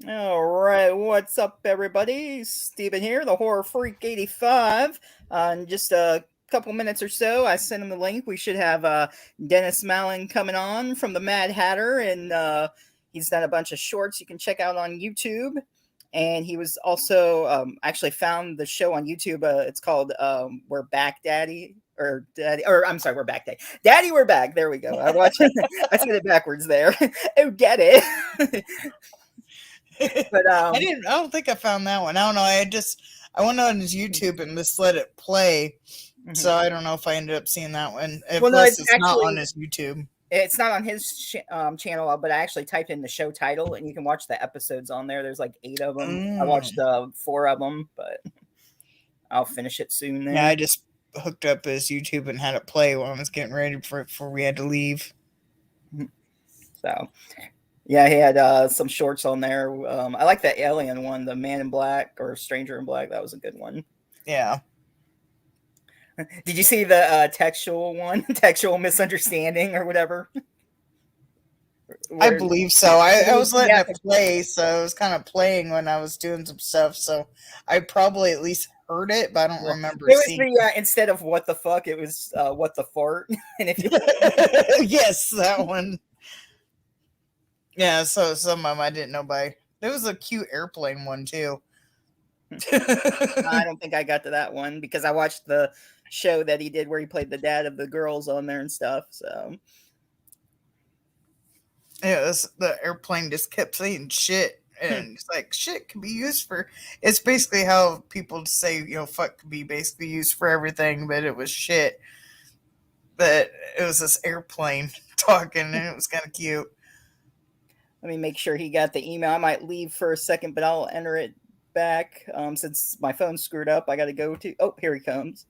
All right, what's up, everybody? Steven here, the Horror Freak 85. In just a couple minutes or so, I sent him the link. We should have Dennis Mallen coming on from the Mad Hatter, and he's done a bunch of shorts you can check out on YouTube. And he was also actually found the show on YouTube. It's called "We're Back, Daddy." Or daddy, or I'm sorry, we're back, daddy. Daddy, we're back. There we go. I watched. I said it backwards there. Oh, get it. But I didn't. I don't think I found that one. I don't know. I went on his YouTube and just let it play. So I don't know if I ended up seeing that one. Well, no, Plus, it's not on his YouTube. It's not on his channel, but I actually typed in the show title, and you can watch the episodes on there. There's like 8 of them. I watched 4 of them, but I'll finish it soon. Then. Yeah, I just hooked up his YouTube and had it play while I was getting ready before we had to leave. So, yeah, he had some shorts on there. I like that alien one, the Man in Black or Stranger in Black. That was a good one. Yeah. Did you see the textual one? Textual misunderstanding or whatever? I believe so. I was letting it play, so it was kind of playing when I was doing some stuff. So I probably at least heard it, but I don't remember. It was the instead of what the fuck, it was what the fart. And if you yes, that one. Yeah, so some of them I didn't know by. There was a cute airplane one too. I don't think I got to that one because I watched the show that he did where he played the dad of the girls on there and stuff. So yeah, the airplane just kept saying shit, and it's like shit can be used for. It's basically how people say fuck can be basically used for everything, but it was shit. But it was this airplane talking, and it was kind of cute. Let me make sure he got the email. I might leave for a second, but I'll enter it back since my phone's screwed up. I got to go to. Oh, here he comes.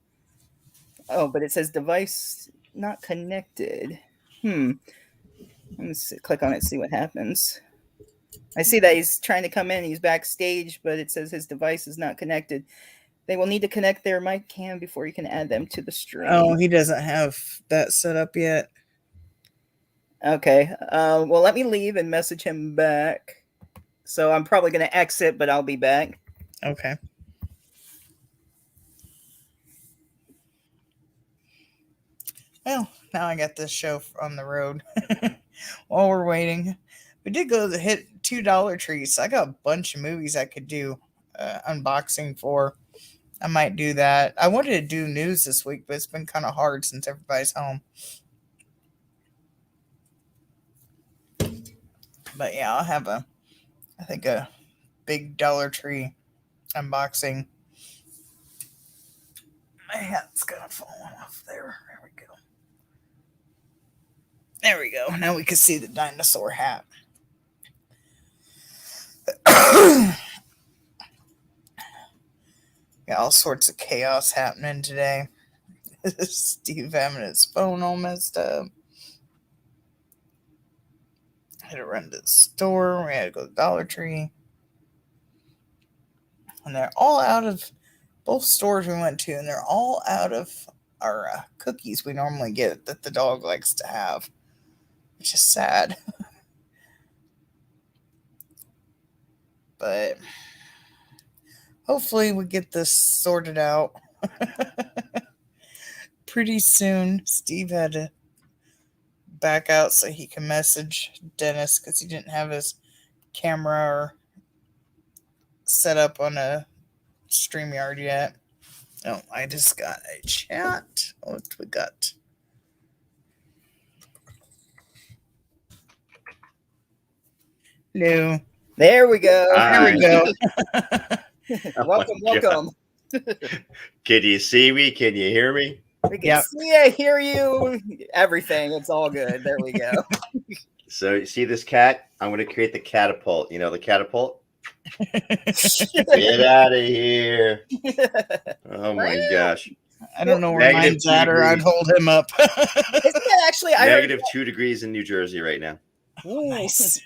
Oh, but it says device not connected. Let me click on it, see what happens. I see that he's trying to come in. He's backstage, but it says his device is not connected. They will need to connect their mic cam before you can add them to the stream. Oh, he doesn't have that set up yet. Okay. Well, let me leave and message him back. So I'm probably going to exit, but I'll be back. Okay. Well, now I got this show on the road. While we're waiting, we did go to hit $2 trees. I got a bunch of movies I could do unboxing for. I might do that. I wanted to do news this week, but it's been kind of hard since everybody's home. But yeah, I'll have a big Dollar Tree unboxing. My hat's gonna fall off there. There we go. There we go. Now we can see the dinosaur hat. Got all sorts of chaos happening today. Steve having his phone all messed up. I had to run to the store. We had to go to Dollar Tree. And they're all out of both stores we went to, and they're all out of our cookies we normally get that the dog likes to have, which is sad. But hopefully we get this sorted out pretty soon. Steve had to back out so he can message Dennis because he didn't have his camera set up on a StreamYard yet. Oh, I just got a chat. What we got? Hello. There we go. There we go. Welcome. Can you see me? Can you hear me? We can see you, hear you, everything. It's all good. There we go. So you see this cat? I'm going to create the catapult. You know the catapult? Get out of here. Oh my gosh. I don't know where mine's at, or I'd hold him up. Isn't that actually negative 2 degrees in New Jersey right now? Ooh. Nice.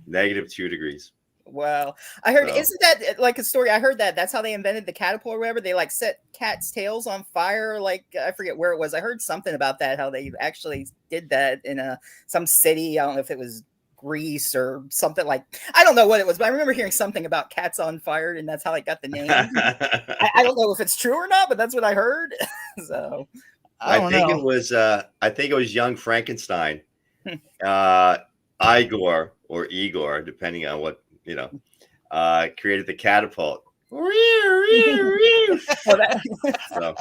Negative 2 degrees. Wow. I heard, isn't that like a story? I heard that's how they invented the catapult or whatever. They like set cats' tails on fire. Like, I forget where it was. I heard something about that, how they actually did that in some city. I don't know if it was grease or something like. I don't know what it was, but I remember hearing something about cats on fire, and that's how I got the name. I don't know if it's true or not, but that's what I heard. So I don't know. I think it was Young Frankenstein, Igor or Igor, depending on what created the catapult. So,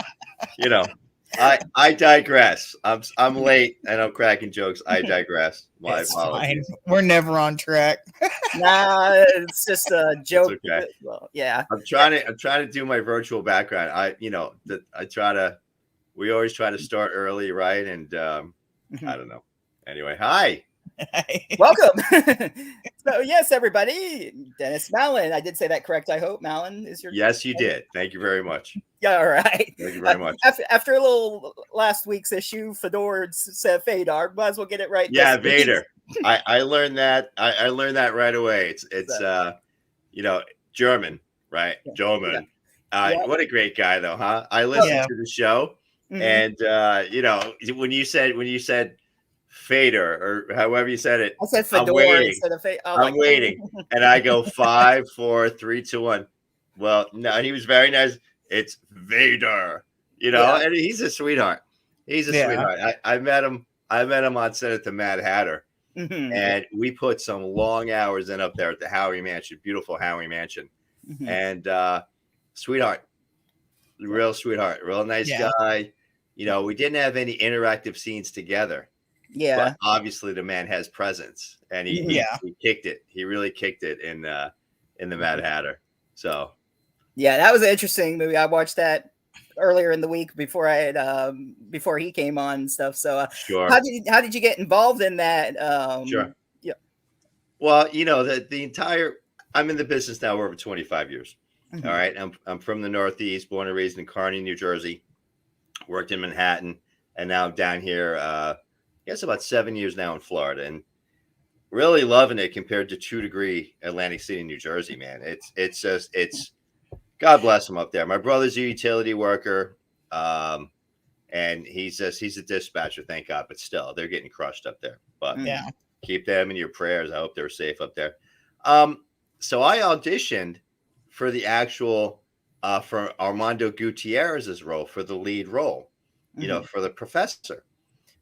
I digress. I'm late and I'm cracking jokes. I digress. My It's fine. apologies. We're never on track. Nah, it's just a joke. It's okay. Well, yeah. I'm trying to do my virtual background. We always try to start early, right? And I don't know. Anyway, hi. Welcome. So yes, everybody, Dennis Mallen. I did say that correct. I hope Mallen is your. Yes, you did. Thank you very much. Yeah, all right. Thank you very much. After a little last week's issue, Fedor said Fedor. Might as well get it right. Yeah, Vader. I learned that. I learned that right away. It's German, right? Yeah. German. Yeah. What a great guy, though, huh? I listened to the show, and when you said Fader or however you said it, I said Fedor instead of Fedor. I'm waiting, and I go 5, 4, 3, 2, 1. Well, no, he was very nice. It's Vader, and he's a sweetheart. He's a sweetheart. I met him on set at the Mad Hatter, and we put some long hours in up there at the Howie Mansion, beautiful Howie Mansion, and sweetheart, real sweetheart, real nice guy. We didn't have any interactive scenes together. Yeah, but obviously the man has presence, and he kicked it. He really kicked it in the Mad Hatter. So yeah, that was an interesting movie. I watched that earlier in the week before before he came on and stuff. So sure. How did you get involved in that? Sure. Yeah. Well, the entire. I'm in the business now over 25 years. All right, I'm from the Northeast, born and raised in Kearney, New Jersey. Worked in Manhattan, and now I'm down here. I guess about 7 years now in Florida, and really loving it compared to 2 Degree Atlantic City, New Jersey, man. It's God bless him up there. My brother's a utility worker, and he's a dispatcher, thank God, but still they're getting crushed up there. But keep them in your prayers. I hope they're safe up there. So I auditioned for the actual for Armando Gutierrez's role, for the lead role, for the professor.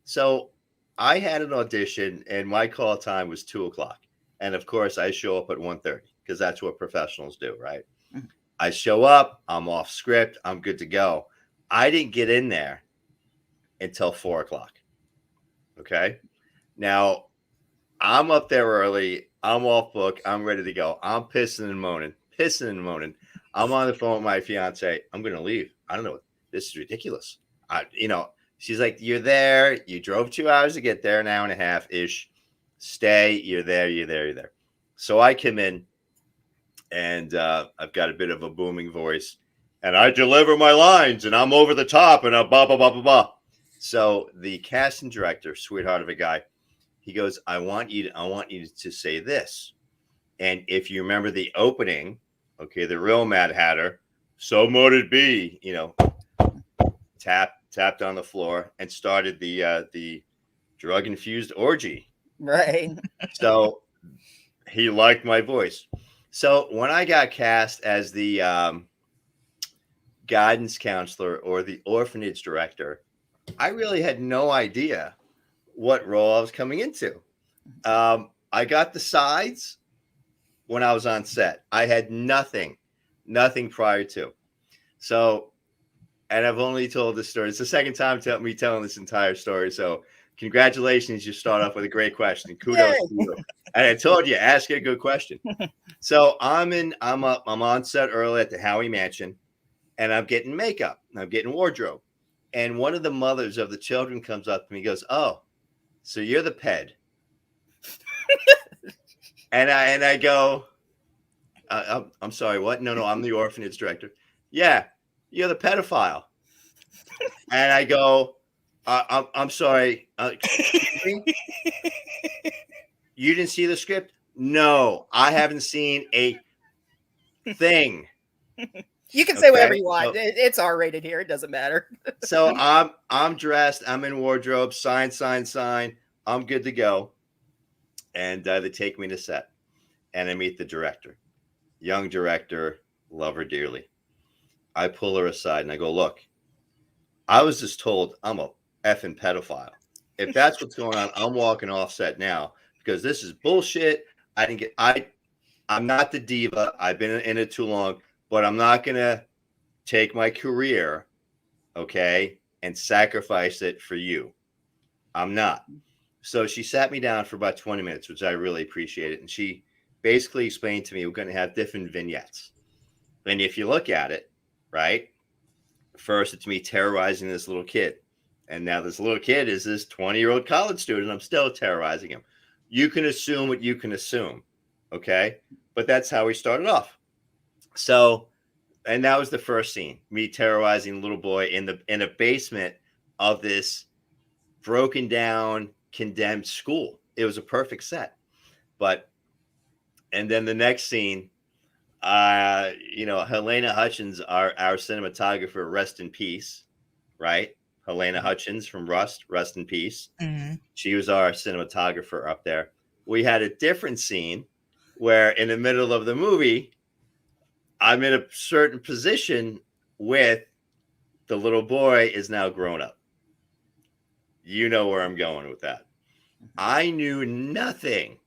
So I had an audition, and my call time was 2:00. And of course, I show up at 1:30 because that's what professionals do, right? I show up, I'm off script, I'm good to go. I didn't get in there until 4:00. Okay. Now I'm up there early, I'm off book, I'm ready to go. I'm pissing and moaning. I'm on the phone with my fiance. I'm going to leave. I don't know. This is ridiculous. She's like, you're there. You drove 2 hours to get there, an hour and a half ish. Stay. You're there. So I come in, and I've got a bit of a booming voice, and I deliver my lines, and I'm over the top, and blah, blah, blah, blah, blah. So the casting director, sweetheart of a guy, he goes, I want you to say this. And if you remember the opening, okay, the real Mad Hatter, so mote it be, tapped on the floor and started the drug-infused orgy. Right. So he liked my voice. So when I got cast as the guidance counselor or the orphanage director, I really had no idea what role I was coming into. I got the sides when I was on set. I had nothing prior to. So, and I've only told this story. It's the second time me telling this entire story. So congratulations. You start off with a great question. Kudos to you. And I told you, ask a good question. So I'm on set early at the Howie Mansion, and I'm getting makeup. I'm getting wardrobe. And one of the mothers of the children comes up to me and goes, oh, so you're the ped. And I go, I'm sorry, what? No, I'm the orphanage director. Yeah, you're the pedophile. And I go, I'm sorry. You didn't see the script? No, I haven't seen a thing. You can say whatever you want. It's R-rated here. It doesn't matter. So I'm dressed. I'm in wardrobe. Sign. I'm good to go. and they take me to set, and I meet the director, young director, love her dearly. I pull her aside and I go, look, I was just told I'm a effing pedophile. If that's what's going on, I'm walking off set now because this is bullshit. I'm not the diva. I've been in it too long, but I'm not gonna take my career, okay, and sacrifice it for you. I'm not. So she sat me down for about 20 minutes, which I really appreciated. And she basically explained to me we're going to have different vignettes. And if you look at it, right, first it's me terrorizing this little kid. And now this little kid is this 20-year-old college student. I'm still terrorizing him. You can assume what you can assume, okay? But that's how we started off. So, and that was the first scene, me terrorizing a little boy in a basement of this broken down, condemned school. It was a perfect set. And then the next scene, Helena Hutchins, our cinematographer, rest in peace, right? Helena Hutchins from Rust in peace. Mm-hmm. She was our cinematographer up there. We had a different scene where in the middle of the movie, I'm in a certain position with the little boy is now grown up. You know where I'm going with that. I knew nothing,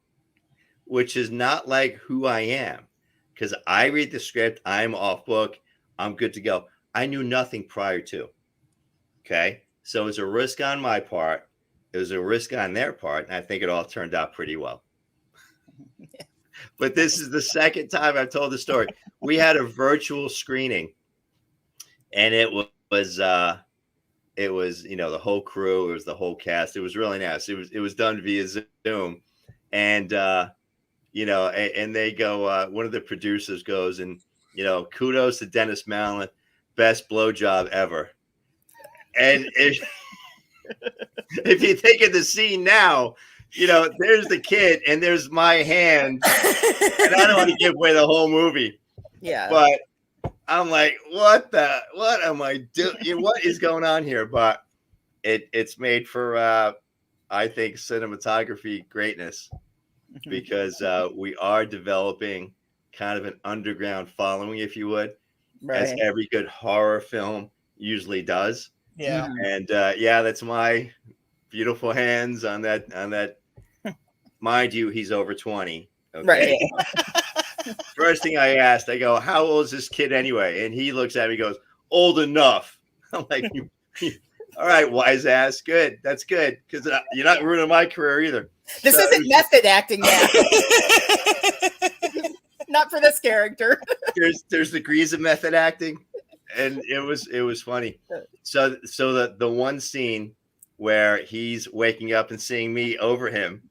which is not like who I am, because I read the script, I'm off book, I'm good to go. I knew nothing prior to. Okay. So it was a risk on my part. It was a risk on their part. And I think it all turned out pretty well. But this is the second time I've told the story. We had a virtual screening, and it was the whole crew, it was the whole cast. It was really nice. It was done via Zoom, and and they go. One of the producers goes, and kudos to Dennis Mallen, best blowjob ever. And if you think of the scene now, there's the kid and there's my hand, and I don't want to give away the whole movie. Yeah. But I'm like, what am I doing? What is going on here? But it's made for, I think, cinematography greatness, because we are developing kind of an underground following, if you would, as every good horror film usually does. Yeah. And that's my beautiful hands on that. Mind you, he's over 20. Okay. Right. First thing I asked, I go, how old is this kid anyway? And he looks at me and goes, old enough. I'm like, all right, wise ass. Good. That's good. Because you're not ruining my career either. This isn't method acting now. Not for this character. There's degrees of method acting. And it was funny. So the one scene where he's waking up and seeing me over him,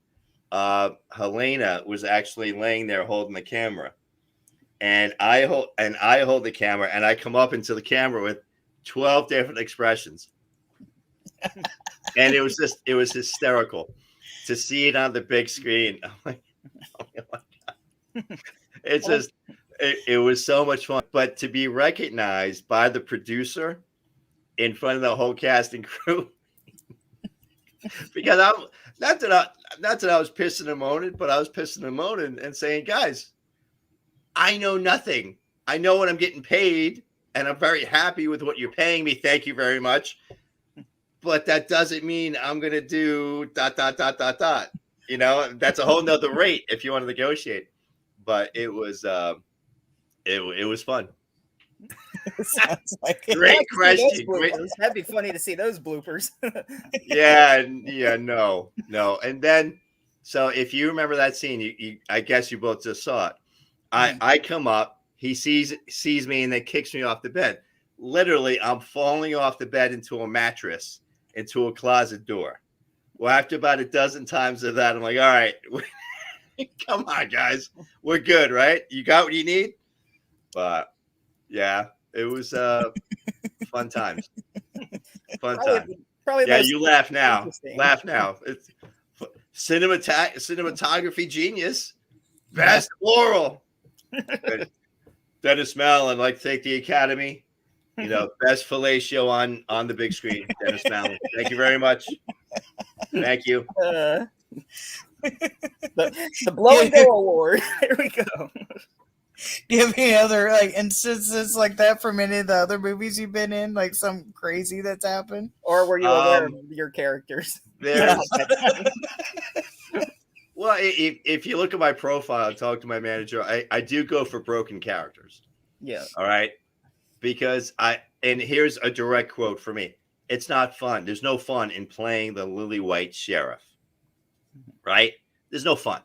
Helena was actually laying there holding the camera, and I hold the camera, and I come up into the camera with 12 different expressions, and it was hysterical to see it on the big screen. I'm like, oh my God. It's just it was so much fun, but to be recognized by the producer in front of the whole cast and crew. Because I'm not that I was pissing and moaning, but I was pissing and moaning and saying, guys, I know nothing. I know what I'm getting paid, and I'm very happy with what you're paying me. Thank you very much. But that doesn't mean I'm gonna do ... That's a whole nother rate if you want to negotiate. But it was fun. Sounds like Great question. That'd be funny to see those bloopers. Yeah, no. And then, so if you remember that scene, you I guess you both just saw it. I come up, he sees me, and then kicks me off the bed. Literally, I'm falling off the bed into a mattress, into a closet door. Well, after about a dozen times of that, I'm like, all right, come on, guys, we're good, right? You got what you need. But yeah. It was fun times. Fun time. Probably yeah, you laugh now. Laugh now. It's cinematography genius. Best Laurel. Dennis Mallen, I'd like to thank the Academy. Best fellatio on the big screen. Dennis Mallen. Thank you very much. Thank you. The Blow and Go Award. There we go. Do you have any other like instances like that from any of the other movies you've been in? Like some crazy that's happened? Or were you aware of your characters? There's well, if you look at my profile and talk to my manager, I do go for broken characters. Yeah. All right. Because and here's a direct quote for me. It's not fun. There's no fun in playing the lily white sheriff. Right? There's no fun.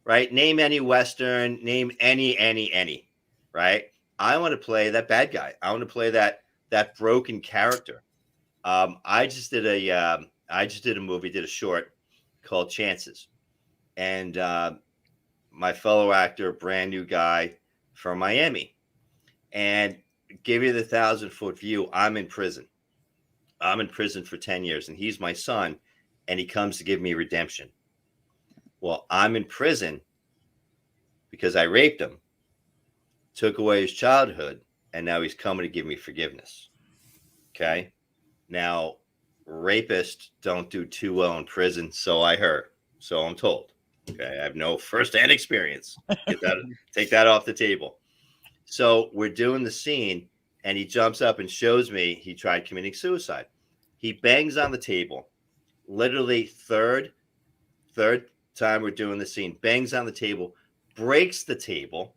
Right? Name any Western, name any. Right? I want to play that bad guy. I want to play that broken character. I just did a movie, did a short called Chances. And my fellow actor, brand new guy from Miami, and give you the 1,000-foot view. I'm in prison. I'm in prison for 10 years, and he's my son, and he comes to give me redemption. Well, I'm in prison because I raped him, took away his childhood, and now he's coming to give me forgiveness. Okay? Now, rapists don't do too well in prison, so I heard. So I'm told. Okay, I have no first-hand experience. Take that off the table. So we're doing the scene, and he jumps up and shows me he tried committing suicide. He bangs on the table, literally third time we're doing the scene, bangs on the table, breaks the table.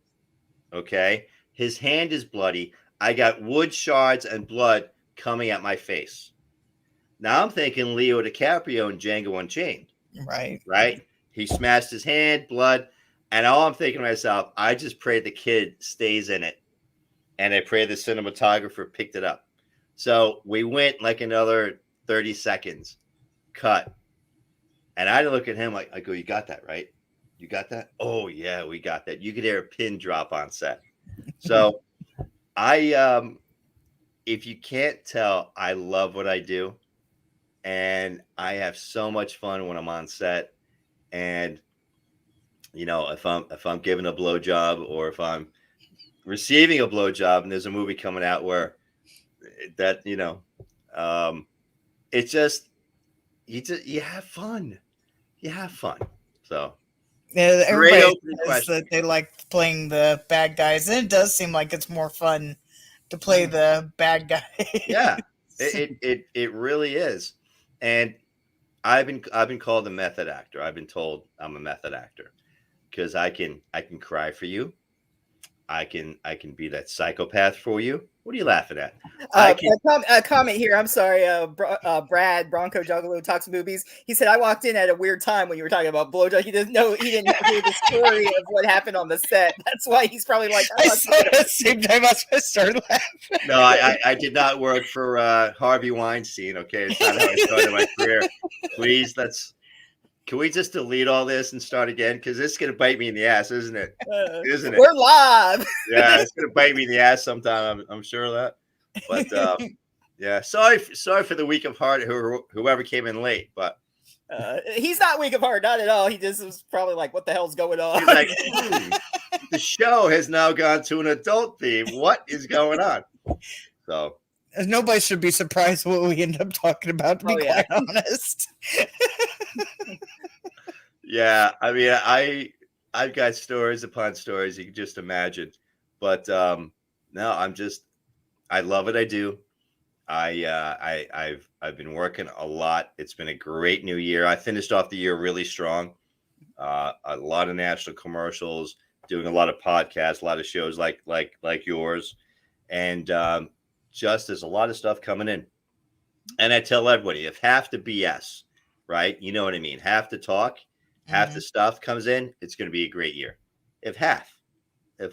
Okay, his hand is bloody. I got wood shards and blood coming at my face. Now I'm thinking Leo DiCaprio in Django Unchained. Right. He smashed his hand, blood, and all I'm thinking to myself, I just pray the kid stays in it, and I pray the cinematographer picked it up. So we went like another 30 seconds, cut, and I look at him I go, "You got that, right? You got that? Oh yeah, we got that." You could hear a pin drop on set. So if you can't tell, I love what I do, and I have so much fun when I'm on set. And if I'm giving a blowjob, or if I'm receiving a blowjob, and there's a movie coming out where that it's just you have fun. You have fun. So yeah, everybody says that they like playing the bad guys, and it does seem like it's more fun to play the bad guy. Yeah, it really is. And I've been called a method actor. I've been told I'm a method actor because I can cry for you. I can be that psychopath for you. What are you laughing at? A comment here. I'm sorry. Brad Bronco Juggalo talks movies. He said I walked in at a weird time when you were talking about blowjob. He didn't hear the story of what happened on the set. That's why he's probably like. I saw it at the same time. I started laughing. No, I did not work for Harvey Weinstein. Okay, it's not how I started my career. Please, can we just delete all this and start again? Because this is going to bite me in the ass, isn't it? Isn't it? We're live. Yeah, it's going to bite me in the ass sometime. I'm sure of that. But yeah, sorry for the weak of heart, whoever came in late. But he's not weak of heart, not at all. He just was probably like, "What the hell's going on?" He's like, the show has now gone to an adult theme. What is going on? So. Nobody should be surprised what we end up talking about, to be quite honest. Yeah, I mean, I've got stories upon stories you can just imagine. But no, I love what I do. I've been working a lot. It's been a great new year. I finished off the year really strong. A lot of national commercials, doing a lot of podcasts, a lot of shows like yours, and just there's a lot of stuff coming in. And I tell everybody, if half the BS, right, you know what I mean, half the talk, half the stuff comes in, it's going to be a great year. If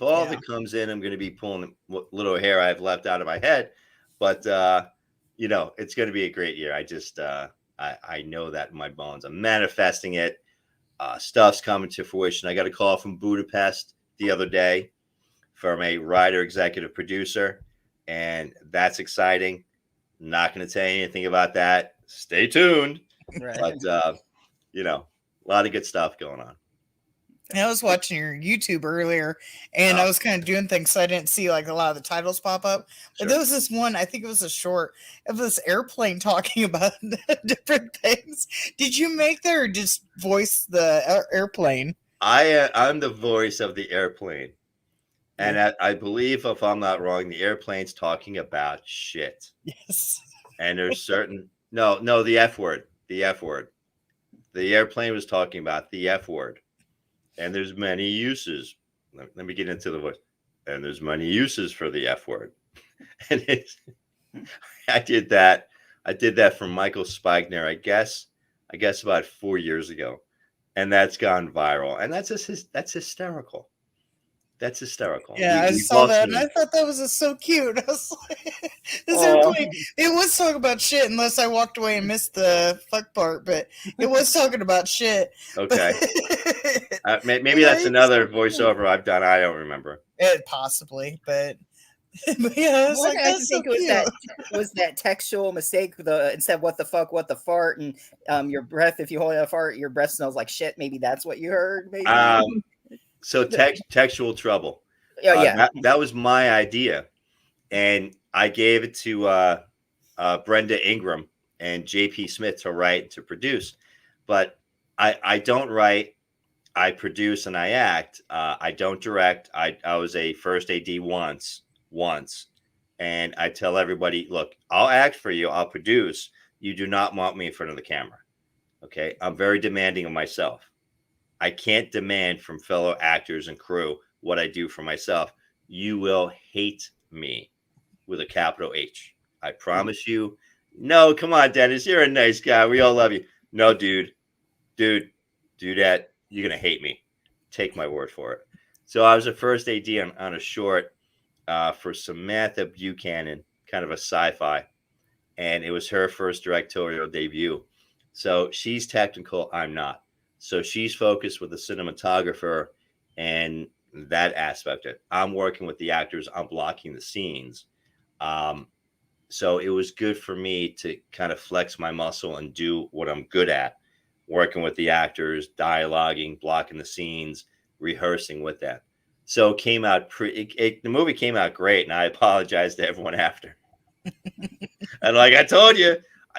all of it comes in, I'm going to be pulling what little hair I've left out of my head. But it's going to be a great year. I just I know that in my bones. I'm manifesting it. Stuff's coming to fruition. I got a call from Budapest the other day from a writer, executive producer. And that's exciting. Not going to tell you anything about that. Stay tuned. Right. But, a lot of good stuff going on. I was watching your YouTube earlier, and I was kind of doing things, so I didn't see like a lot of the titles pop up. But there was this one, I think it was a short of this airplane talking about different things. Did you make that, or just voice the airplane? I'm the voice of the airplane, and I believe, if I'm not wrong, the airplane's talking about shit. Yes. And there's certain no, the F word, the F word. The airplane was talking about the F word, and there's many uses. Let me get into the voice. And there's many uses for the F word. And I did that. I did that from Michael Spigner, I guess about 4 years ago, and that's gone viral. And that's hysterical. That's hysterical. Yeah, I saw that, and I thought that was so cute. I was like, this airplane, it was talking about shit, unless I walked away and missed the fuck part, but it was talking about shit. Okay. Maybe that's another voiceover I've done. I don't remember. Possibly, but yeah, I was like, that's so cute. Was that textual mistake? Instead of what the fuck, what the fart, and your breath. If you hold a fart, your breath smells like shit. Maybe that's what you heard. Maybe. So textual trouble. Yeah. That was my idea, and I gave it to Brenda Ingram and JP Smith to write and to produce. But I don't write. I produce and I act. I don't direct. I was a first AD once, and I tell everybody, look, I'll act for you. I'll produce. You do not want me in front of the camera. Okay, I'm very demanding of myself. I can't demand from fellow actors and crew what I do for myself. You will hate me with a capital H. I promise you. No, come on, Dennis. You're a nice guy. We all love you. No, dude, do that. You're going to hate me. Take my word for it. So I was a first AD on a short for Samantha Buchanan, kind of a sci-fi. And it was her first directorial debut. So she's technical. I'm not. So she's focused with the cinematographer and that aspect of it. I'm working with the actors. I'm blocking the scenes. So it was good for me to kind of flex my muscle and do what I'm good at, working with the actors, dialoguing, blocking the scenes, rehearsing with them. So it came out the movie came out great, and I apologize to everyone after. And like I told you,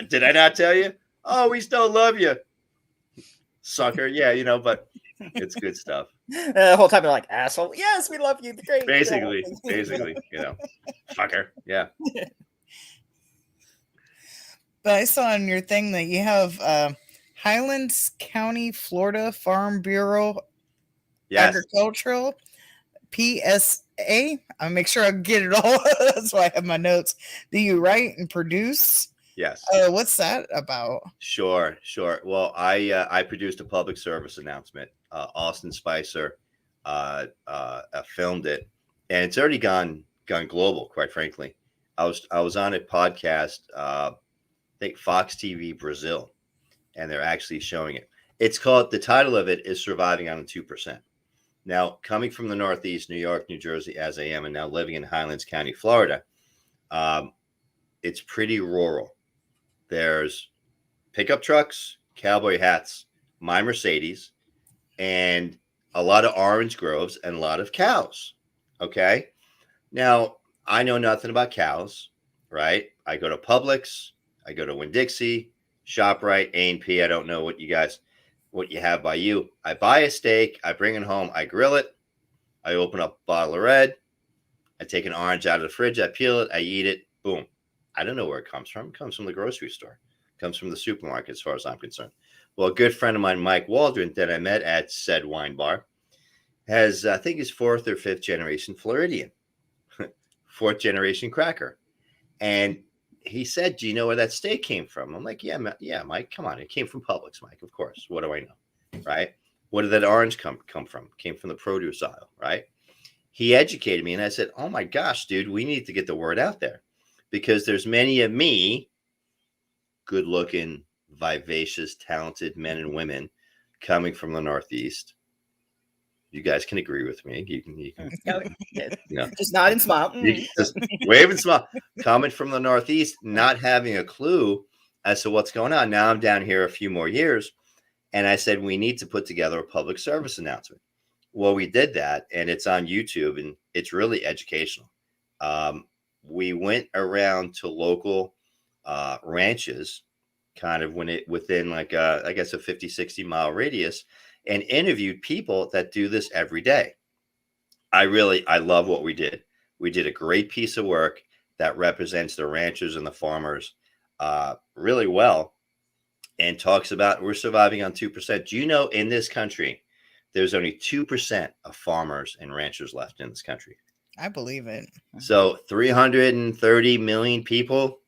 did I not tell you? Oh, we still love you. Sucker, yeah, but it's good stuff. The whole time they're like, asshole. Yes, we love you. Great. Basically, fucker. Yeah. But I saw on your thing that you have Highlands County, Florida Farm Bureau Agricultural PSA. I'll make sure I get it all. That's why I have my notes. Do you write and produce? Yes. What's that about? Sure. Well, I produced a public service announcement. Austin Spicer filmed it, and it's already gone global. Quite frankly, I was on a podcast, I think Fox TV Brazil, and they're actually showing it. The title of it is "Surviving on the 2%." Now, coming from the Northeast, New York, New Jersey, as I am, and now living in Highlands County, Florida, it's pretty rural. There's pickup trucks, cowboy hats, my Mercedes, and a lot of orange groves and a lot of cows. Okay. Now, I know nothing about cows, right? I go to Publix, I go to Winn-Dixie, ShopRite, A&P. I don't know what you have by you. I buy a steak, I bring it home, I grill it, I open up a bottle of red, I take an orange out of the fridge, I peel it, I eat it, boom. I don't know where it comes from. It comes from the grocery store. It comes from the supermarket, as far as I'm concerned. Well, a good friend of mine, Mike Waldron, that I met at said wine bar, has, I think, his 4th or 5th generation Floridian, 4th generation cracker. And he said, do you know where that steak came from? I'm like, yeah, Mike, come on. It came from Publix, Mike, of course. What do I know, right? Where did that orange come from? It came from the produce aisle, right? He educated me, and I said, oh, my gosh, dude, we need to get the word out there. Because there's many of me, good-looking, vivacious, talented men and women coming from the Northeast. You guys can agree with me. You can just nod and smile. Just wave and smile. Coming from the Northeast, not having a clue as to what's going on. Now I'm down here a few more years, and I said we need to put together a public service announcement. Well, we did that, and it's on YouTube, and it's really educational. We went around to local ranches, kind of within like I guess a 50, 60 mile radius, and interviewed people that do this every day. I love what we did. We did a great piece of work that represents the ranchers and the farmers really well, and talks about we're surviving on 2%. Do you know in this country there's only 2% of farmers and ranchers left in this country? I believe it. So 330 million people.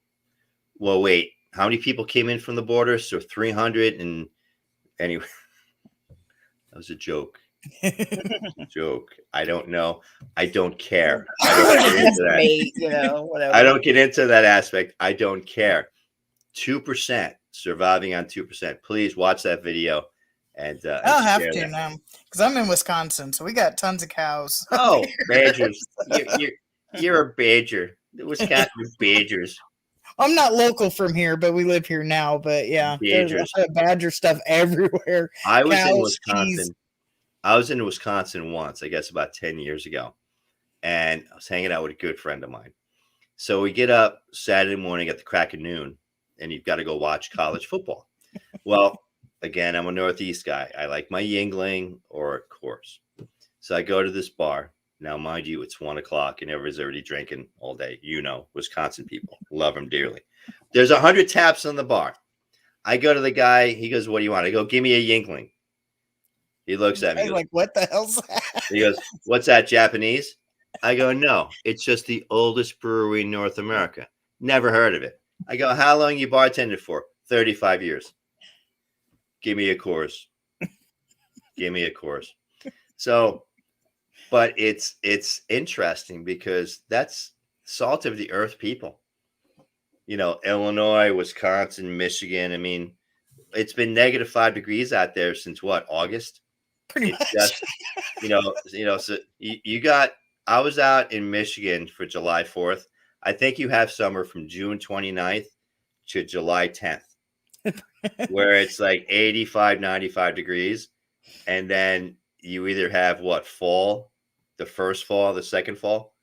Well, wait, how many people came in from the border? So 300 and anyway, that was a joke. Joke. I don't know. I don't care. I don't get into that. Mate, you know, whatever. I don't get into that aspect. I don't care. 2% surviving on 2%. Please watch that video. And I'll have to now because I'm in Wisconsin, so we got tons of cows. Oh, badgers! You're a badger. The Wisconsin Badgers. I'm not local from here, but we live here now. But yeah, Badgers. There's badger stuff everywhere. I was in Cows, Wisconsin. cheese. I was in Wisconsin once, I guess about 10 years ago, and I was hanging out with a good friend of mine. So we get up Saturday morning at the crack of noon, and you've got to go watch college football. Well, again, I'm a Northeast guy. I like my Yingling or Coors. So I go to this bar. Now, mind you, it's 1 o'clock and everybody's already drinking all day. You know, Wisconsin people love them dearly. There's 100 taps on the bar. I go to the guy. He goes, "What do you want?" I go, "Give me a Yingling." He looks at me. I was like, what the hell's that? He goes, "What's that, Japanese?" I go, "No, it's just the oldest brewery in North America. Never heard of it." I go, "How long you bartended for?" 35 years. Give me a Coors. Give me a Coors. So, but it's interesting because that's salt of the earth people. You know, Illinois, Wisconsin, Michigan. I mean, it's been -5 degrees out there since what, August? Pretty It's much. just, so you got, I was out in Michigan for July 4th. I think you have summer from June 29th to July 10th, where it's like 85, 95 degrees. And then you either have what, fall, the first fall, the second fall.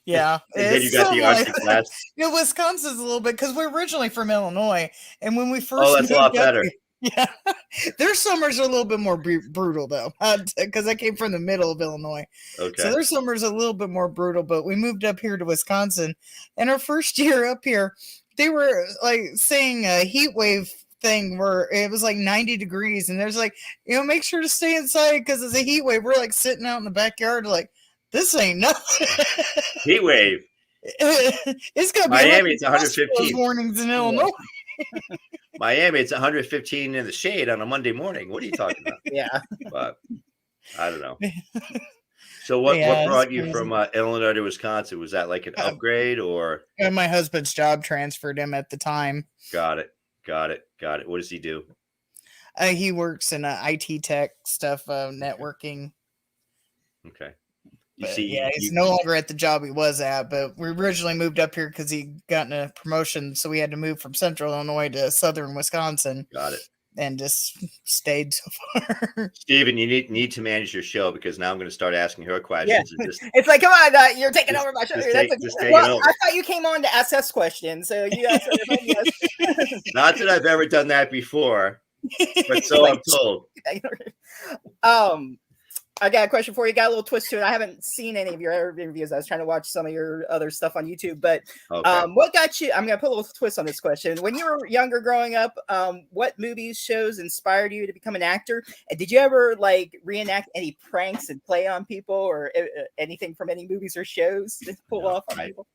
Yeah. And then you got the Arctic blast. Wisconsin's a little bit because we're originally from Illinois, and when we first Oh, that's a lot moved up better. here- yeah, their summers are a little bit more brutal though, because I came from the middle of Illinois. Okay. So their summers a little bit more brutal. But we moved up here to Wisconsin, and our first year up here, they were like saying a heat wave thing where it was like 90 degrees, and there's like, make sure to stay inside because it's a heat wave. We're like sitting out in the backyard, like, this ain't nothing. Heat wave. It's gonna be Miami, it's like 115 warnings in Illinois. Miami, it's 115 in the shade on a Monday morning. What are you talking about? Yeah. But I don't know. So what brought you from Illinois to Wisconsin? Was that like an upgrade or? And my husband's job transferred him at the time. Got it. What does he do? He works in IT tech stuff, networking. Okay. He's no longer at the job he was at, but we originally moved up here because he gotten a promotion, so we had to move from central Illinois to southern Wisconsin. Got it. And just stayed so far. Steven, you need to manage your show because now I'm going to start asking her questions. Yeah. It's like, come on, you're taking over my show. I thought you came on to ask us questions, so you answered. Not that I've ever done that before, but so I'm told. I got a question for you. Got a little twist to it. I haven't seen any of your other interviews. I was trying to watch some of your other stuff on YouTube, but what got you? I'm going to put a little twist on this question. When you were younger growing up, what movies, shows inspired you to become an actor? And did you ever like reenact any pranks and play on people or anything from any movies or shows to pull off on people?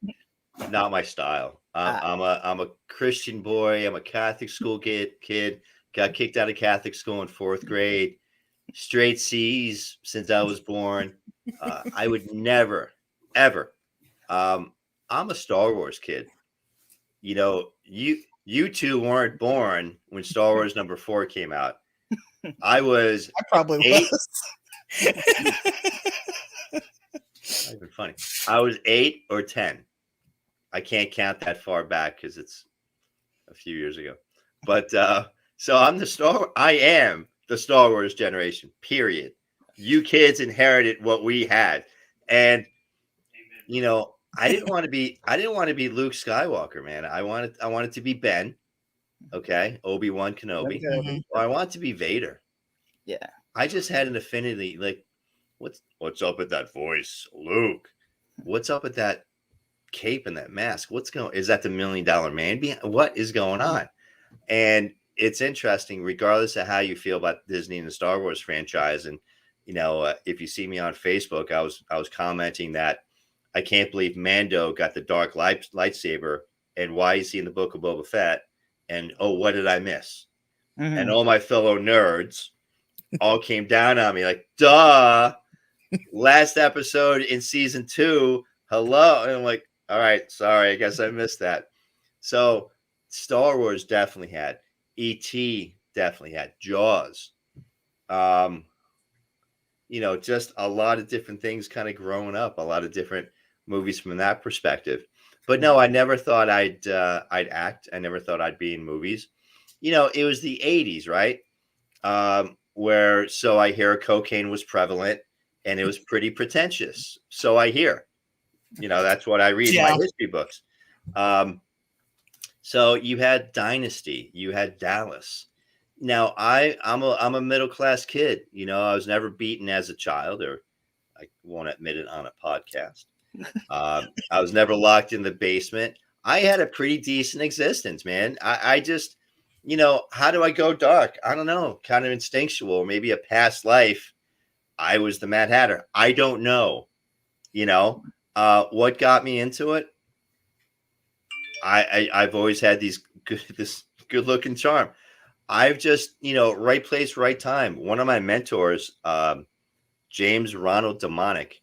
Not my style. I'm a Christian boy. I'm a Catholic school kid. Got kicked out of Catholic school in 4th grade. Straight C's since I was born. I would never, ever. I'm a Star Wars kid. You two weren't born when Star Wars #4 came out. I probably 8. was. Not even funny. I was 8 or 10. I can't count that far back because it's a few years ago. But so I am the Star Wars generation, period. you kids inherited what we had. And you know, I didn't want to be Luke Skywalker, man. I wanted to be Ben, okay, Obi-Wan Kenobi. Mhm. Or I want to be Vader. Yeah. I just had an affinity. Like, what's up with that voice, Luke? What's up with that cape and that mask? Is that the $1 Million Man? What is going on? And it's interesting, regardless of how you feel about Disney and the Star Wars franchise. And you know, if you see me on Facebook, I was commenting that I can't believe Mando got the dark lightsaber, and why is he in the Book of Boba Fett? And oh, what did I miss? Mhm. And all my fellow nerds all came down on me like, duh. Last episode in season 2, hello. And I'm like, all right, sorry, I guess I missed that. So Star Wars definitely had, E.T. definitely had, Jaws. You know, just a lot of different things kind of growing up, a lot of different movies from that perspective. But no, I never thought I'd act. I never thought I'd be in movies. You know, it was the 80s, right? Where, so I hear, cocaine was prevalent and it was pretty pretentious. So I hear, you know, that's what I read in my history books. So you had Dynasty, you had Dallas. Now I'm a middle class kid. You know, I was never beaten as a child, or I won't admit it on a podcast. I was never locked in the basement. I had a pretty decent existence, man. I just, you know, how do I go dark? I don't know, kind of instinctual, maybe a past life. I was the Mad Hatter. I don't know. You know, what got me into it? I've always had this good looking charm. I've just, you know, right place, right time. One of my mentors, James Ronald Demonic.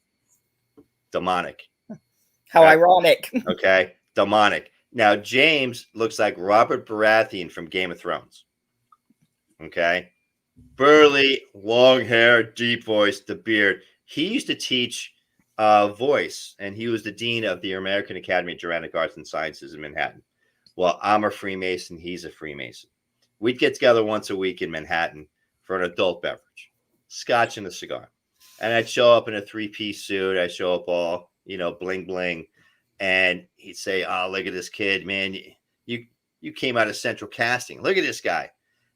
How ironic. Okay, Demonic. Now James looks like Robert Baratheon from Game of Thrones. Okay, burly, long hair, deep voice, the beard. He used to teach voice, and he was the dean of the American Academy of Dramatic Arts and Sciences in Manhattan. Well, I'm a Freemason. He's a Freemason. We'd get together once a week in Manhattan for an adult beverage, scotch and a cigar. And I'd show up in a 3-piece suit. I'd show up all, you know, bling bling. And he'd say, "Oh, look at this kid, man. You came out of Central Casting. Look at this guy."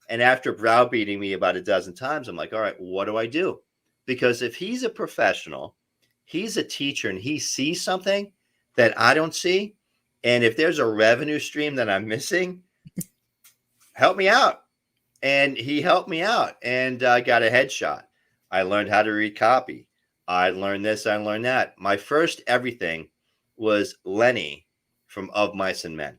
And after browbeating me about a dozen times, I'm like, all right, what do I do? Because if he's a professional, he's a teacher, and he sees something that I don't see, and if there's a revenue stream that I'm missing, help me out. And he helped me out, and I got a headshot. I learned how to read copy. I learned this, I learned that. My first everything was Lenny from Of Mice and Men,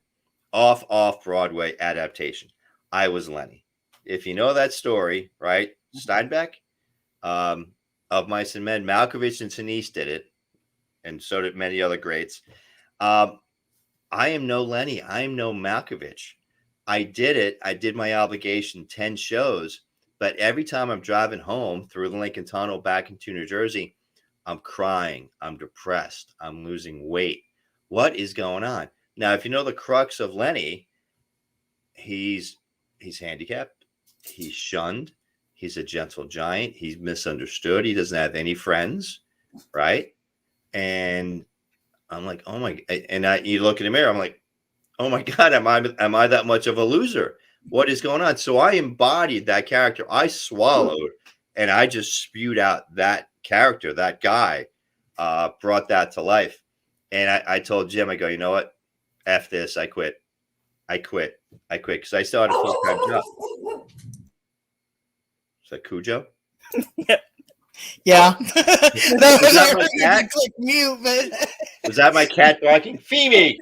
off Broadway adaptation. I was Lenny. If you know that story, right? Steinbeck, Of Mice and Men, Malkovich and Sinise did it, and so did many other greats. I am no Lenny. I am no Malkovich. I did it. I did my obligation, 10 shows. But every time I'm driving home through the Lincoln Tunnel back into New Jersey, I'm crying. I'm depressed. I'm losing weight. What is going on? Now, if you know the crux of Lenny, he's handicapped. He's shunned. He's a gentle giant. He's misunderstood. He doesn't have any friends, right? And I'm like, oh my! And you look in the mirror. I'm like, oh my God, am I that much of a loser? What is going on? So I embodied that character. I swallowed, and I just spewed out that character, that guy, brought that to life. And I told Jim, I go, you know what? F this. I quit. Because I still had a full-time job. Is that Cujo? Yeah. Was that my cat? Click mute, but Was that my cat barking? Phoebe!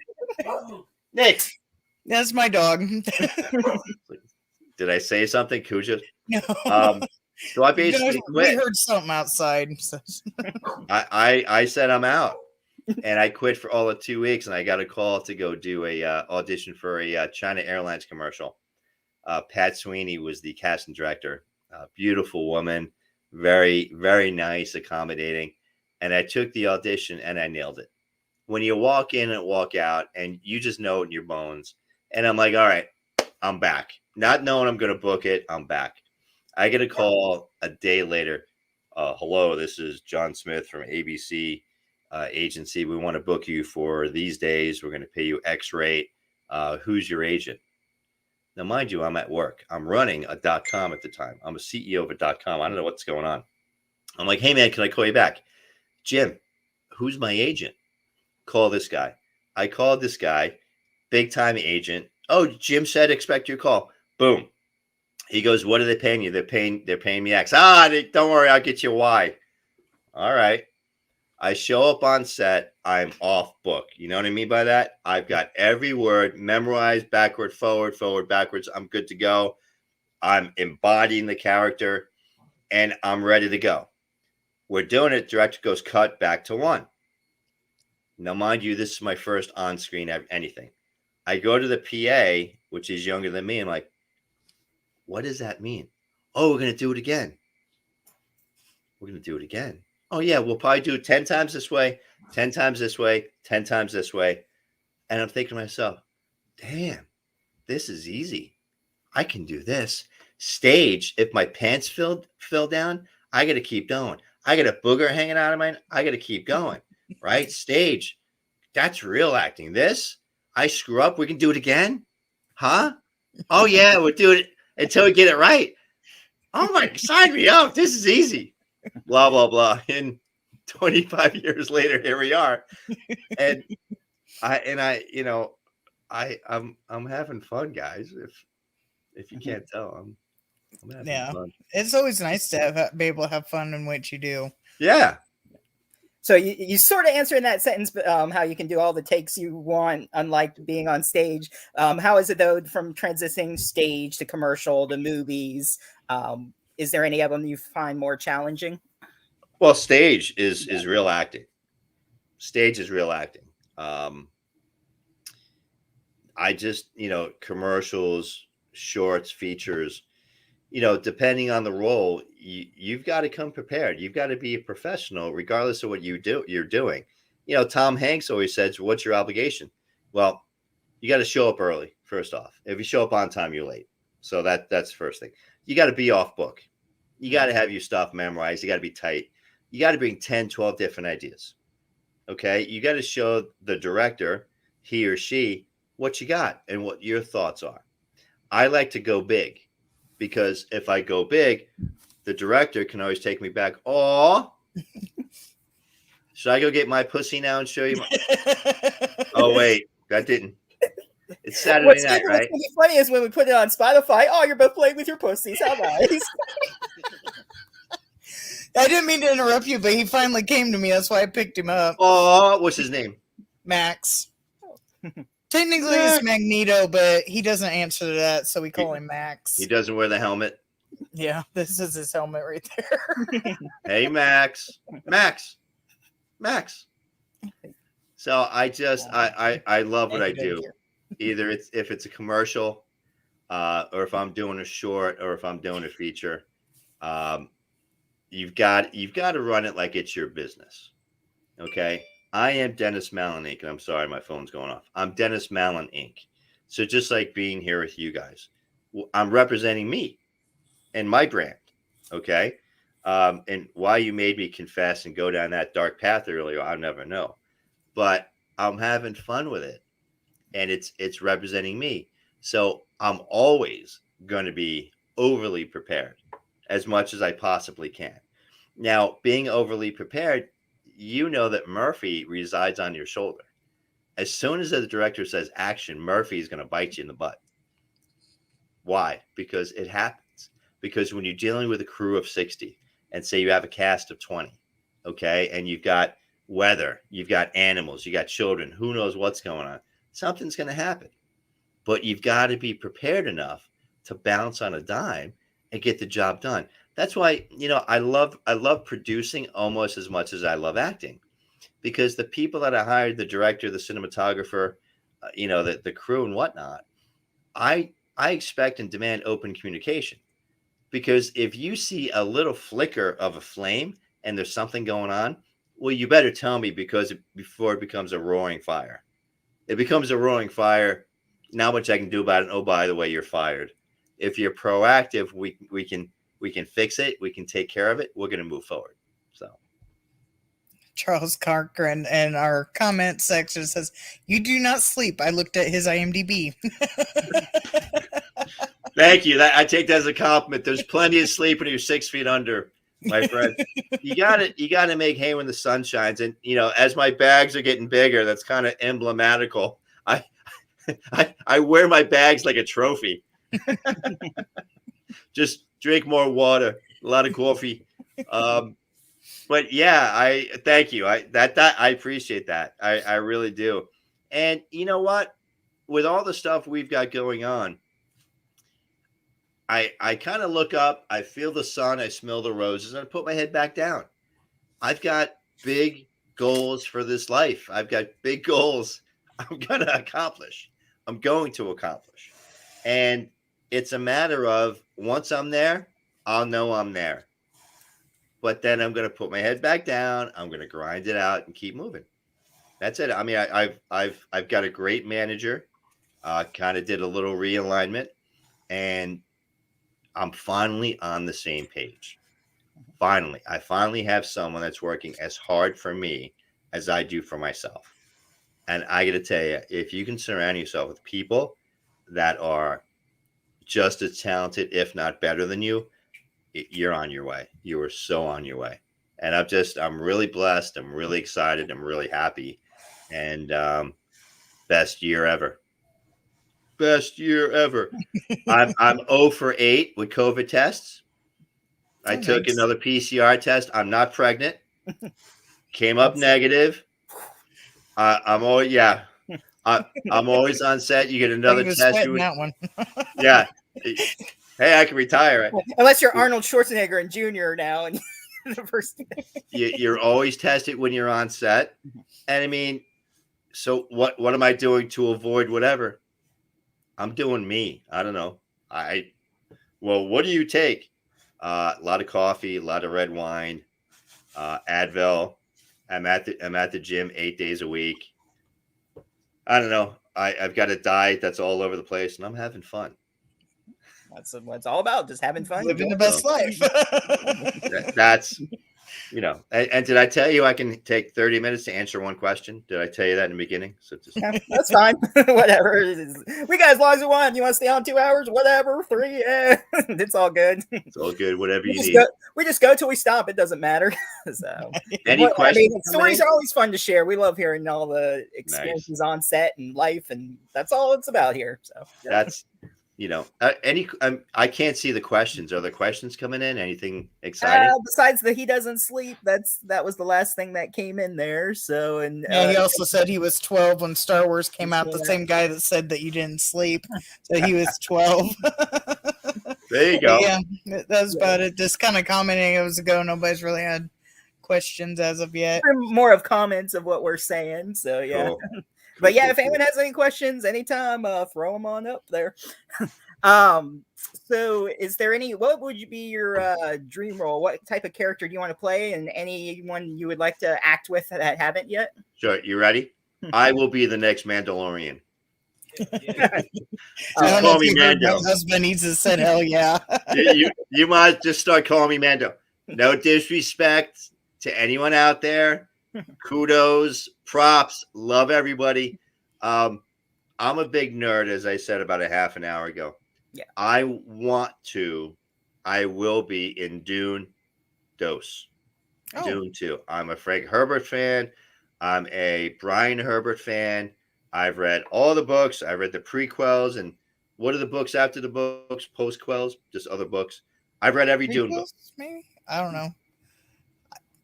Nick! that's my dog. Did I say something, Cujo? No. So I basically quit. We heard something outside. So. I said I'm out, and I quit for all of 2 weeks, and I got a call to go do a audition for a China Airlines commercial. Pat Sweeney was the casting director. Beautiful woman, very, very nice, accommodating. And I took the audition and I nailed it. When you walk in and walk out, and you just know it in your bones. And I'm like, all right, I'm back. Not knowing I'm going to book it, I'm back. I get a call a day later. hello, this is John Smith from ABC agency. We want to book you for these days. We're going to pay you X rate. Who's your agent? Now, mind you, I'm at work. I'm running a .com at the time. I'm a CEO of a .com. I don't know what's going on. I'm like, hey, man, can I call you back? Jim, who's my agent? Call this guy. I called this guy, big time agent. Oh, Jim said expect your call. Boom. He goes, what are they paying you? They're paying me X. Don't worry, I'll get you Y. All right. I show up on set. I'm off book. You know what I mean by that? I've got every word memorized, backward, forward, backwards. I'm good to go. I'm embodying the character, and I'm ready to go. We're doing it. Director goes, cut, back to 1. Now, mind you, this is my first on-screen anything. I go to the PA, which is younger than me. I'm like, what does that mean? Oh, we're going to do it again. We're going to do it again. Oh, yeah, we'll probably do it 10 times this way, 10 times this way, 10 times this way. And I'm thinking to myself, damn, this is easy. I can do this. Stage, if my pants fell down, I got to keep going. I got a booger hanging out of mine. I got to keep going, right? Stage, that's real acting. This, I screw up. We can do it again. Huh? Oh, yeah, we'll do it until we get it right. Oh, my, sign me up. This is easy. Blah, blah, blah. And 25 years later, here we are. And I'm having fun, guys. If you can't tell, I'm having fun. It's always nice to be able to have fun in what you do. Yeah. So you sort of answer in that sentence, but how you can do all the takes you want, unlike being on stage. How is it though from transitioning stage to commercial to movies? Is there any of them you find more challenging? Well, stage is real acting. Stage is real acting. I just, commercials, shorts, features, depending on the role, you've got to come prepared. You've got to be a professional, regardless of what you're doing. Tom Hanks always says, what's your obligation? Well, you got to show up early, first off. If you show up on time, you're late. So that's the first thing. You got to be off book. You got to have your stuff memorized. You got to be tight. You got to bring 10, 12 different ideas. Okay. You got to show the director, he or she, what you got and what your thoughts are. I like to go big because if I go big, the director can always take me back. Oh, should I go get my pussy now and show you? Oh, wait, that didn't. It's Saturday night, right? What's going to be funny is when we put it on Spotify. Oh, you're both playing with your pussies. How nice. I didn't mean to interrupt you, but he finally came to me. That's why I picked him up. Oh, what's his name? Max. Technically, it's Magneto, but he doesn't answer to that, so we call him Max. He doesn't wear the helmet. Yeah, this is his helmet right there. Hey, Max. So I just I love what I do. Either if it's a commercial, or if I'm doing a short, or if I'm doing a feature. You've got to run it like it's your business. Okay. I am Dennis Mallen Inc. And I'm sorry, my phone's going off. I'm Dennis Mallen Inc. So just like being here with you guys, I'm representing me and my brand. Okay. And why you made me confess and go down that dark path earlier, I'll never know. But I'm having fun with it. And it's representing me. So I'm always going to be overly prepared as much as I possibly can. Now, being overly prepared, that Murphy resides on your shoulder. As soon as the director says action, Murphy is going to bite you in the butt. Why? Because it happens. Because when you're dealing with a crew of 60 and say you have a cast of 20, okay, and you've got weather, you've got animals, you got children, who knows what's going on, something's going to happen. But you've got to be prepared enough to bounce on a dime and get the job done. That's why, I love producing almost as much as I love acting, because the people that I hired, the director, the cinematographer, the crew and whatnot, I expect and demand open communication, because if you see a little flicker of a flame and there's something going on, well, you better tell me before it becomes a roaring fire. It becomes a roaring fire. Not much I can do about it. Oh, by the way, you're fired. If you're proactive, we can We can fix it. We can take care of it. We're going to move forward. So. Charles Cochran in our comment section says, "You do not sleep. I looked at his IMDb." Thank you. I take that as a compliment. There's plenty of sleep when you're 6 feet under, my friend. You gotta make hay when the sun shines. And as my bags are getting bigger, that's kind of emblematical. I wear my bags like a trophy. Just drink more water, a lot of coffee. But yeah, I thank you. I appreciate that. I really do. And you know what? With all the stuff we've got going on, I kind of look up, I feel the sun, I smell the roses, and I put my head back down. I've got big goals for this life. I've got big goals I'm gonna accomplish. I'm going to accomplish. And it's a matter of once I'm there, I'll know I'm there. But then I'm going to put my head back down. I'm going to grind it out and keep moving. That's it. I mean, I've got a great manager. Kind of did a little realignment, and I'm finally on the same page. Finally, I finally have someone that's working as hard for me as I do for myself. And I got to tell you, if you can surround yourself with people that are just as talented, if not better than you, you're on your way. You are so on your way. And I'm really blessed. I'm really excited. I'm really happy. And best year ever. Best year ever. I'm 0 for 8 with COVID tests. I took another PCR test. I'm not pregnant. Came up negative. I'm always I'm always on set. You get another test. That one. Yeah. Hey, I can retire. Unless you're Arnold Schwarzenegger and Jr. now, and the first. You're always tested when you're on set, and I mean, so what am I doing to avoid whatever? I'm doing me. I don't know. What do you take? A lot of coffee, a lot of red wine, Advil. I'm at the gym 8 days a week. I don't know. I've got a diet that's all over the place, and I'm having fun. That's what it's all about, just having fun. Living the best life. That's, and did I tell you I can take 30 minutes to answer one question? Did I tell you that in the beginning? So yeah, that's fine. Whatever. We got as long as we want. You want to stay on 2 hours? Whatever. 3. Yeah. It's all good. It's all good. Whatever you need. We just go till we stop. It doesn't matter. So, any questions? I mean, stories are always fun to share. We love hearing all the experiences on set and life, and that's all it's about here. So that's. I can't see the questions. Are the questions coming in? Anything exciting? Besides that, he doesn't sleep. That was the last thing that came in there. So, and he also said he was 12 when Star Wars came out. The same guy that said that you didn't sleep, so he was 12. There you go. Yeah, that's about it. Just kind of commenting. It was ago. Nobody's really had questions as of yet. More of comments of what we're saying. So yeah. Cool. But yeah, if anyone has any questions anytime, throw them on up there. So is there what would be your dream role? What type of character do you want to play, and anyone you would like to act with that haven't yet? Sure. You ready? I will be the next Mandalorian. Call me Mando. My husband needs to say hell yeah. you might just start calling me Mando. No disrespect to anyone out there. Kudos, props, love everybody. I'm a big nerd, as I said about a half an hour ago. Yeah. I will be in Dune Dose. Dune 2. I'm a Frank Herbert fan. I'm a Brian Herbert fan. I've read all the books. I read the prequels, and what are the books after the books? Postquels, just other books. I've read every Dune book. Maybe? I don't know.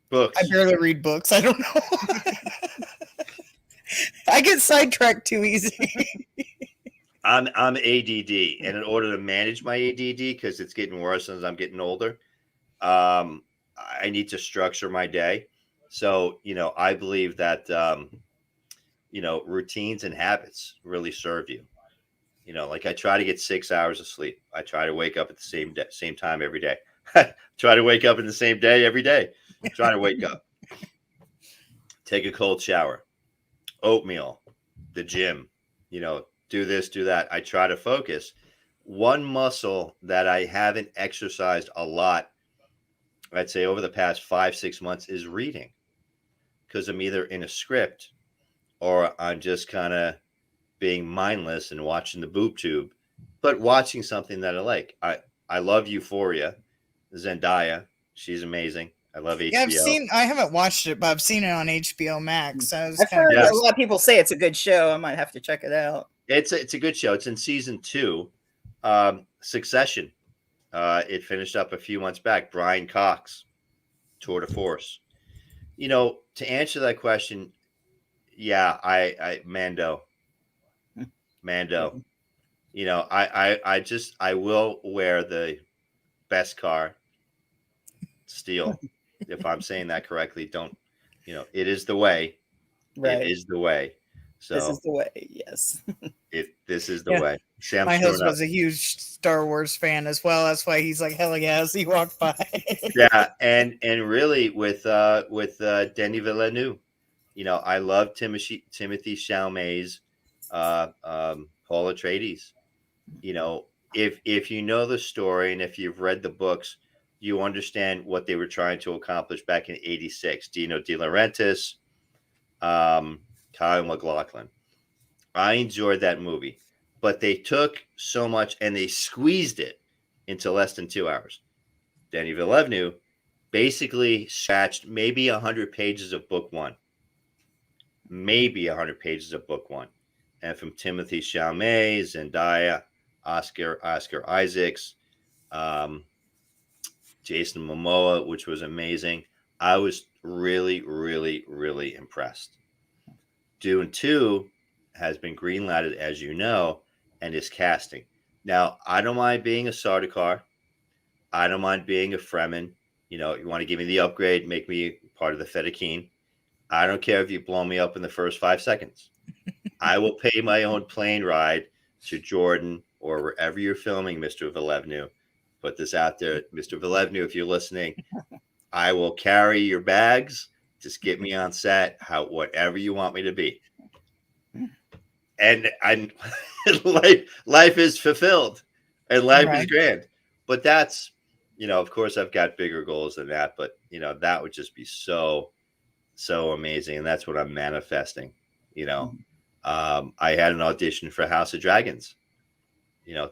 Books. I barely read books. I don't know. I get sidetracked too easy. I'm ADD, and in order to manage my ADD, because it's getting worse as I'm getting older, I need to structure my day. So, I believe that, routines and habits really serve you. Like I try to get 6 hours of sleep. I try to wake up at the same time every day. Try to wake up in the same day every day. Try to wake up. Take a cold shower. Oatmeal. The gym. Do this, do that. I try to focus. one muscle that I haven't exercised a lot, I'd say over the past 5-6 months, is reading, because I'm either in a script or I'm just kind of being mindless and watching the boob tube, but watching something that I like. I love Euphoria, Zendaya. She's amazing. I love Yeah, HBO. I haven't watched it, but I've seen it on HBO Max. So I was I've kind heard of a lot of people say it's a good show. I might have to check it out. It's a good show. It's in season 2. Succession. It finished up a few months back. Brian Cox, tour de force. To answer that question, yeah, I Mando. I will wear the best car, steel, if I'm saying that correctly. Don't, it is the way. Right. It is the way. So This is the way. Yes. this is the Yeah. way. See, my husband's a huge Star Wars fan as well. That's why he's like, hell yeah, as he walked by. Yeah, and really with Denis Villeneuve, I love Timothy Chalamet's Paul Atreides. If you know the story and if you've read the books, you understand what they were trying to accomplish back in '86. Dino De Laurentiis, Kyle MacLachlan. I enjoyed that movie, but they took so much and they squeezed it into less than 2 hours. Denis Villeneuve basically scratched maybe 100 pages of book one, and from Timothy Chalamet, Zendaya, Oscar Isaacs, Jason Momoa, which was amazing. I was really, really, really impressed. Dune 2 has been greenlighted, as you know, and is casting. Now, I don't mind being a Sardaukar. I don't mind being a Fremen. You want to give me the upgrade, make me part of the Fedaykin. I don't care if you blow me up in the first 5 seconds. I will pay my own plane ride to Jordan or wherever you're filming, Mr. Villeneuve. Put this out there, Mr. Villeneuve, if you're listening. I will carry your bags. Just get me on set, whatever you want me to be. And life is fulfilled and life is grand. But that's, of course, I've got bigger goals than that. But, that would just be so amazing. And that's what I'm manifesting. I had an audition for House of Dragons,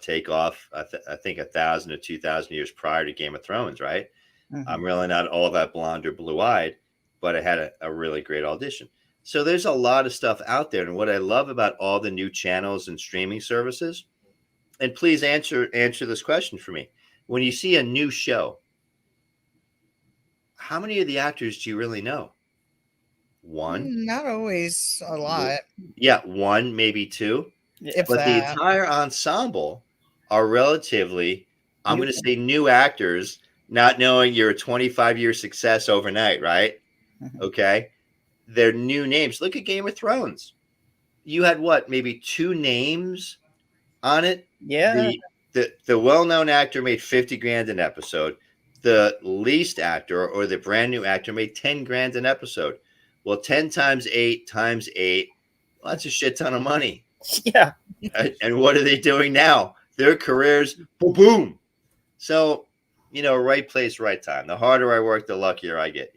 take off, I think 1,000 or 2,000 years prior to Game of Thrones, right? Mm-hmm. I'm really not all that blonde or blue-eyed, but I had a really great audition. So there's a lot of stuff out there. And what I love about all the new channels and streaming services, and please answer this question for me. When you see a new show, how many of the actors do you really know? One? Not always a lot. Yeah, one, maybe two. But the entire ensemble are relatively, I'm going to say, new actors, not knowing your 25-year success overnight, right? Mm-hmm. Okay. They're new names. Look at Game of Thrones. You had maybe 2 names on it? Yeah. The well-known actor made $50,000 an episode. The least actor or the brand new actor made $10,000 an episode. Well, 10 times 8 times 8, well, that's a shit ton of money. Yeah. And what are they doing now? Their careers, boom. So, right place, right time. The harder I work, the luckier I get,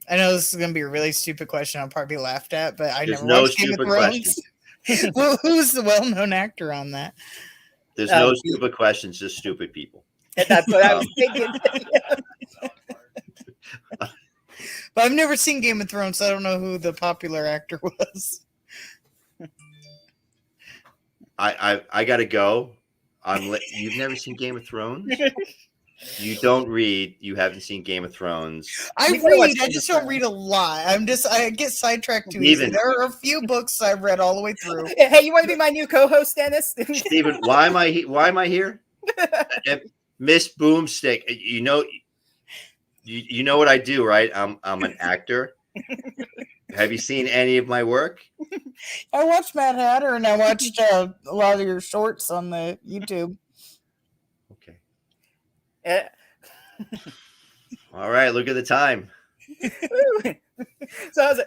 I know this is going to be a really stupid question. I'll probably be laughed at, but There's no stupid question. Well, who's the well-known actor on that? There's no stupid questions, just stupid people. And that's what I was thinking. But I've never seen Game of Thrones, so I don't know who the popular actor was. I gotta go. You've never seen Game of Thrones? You don't read. You haven't seen Game of Thrones. I read. I just don't read a lot. I get sidetracked too easy. There are a few books I've read all the way through. Hey, you want to be my new co-host, Dennis? Stephen, why am I here? Miss Boomstick. You know what I do, right? I'm an actor. Have you seen any of my work? I watched Mad Hatter and I watched a lot of your shorts on the YouTube. Okay. All right, look at the time. So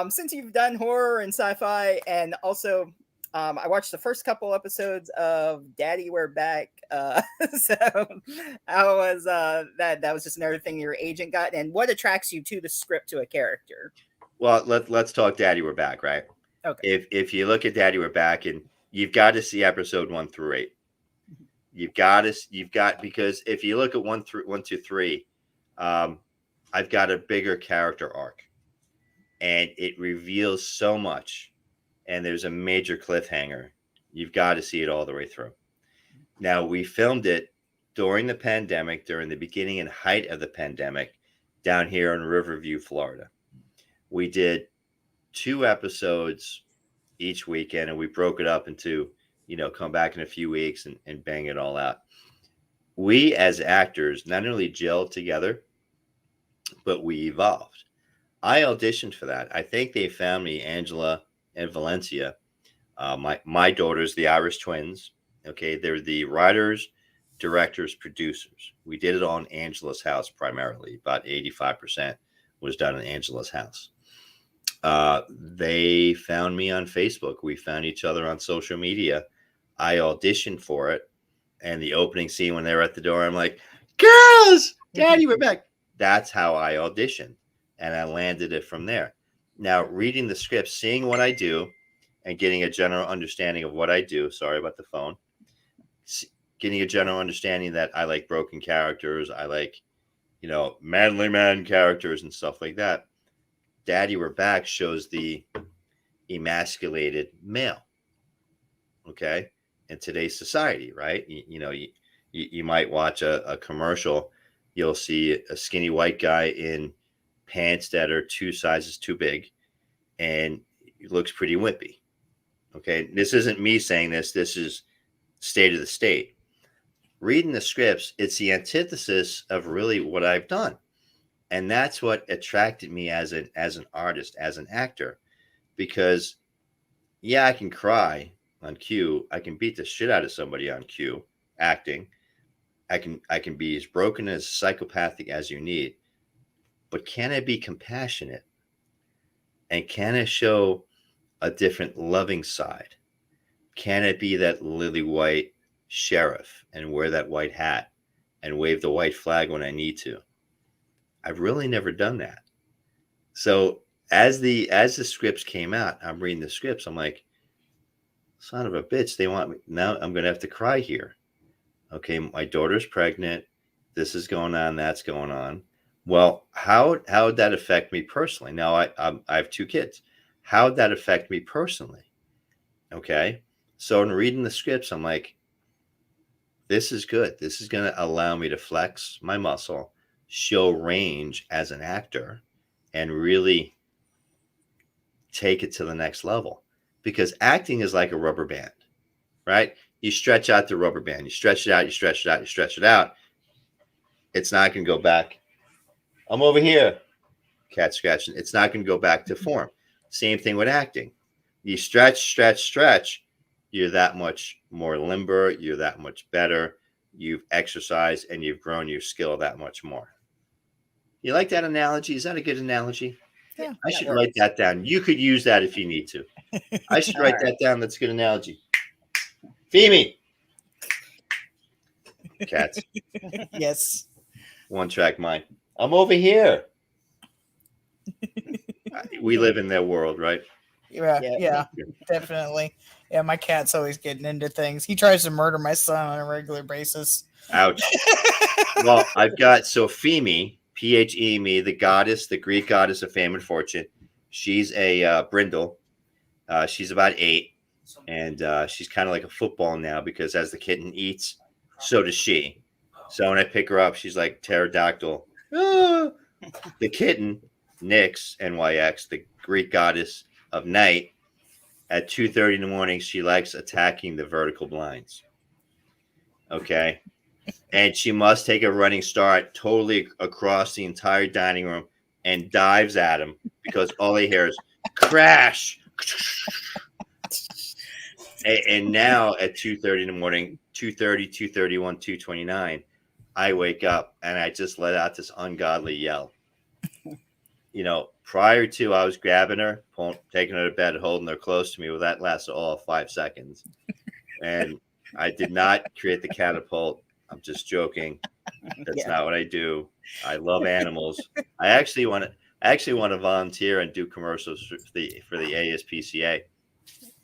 since you've done horror and sci-fi and also I watched the first couple episodes of Daddy We're Back. So how was that was just another thing your agent got? And what attracts you to the script to a character? Well, let's talk Daddy We're Back, right? Okay. If you look at Daddy We're Back, and you've got to see episode 1 through 8. You've got because if you look at 1 to 3, I've got a bigger character arc, and it reveals so much, and there's a major cliffhanger. You've got to see it all the way through. Now, we filmed it during the pandemic, during the beginning and height of the pandemic, down here in Riverview, Florida. We did 2 episodes each weekend, and we broke it up into, come back in a few weeks and bang it all out. We as actors not only gelled together, but we evolved. I auditioned for that. I think they found me, Angela and Valencia, my daughters, the Irish twins. Okay, they're the writers, directors, producers. We did it on Angela's house primarily. About 85% was done in Angela's house. They found me on Facebook. We found each other on social media. I auditioned for it. And the opening scene when they were at the door, I'm like, girls, Daddy, we're back. That's how I auditioned. And I landed it from there. Now, reading the script, seeing what I do, and getting a general understanding of what I do. Sorry about the phone. Getting a general understanding that I like broken characters. I like, manly man characters and stuff like that. Daddy We're Back shows the emasculated male. Okay. In today's society, right? You might watch a commercial. You'll see a skinny white guy in pants that are 2 sizes too big, and he looks pretty wimpy. Okay, this isn't me saying this. This is state of the state. Reading the scripts, it's the antithesis of really what I've done, and that's what attracted me as an artist, as an actor, because I can cry on cue. I can beat the shit out of somebody on cue, acting. I can be as broken, as psychopathic as you need, but can I be compassionate? And can I show a different loving side? Can it be that lily white sheriff and wear that white hat and wave the white flag when I need to? I've really never done that. So as the scripts came out, I'm reading the scripts. I'm like, son of a bitch, they want me. Now I'm going to have to cry here. Okay, my daughter's pregnant. This is going on. That's going on. Well, how would that affect me personally? Now I have 2 kids. How would that affect me personally? Okay, so in reading the scripts, I'm like, this is good. This is going to allow me to flex my muscle, show range as an actor, and really take it to the next level. Because acting is like a rubber band, right? You stretch out the rubber band. You stretch it out. You stretch it out. You stretch it out. It's not going to go back. I'm over here. Cat scratching. It's not going to go back to form. Same thing with acting. You stretch. You're that much more limber. You're that much better. You've exercised and you've grown your skill that much more. You like that analogy? Is that a good analogy? Yeah, I should write that down. You could use that if you need to. I should write that down. That's a good analogy. Femi. Cats. Yes. One track mind. I'm over here. We live in their world, right? Yeah, definitely. Yeah, my cat's always getting into things. He tries to murder my son on a regular basis. Ouch. Well, I've got Femi, Pheme, the goddess, the Greek goddess of fame and fortune. She's a brindle. She's about 8, and she's kind of like a football now because as the kitten eats, so does she. So when I pick her up, she's like pterodactyl. Ah! The kitten, Nyx, NYX, the Greek goddess of night, at 2:30 in the morning, she likes attacking the vertical blinds. Okay. And she must take a running start totally across the entire dining room and dives at him because all they hear is crash. And now at 2:30 in the morning, 2:30, 2:31, 2:29, I wake up and I just let out this ungodly yell. prior to I was grabbing her, taking her to bed, holding her close to me. Well, that lasted all 5 seconds. And I did not create the catapult. I'm just joking. That's not what I do. I love animals. I actually want to volunteer and do commercials for the ASPCA.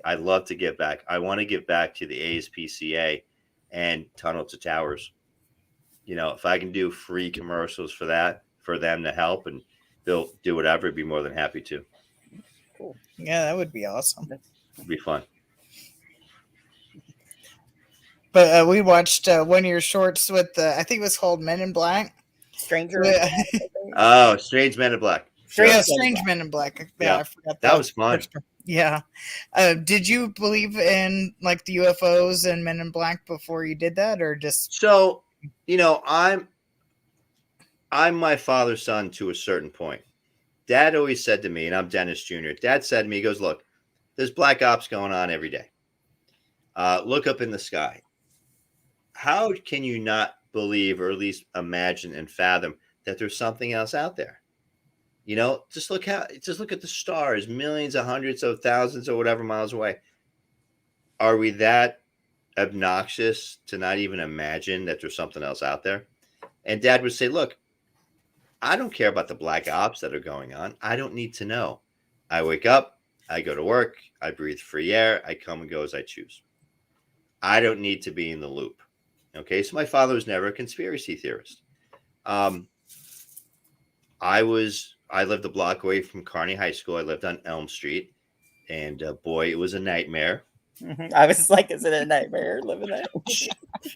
I'd love to give back. I want to give back to the ASPCA and Tunnel to Towers. If I can do free commercials for that, for them to help, and they'll do whatever, I'd be more than happy to. Cool. Yeah, that would be awesome. It'd be fun. But we watched one of your shorts with I think it was called Men in Black. Stranger. Oh, Strange Men in Black. Strange Men in Black. Yeah, I forgot that was fun. Yeah. Did you believe in like the UFOs and Men in Black before you did that, or just? So, I'm my father's son to a certain point. Dad always said to me, and I'm Dennis Jr. Dad said to me, he goes, "Look, there's black ops going on every day. Look up in the sky. How can you not believe, or at least imagine and fathom, that there's something else out there? Just look at the stars, millions of hundreds of thousands or whatever miles away. Are we that obnoxious to not even imagine that there's something else out there?" And Dad would say, "Look, I don't care about the black ops that are going on. I don't need to know. I wake up, I go to work, I breathe free air, I come and go as I choose. I don't need to be in the loop." Okay, so my father was never a conspiracy theorist. I lived a block away from Kearney High School. I lived on Elm Street, and boy, it was a nightmare. I was like, is it a nightmare living there?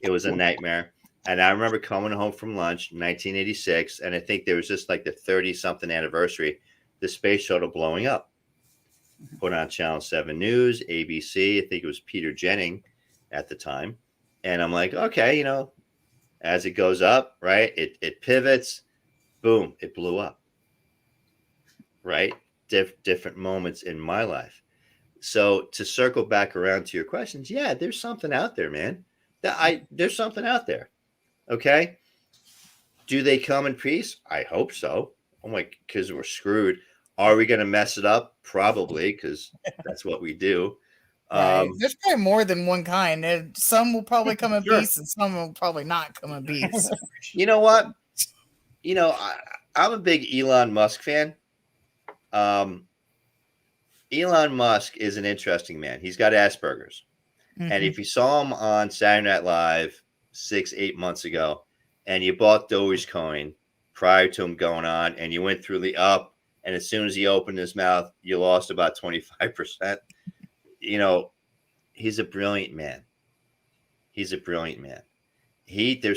It was a nightmare. And I remember coming home from lunch in 1986, and I think there was just like the 30-something anniversary, the space shuttle blowing up. Put on Channel 7 News, ABC. I think it was Peter Jennings at the time. And I'm like, okay, as it goes up, right, it pivots, boom, it blew up. Right? Different moments in my life. So to circle back around to your questions, yeah, there's something out there, man. There's something out there. Okay. Do they come in peace? I hope so. Oh my, because we're screwed. Are we going to mess it up? Probably, because that's what we do. Right. There's probably more than one kind. And some will probably come in peace, and some will probably not come in peace. You know what? I'm a big Elon Musk fan. Elon Musk is an interesting man. He's got Asperger's. Mm-hmm. And if you saw him on Saturday Night Live 6-8 months ago, and you bought Dogecoin prior to him going on, and you went through the up, and as soon as he opened his mouth, you lost about 25%. He's a brilliant man. There's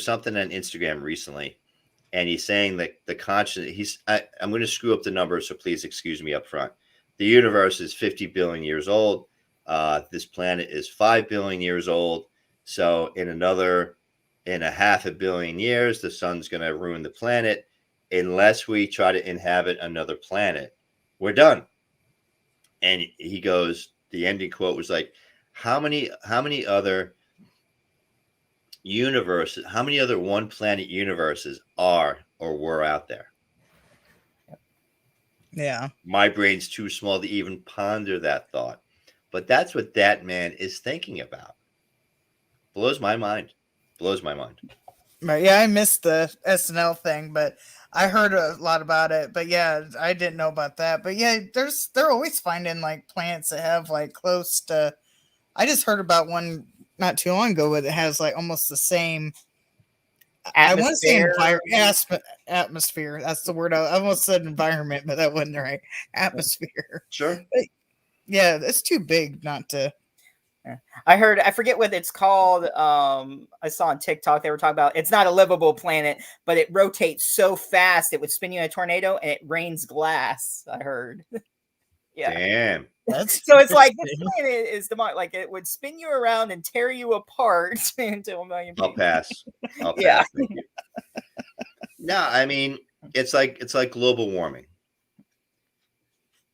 something on Instagram recently, and he's saying that the conscious, I'm going to screw up the numbers, so please excuse me up front. The universe is 50 billion years old. This planet is 5 billion years old. So in a half a billion years, the sun's going to ruin the planet. Unless we try to inhabit another planet, we're done. And he goes, the ending quote was like, how many other universes, how many other one planet universes are or were out there? Yeah. My brain's too small to even ponder that thought. But that's what that man is thinking about. Blows my mind. Right. Yeah, I missed the SNL thing, but I heard a lot about it. But yeah, I didn't know about that. But yeah, they're always finding like planets that have like close to. I just heard about one not too long ago that has like almost the same. Atmosphere. I want to say atmosphere. That's the word. I almost said environment, but that wasn't right. Atmosphere. Sure. But yeah, it's too big not to. I forget what it's called. I saw on TikTok they were talking about it's not a livable planet, but it rotates so fast it would spin you in a tornado, and it rains glass. I heard. Yeah. Damn. So it's like this planet is like it would spin you around and tear you apart into a million pieces. I'll pass. Yeah. Thank you. No, I mean it's like global warming.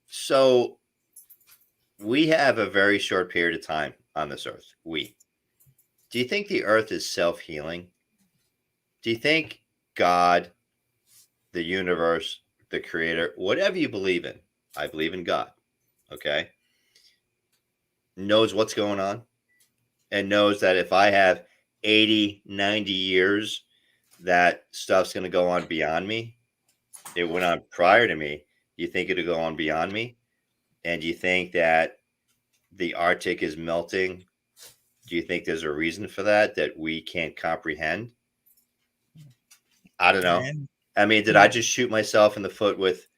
So we have a very short period of time on this earth. Do you think the earth is self-healing? Do you think God, the universe, the creator, whatever you believe in, I believe in God, okay, knows what's going on and knows that if I have 80, 90 years, that stuff's going to go on beyond me. It went on prior to me. You think it'll go on beyond me? And you think that the Arctic is melting? Do you think there's a reason for that we can't comprehend? I don't know. I mean, did I just shoot myself in the foot with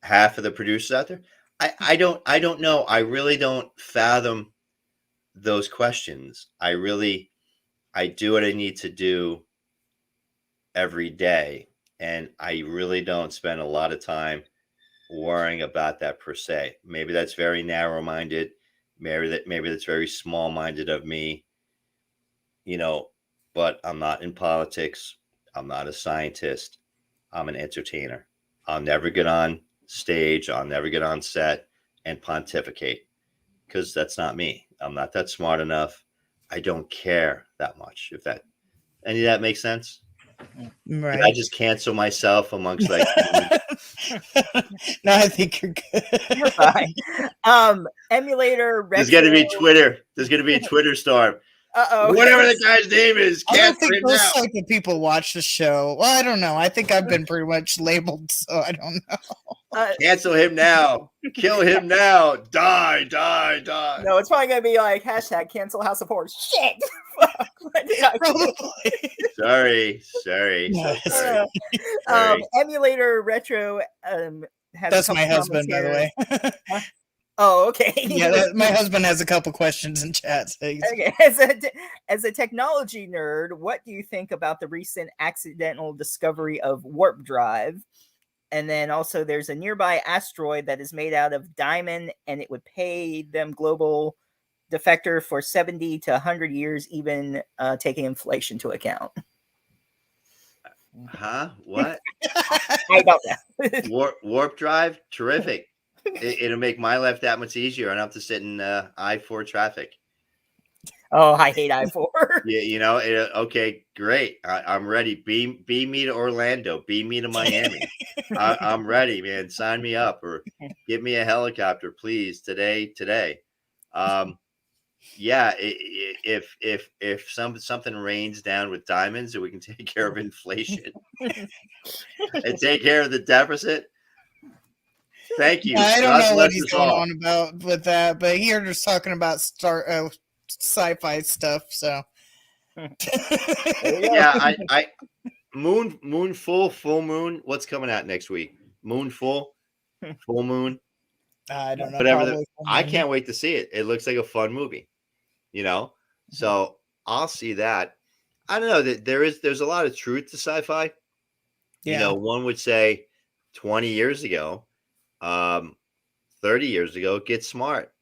half of the producers out there? I don't know. I really don't fathom those questions. I do what I need to do every day. And I really don't spend a lot of time worrying about that per se. Maybe that's very narrow minded. Maybe that's very small minded of me, but I'm not in politics. I'm not a scientist. I'm an entertainer. I'll never get on stage. I'll never get on set and pontificate because that's not me. I'm not that smart enough. I don't care that much. If any of that makes sense. Right. Did I just cancel myself amongst No, I think you're good. You're fine. Emulator retro. There's going to be Twitter. There's going to be a Twitter storm. Whatever the guy's name is, I don't cancel think him those now. type of people watch the show. Well, I don't know. I think I've been pretty much labeled, so I don't know. Cancel him now. Kill him now. Die. No, it's probably gonna be like hashtag cancel House of Horrors. Shit. Sorry. No, So sorry. Emulator retro has. That's my husband, by the way. Oh, okay. Yeah, my husband has a couple questions in chat. So okay. As a technology nerd, what do you think about the recent accidental discovery of warp drive? And then also there's a nearby asteroid that is made out of diamond, and it would pay them global defector for 70 to 100 years, even taking inflation to account. Huh? What? I don't know. Warp drive? Terrific. It'll make my life that much easier. I don't have to sit in I-4 traffic. Oh, I hate I-4. Yeah, okay, great. I'm ready. Beam me to Orlando. Beam me to Miami. I'm ready, man. Sign me up or give me a helicopter, please, today. Yeah, if something rains down with diamonds, so we can take care of inflation and take care of the deficit. Thank you. I don't know what he's going on about with that, but here just talking about sci-fi stuff. So yeah, I moon full moon. What's coming out next week? Moon full moon. I don't know. Whatever. I can't wait to see it. It looks like a fun movie. So I'll see that. I don't know that there's a lot of truth to sci-fi. Yeah. One would say 20 years ago, 30 years ago, get smart.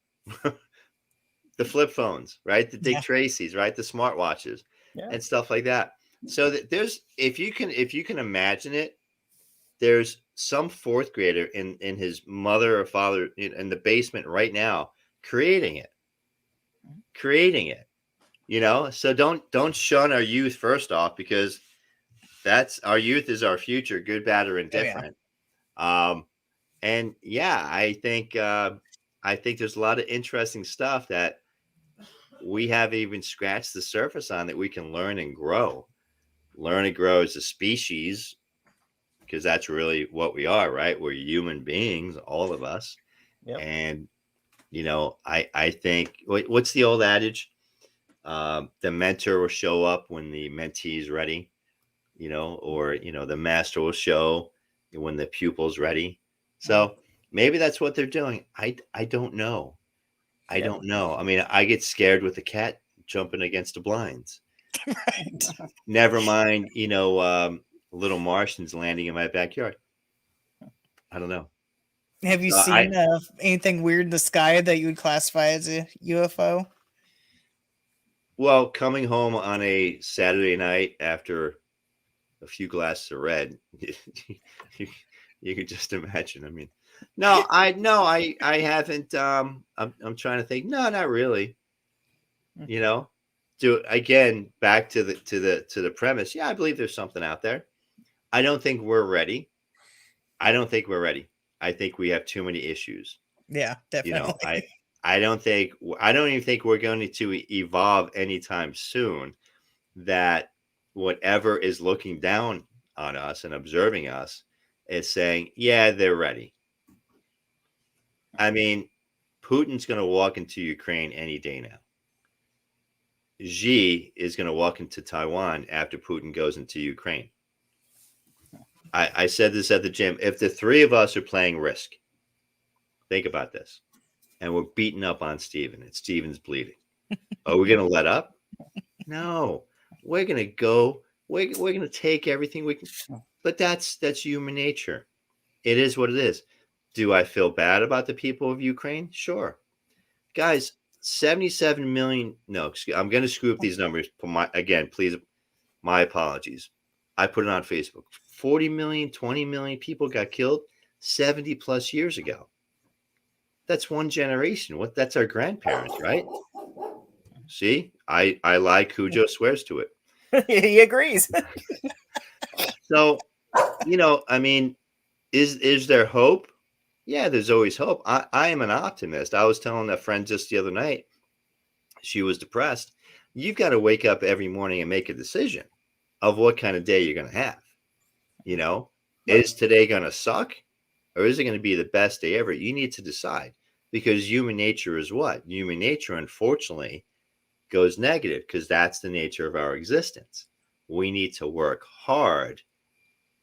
The flip phones, right? The Dick Tracy's, right? The smartwatches and stuff like that. So that if you can imagine it, there's some fourth grader in his mother or father in the basement right now creating it. So don't shun our youth first off, because that's our youth is our future, good, bad, or indifferent. And yeah, I think there's a lot of interesting stuff that we haven't even scratched the surface on that we can learn and grow as a species, because that's really what we are, right? We're human beings, all of us. Yep. And I think what's the old adage? The mentor will show up when the mentee is ready, or the master will show when the pupil's ready. So maybe that's what they're doing. I don't know. I don't know. I mean, I get scared with the cat jumping against the blinds. Right. Never mind, little Martians landing in my backyard. I don't know. Have you seen anything weird in the sky that you would classify as a UFO? Well, coming home on a Saturday night after a few glasses of red, you could just imagine. I mean, no, I haven't. I'm trying to think. No, not really. Again, back to the premise. Yeah, I believe there's something out there. I don't think we're ready. I don't think we're ready. I think we have too many issues. Yeah, You know, definitely. I don't even think we're going to evolve anytime soon. That whatever is looking down on us and observing us is saying, yeah, they're ready. I mean, Putin's going to walk into Ukraine any day now. Xi is going to walk into Taiwan after Putin goes into Ukraine. I said this at the gym. If the three of us are playing Risk, think about this, and we're beating up on Steven, and Steven's bleeding. Are we going to let up? No. We're going to go. We're going to take everything we can. But that's human nature. It is what it is. Do I feel bad about the people of Ukraine? Sure. Guys, 77 million. No, I'm going to screw up these numbers. Again, please, my apologies. I put it on Facebook. 40 million, 20 million people got killed 70 plus years ago. That's one generation. That's our grandparents, right? See, I lie. Cujo swears to it. He agrees. So, I mean, is there hope? Yeah, there's always hope. I am an optimist. I was telling a friend just the other night, she was depressed. You've got to wake up every morning and make a decision of what kind of day you're going to have. Is today going to suck, or is it going to be the best day ever? You need to decide, because human nature is what? Human nature, unfortunately, goes negative, because that's the nature of our existence. We need to work hard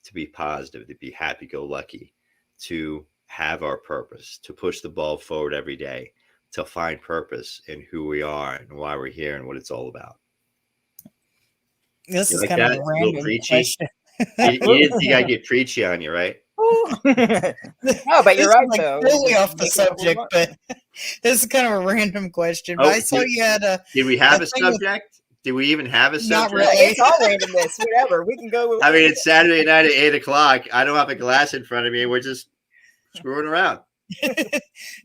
to be positive, to be happy-go-lucky, to have our purpose, to push the ball forward every day, to find purpose in who we are and why we're here and what it's all about. This is like kind of that? a A little random preachy? question. You didn't think I get preachy on you, right? No, but you're This right, is like though. totally off the Make it what we subject, want. but this is kind of a random question. But Oh, I saw you had a Did we have a a thing with- subject? Did we even have a Not subject? really. It's all randomness, whatever. We can go. I mean, it's Saturday night at 8:00. I don't have a glass in front of me. We're just screwing around.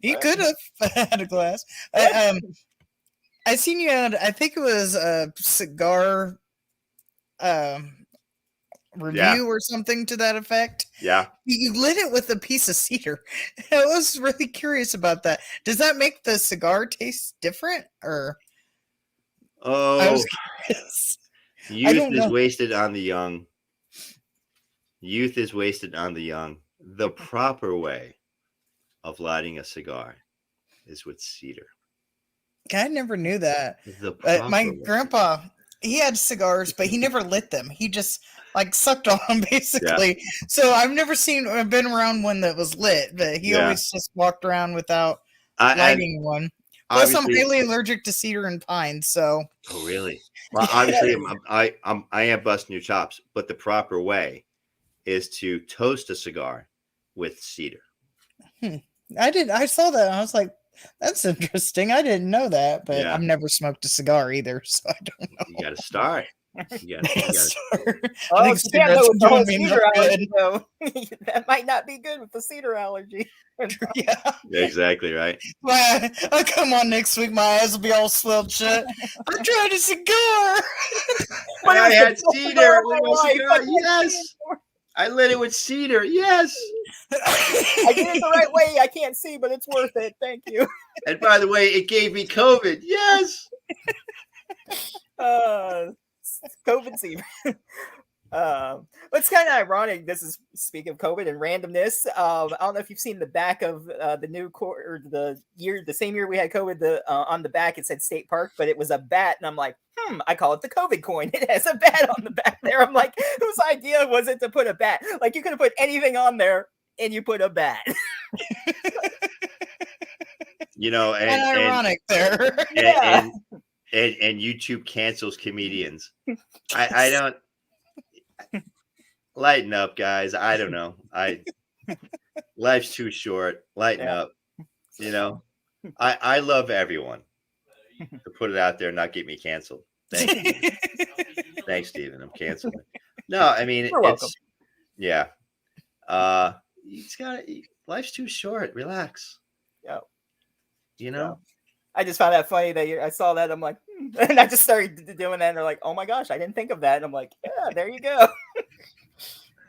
You could have had a glass. I seen you had, I think it was a cigar review or something to that effect. Yeah. You lit it with a piece of cedar. I was really curious about that. Does that make the cigar taste different, or? I Oh, was curious. youth don't is know. wasted on the young. Youth is wasted on the young. The proper way of lighting a cigar is with cedar. I never knew that. The proper My way. grandpa, he had cigars, but he never lit them. He just like sucked on them, basically. So I've never been around one that was lit, but he always just walked around without lighting one. Plus, I'm highly allergic to cedar and pine, so. Oh, really? Well, obviously, I am busting your chops, but the proper way is to toast a cigar with cedar. I saw that. And I was like, that's interesting. I didn't know that, but Yeah. I've never smoked a cigar either, so I don't know. You got to start. You gotta start. Oh, I think you can't know cigarettes with the are whole doing me cedar no allergy, though. That might not be good with the cedar allergy. Yeah. Exactly right. I'll come on next week. My eyes will be all swelled shut. I tried a cigar. I had cedar with my life. cigar. Yes. I lit it with cedar. Yes. I did it the right way. I can't see, but it's worth it. Thank you. And by the way, it gave me COVID. Yes. COVID seed. It's kind of ironic. This is speaking of COVID and randomness. I don't know if you've seen the back of the new quarter, the same year we had COVID. On the back it said State Park, but it was a bat, and I'm like, I call it the COVID coin. It has a bat on the back there. I'm like, whose idea was it to put a bat? Like, you could have put anything on there, and you put a bat. And ironic there. And YouTube cancels comedians. I don't lighten up, guys. I don't know. Life's too short. Lighten up. I love everyone. To put it out there and not get me canceled. Thank you. Thanks, Steven. I'm canceling. No, I mean, You're welcome. Yeah. Life's too short. Relax. Yeah. Yeah. I just found that funny that I saw that. I'm like, and I just started doing that. And they're like, oh my gosh, I didn't think of that. And I'm like, yeah, there you go.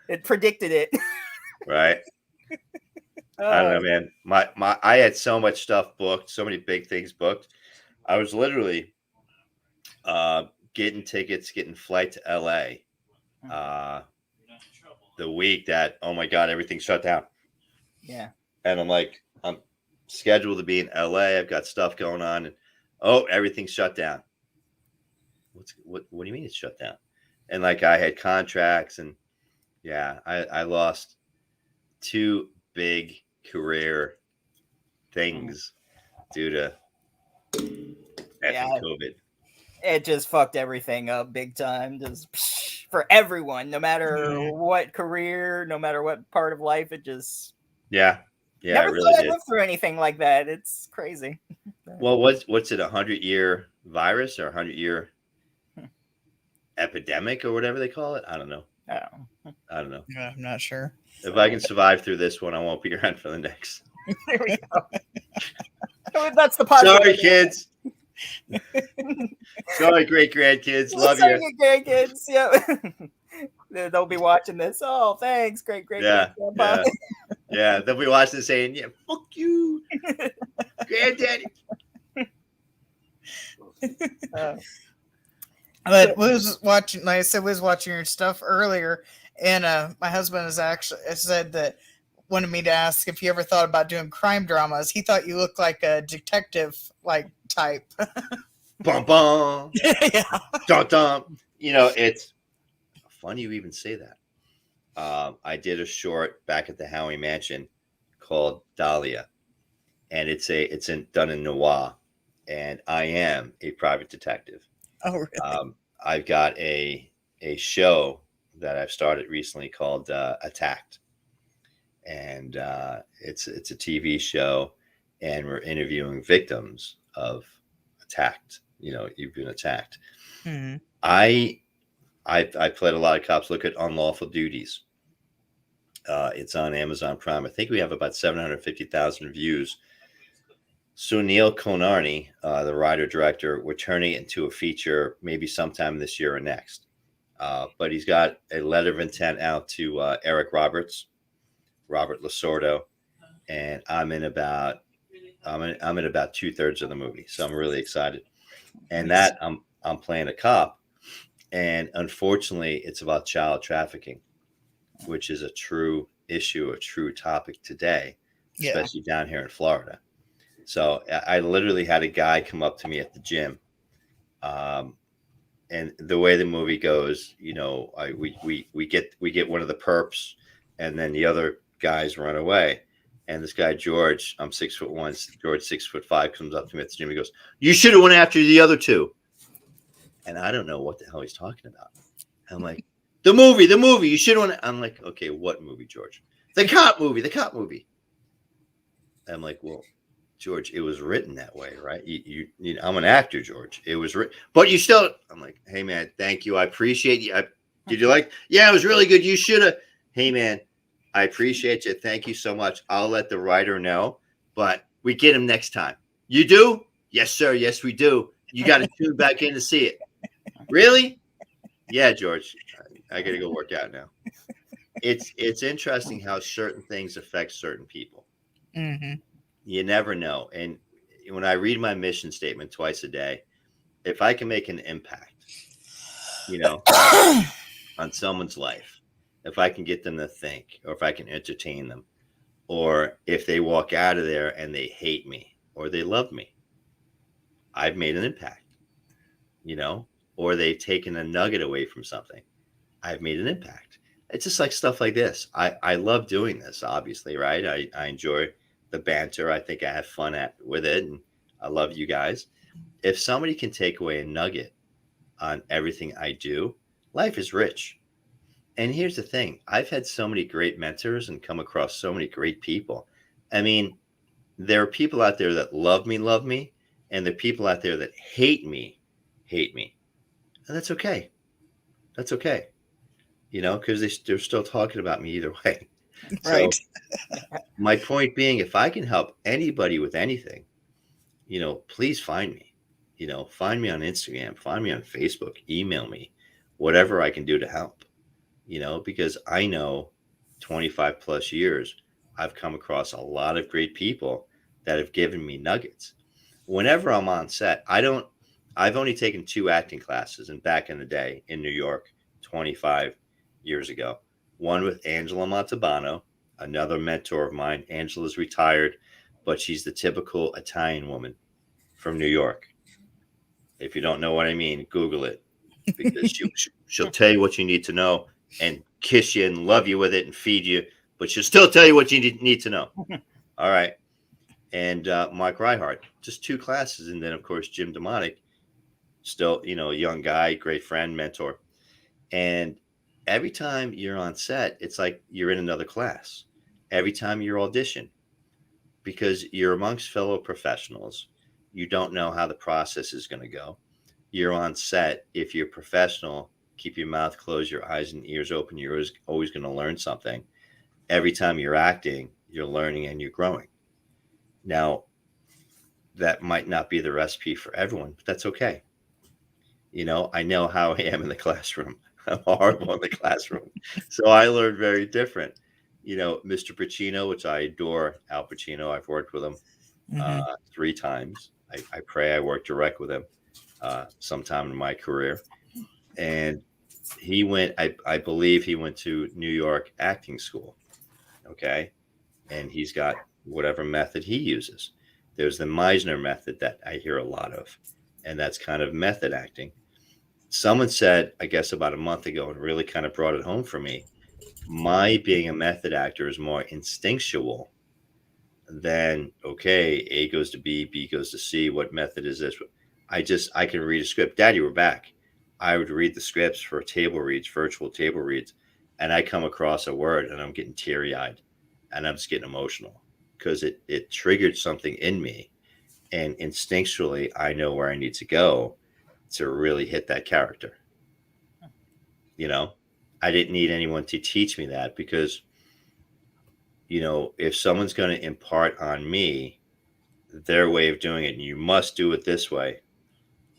It predicted it. Right. I don't know, man. I had so much stuff booked, so many big things booked. I was literally getting tickets, getting flight to LA the week that, oh my God, everything shut down. Yeah. And I'm like, I'm scheduled to be in LA. I've got stuff going on, and everything's shut down. What do you mean it's shut down? And like I had contracts, and yeah, I lost 2 big career things due to effing COVID. It just fucked everything up big time, just for everyone, no matter what career, no matter what part of life. It just never really thought did. I lived through anything like that. It's crazy. Well, what's it, 100-year virus or 100-year epidemic or whatever they call it? I don't know. I don't know. Yeah, I'm not sure. If I can survive through this one, I won't be around for the next. There we go. That's the positive. Sorry, kids. Sorry, great grandkids. Love Sorry, you. grandkids. Yeah. They'll be watching this. Oh, thanks, great grandpa. Yeah. They'll be watching this saying, "Yeah, fuck you, granddaddy." But was watching, like I said, was watching your stuff earlier, and my husband has actually said that wanted me to ask if you ever thought about doing crime dramas. He thought you looked like a detective like type. Bum bum. Yeah. Dum dum. It's funny you even say that. I did a short back at the Howie Mansion called Dahlia, and it's done in noir, and I am a private detective. Oh, really? I've got a show that I've started recently called Attacked, and it's a TV show, and we're interviewing victims of attacked. You've been attacked. Mm-hmm. I played a lot of cops. Look at Unlawful Duties. It's on Amazon Prime. I think we have about 750,000 views. Sunil Konarni, the writer-director, we're turning it into a feature maybe sometime this year or next. But he's got a letter of intent out to Eric Roberts, Robert Lasordo, and I'm in about 2/3 of the movie, so I'm really excited. And that I'm playing a cop, and unfortunately, it's about child trafficking, which is a true issue, a true topic today, especially down here in Florida. So I literally had a guy come up to me at the gym, and the way the movie goes, we get one of the perps, and then the other guys run away. And this guy George, I'm 6'1", George 6'5", comes up to me at the gym. He goes, "You should have went after the other 2." And I don't know what the hell he's talking about. I'm like, the movie. You should have. I'm like, okay, what movie, George? The cop movie. I'm like, well, George, it was written that way, right? I'm an actor, George. It was written, but you still. I'm like, hey man, thank you. I appreciate you. Did you like? Yeah, it was really good. You should have. Hey man, I appreciate you. Thank you so much. I'll let the writer know, but we get him next time. You do? Yes, sir. Yes, we do. You got to tune back in to see it. Really? Yeah, George. I got to go work out now. It's interesting how certain things affect certain people. Mm-hmm. You never know. And when I read my mission statement twice a day, if I can make an impact, on someone's life, if I can get them to think, or if I can entertain them, or if they walk out of there and they hate me or they love me, I've made an impact, or they've taken a nugget away from something. I've made an impact. It's just like stuff like this. I love doing this, obviously, right? I enjoy the banter. I think I have fun with it, and I love you guys. If somebody can take away a nugget on everything I do, life is rich. And here's the thing. I've had so many great mentors and come across so many great people. I mean, there are people out there that love me, and there are people out there that hate me. And that's okay. That's okay. Because they're still talking about me either way. Right. So, my point being, if I can help anybody with anything, please find me. Find me on Instagram, find me on Facebook, email me, whatever I can do to help. Because I know 25 plus years, I've come across a lot of great people that have given me nuggets. Whenever I'm on set, I've only taken 2 acting classes, and back in the day in New York 25 years ago. One with Angela Montalbano, another mentor of mine. Angela's retired, but she's the typical Italian woman from New York. If you don't know what I mean, Google it, because she'll tell you what you need to know and kiss you and love you with it and feed you, but she'll still tell you what you need to know. All right. And Mike Reihart, just 2 classes. And then, of course, Jim Demonic, still, a young guy, great friend, mentor. And every time you're on set, it's like you're in another class. Every time you're audition, because you're amongst fellow professionals, you don't know how the process is going to go. You're on set. If you're professional, keep your mouth closed, your eyes and ears open. You're always going to learn something. Every time you're acting, you're learning and you're growing. Now, that might not be the recipe for everyone, but that's okay. I know how I am in the classroom. I'm horrible in the classroom. So I learned very different. Mr. Pacino, which I adore, Al Pacino, I've worked with him 3 times. I pray I work direct with him sometime in my career. And he went, I believe he went to New York acting school. Okay. And he's got whatever method he uses. There's the Meisner method that I hear a lot of, and that's kind of method acting. Someone said, I guess about a month ago, and really kind of brought it home for me, my being a method actor is more instinctual than, okay, A goes to B, B goes to C. What method is this? I can read a script. Daddy, we're back. I would read the scripts for table reads, virtual table reads, and I come across a word and I'm getting teary-eyed and I'm just getting emotional because it triggered something in me. And instinctually, I know where I need to go to really hit that character. I didn't need anyone to teach me that because, if someone's going to impart on me their way of doing it, and you must do it this way,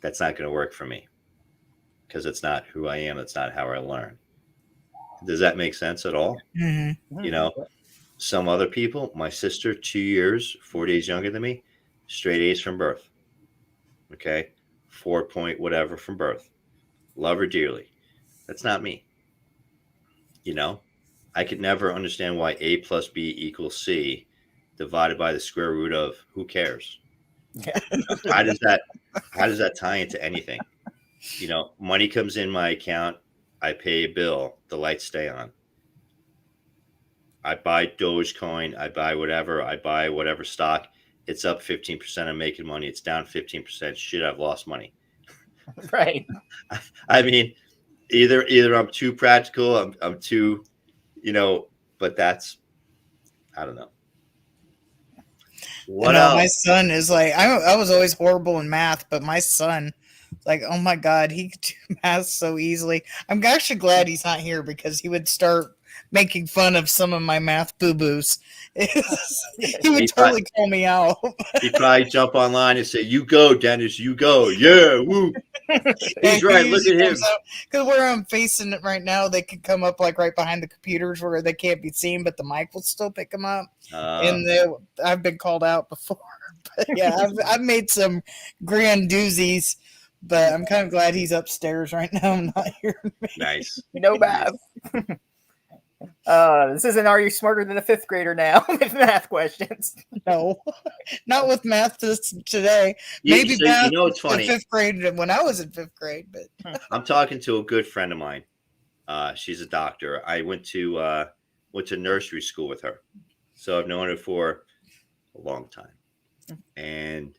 that's not going to work for me because it's not who I am. It's not how I learn. Does that make sense at all? Mm-hmm. Some other people, my sister, 2 years, 4 days younger than me, straight A's from birth. Okay. 4 point whatever from birth. Love her dearly. That's not me. I could never understand why A plus B equals C divided by the square root of who cares? Yeah. How does that tie into anything? Money comes in my account. I pay a bill. The lights stay on. I buy Dogecoin. I buy whatever stock. It's up 15%. I'm making money. It's down 15%. Shit, I've lost money. Right. I mean, either I'm too practical. I'm too, but that's, I don't know. What else? My son is like, I was always horrible in math, but my son, like, oh my God, he could do math so easily. I'm actually glad he's not here because he would start making fun of some of my math boo-boos. He would totally call me out. He'd probably jump online and say, "You go, Dennis, you go." Yeah, woo. He's right. Look at him. Because where I'm facing it right now, they could come up like right behind the computers where they can't be seen, but the mic will still pick them up. And I've been called out before. But yeah, I've made some grand doozies, but I'm kind of glad he's upstairs right now. I'm not here. Nice. No math. This isn't Are You Smarter Than a Fifth Grader now with math questions. No, not with math today. Maybe math it's funny. In 5th grade when I was in 5th grade. But I'm talking to a good friend of mine. She's a doctor. I went to nursery school with her, so I've known her for a long time, and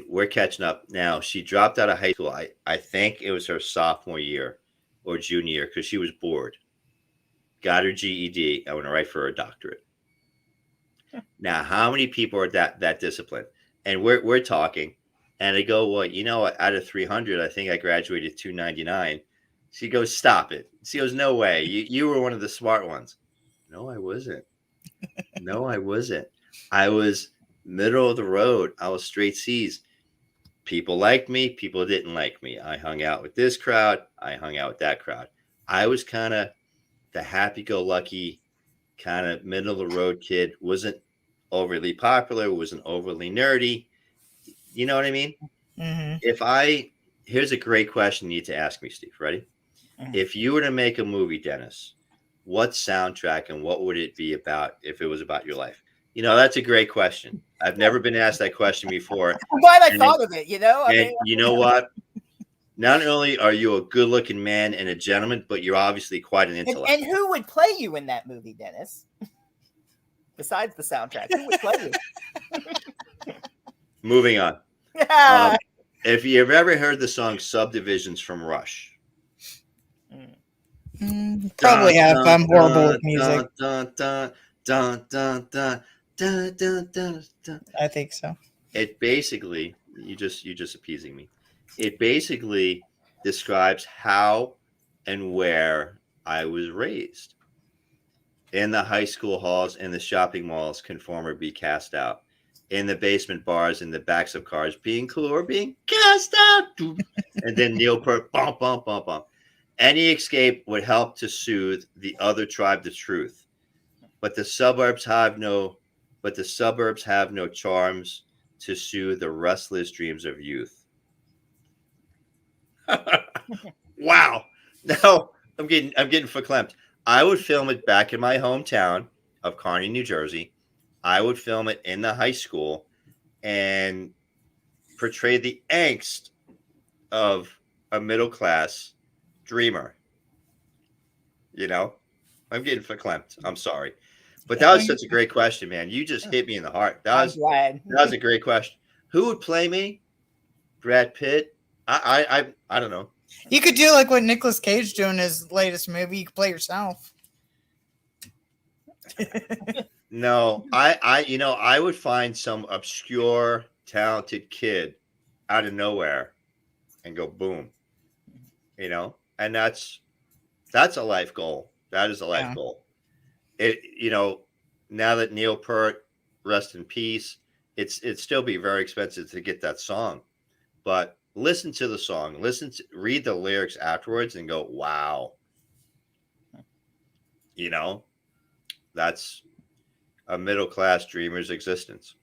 we're catching up now. She dropped out of high school. I think it was her sophomore year or junior year because she was bored. Got her GED. I went right for a doctorate. Now, how many people are that disciplined? And we're talking, and I go, well, out of 300, I think I graduated 299. She goes, stop it. She goes, no way. You were one of the smart ones. No, I wasn't. No, I wasn't. I was middle of the road. I was straight C's. People liked me. People didn't like me. I hung out with this crowd. I hung out with that crowd. I was kind of the happy-go-lucky kind of middle of the road kid. Wasn't overly popular, wasn't overly nerdy. You know what I mean? Mm-hmm. Here's a great question you need to ask me, Steve. Ready? If you were to make a movie, Dennis, what soundtrack and what would it be about if it was about your life? That's a great question. I've never been asked that question before. I'm glad I And, thought of it. and you know what? Not only are you a good-looking man and a gentleman, but you're obviously quite an intellect. And who would play you in that movie, Dennis? Besides the soundtrack, who would play you? Moving on. If you've ever heard the song Subdivisions from Rush. Probably have. I'm horrible with music. I think so. It basically, you just appeasing me. It basically describes how and where I was raised. In the high school halls, in the shopping malls, conform or be cast out. In the basement bars, in the backs of cars, being cool or being cast out. And then Neil Peart, bump, bump, bump, bump. Any escape would help to soothe the other tribe to truth. But the suburbs have no charms to soothe the restless dreams of youth. Wow. Now I'm getting verklempt. I would film it back in my hometown of Kearney, New Jersey. I would film it in the high school and portray the angst of a middle class dreamer. I'm getting verklempt. I'm sorry. But that was such a great question, man. You just hit me in the heart. That was a great question. Who would play me? Brad Pitt? I don't know. You could do like what Nicolas Cage doing his latest movie. You could play yourself. No, I would find some obscure, talented kid out of nowhere and go boom. And that's a life goal. That is a life goal. Now that Neil Peart, rest in peace, it'd still be very expensive to get that song. But listen to the song, read the lyrics afterwards and go, wow. That's a middle-class dreamer's existence.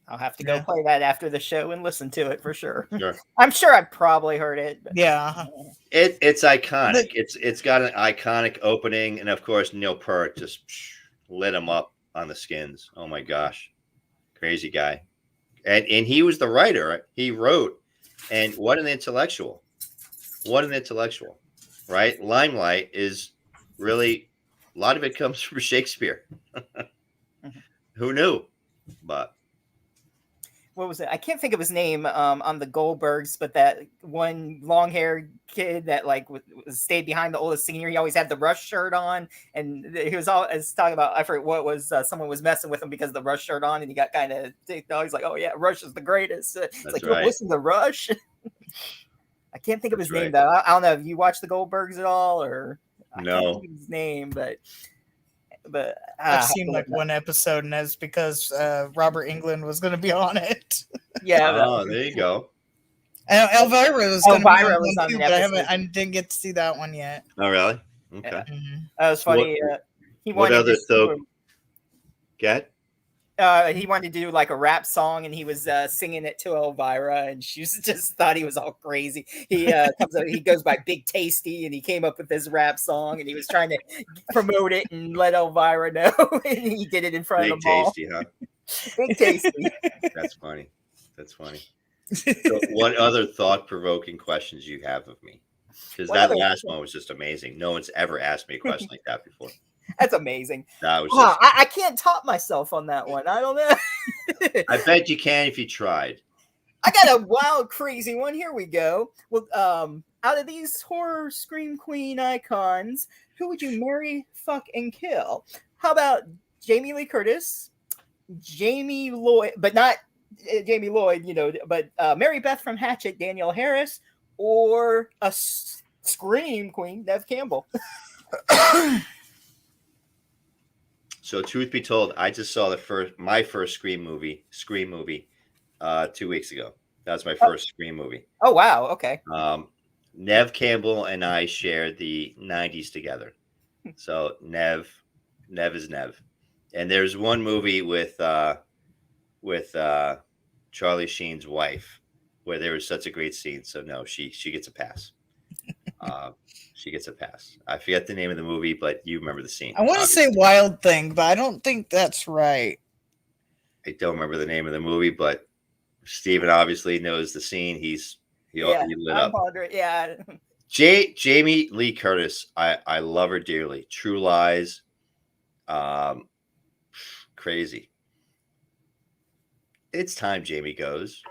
I'll have to go play that after the show and listen to it for sure. Sure. I'm sure I've probably heard it. But... Yeah. It's iconic. It's got an iconic opening. And of course, Neil Peart just lit him up on the Skins. Oh my gosh. Crazy guy. And he was the writer. He wrote. And what an intellectual. Right? Limelight is really, a lot of it comes from Shakespeare. Who knew? But what was it? I can't think of his name on the Goldbergs, but that one long-haired kid that stayed behind the oldest senior. He always had the Rush shirt on, and he was always talking about, I forget what was, someone was messing with him because of the Rush shirt on, and he got kind of, he's like, oh yeah, Rush is the greatest. It's like, right. Listen to Rush. I can't think of his name though. I don't know. Have you watched the Goldbergs at all, or no? I can't think of his name, but I've seen one episode, and that's because Robert Englund was going to be on it. Yeah. Oh, there you go. Elvira was going to be on too, but I didn't get to see that one yet. Oh, really? Okay. Yeah. That was funny. What other so? Get? He wanted to do like a rap song, and he was singing it to Elvira, and she just thought he was all crazy. He he goes by Big Tasty, and he came up with this rap song, and he was trying to promote it and let Elvira know, and he did it in front of them all. Big Tasty, huh? Big Tasty. That's funny. So what other thought-provoking questions you have of me? Because that last one was just amazing. No one's ever asked me a question like that before. That's amazing. That was I can't top myself on that one. I don't know. I bet you can if you tried. I got a wild, crazy one. Here we go. Well, out of these horror scream queen icons, who would you marry, fuck, and kill? How about Jamie Lee Curtis, Jamie Lloyd, but not Jamie Lloyd, but Mary Beth from Hatchet, Danielle Harris, or a scream queen, Nev Campbell? So, truth be told, I just saw my first Scream movie 2 weeks ago. That was my first Scream movie. Oh wow! Okay. Nev Campbell and I shared the '90s together. So Nev is Nev. And there's one movie with Charlie Sheen's wife where there was such a great scene. So no, she gets a pass. She gets a pass. I forget the name of the movie, but you remember the scene. I want to say Wild Thing, but I don't think that's right. I don't remember the name of the movie, but Steven obviously knows the scene. He lit up. Yeah. Jamie Lee Curtis, I love her dearly. True Lies, crazy. It's time Jamie goes.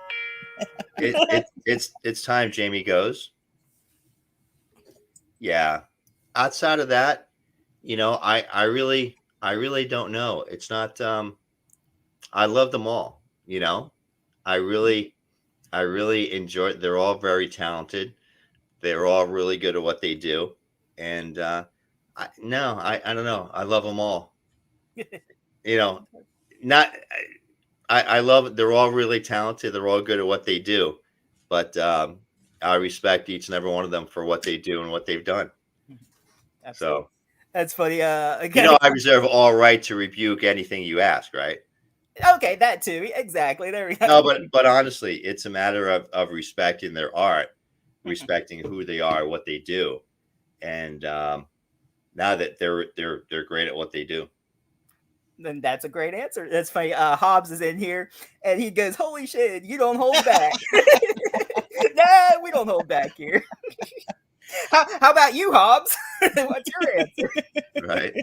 It's time Jamie goes. Yeah. Outside of that, I really don't know. It's not. I love them all. I really enjoy. They're all very talented. They're all really good at what they do, and I don't know. I love them all. Not. I love it. They're all really talented. They're all good at what they do, but I respect each and every one of them for what they do and what they've done. Absolutely. So that's funny. Again, I reserve all right to rebuke anything you ask, right? Okay, that too. Exactly. There we go. No, but honestly, it's a matter of respecting their art, respecting who they are, what they do, and now that they're great at what they do. Then that's a great answer. That's funny. Hobbs is in here, and he goes, "Holy shit, you don't hold back." Nah, we don't hold back here. How about you, Hobbs? What's your answer? Right.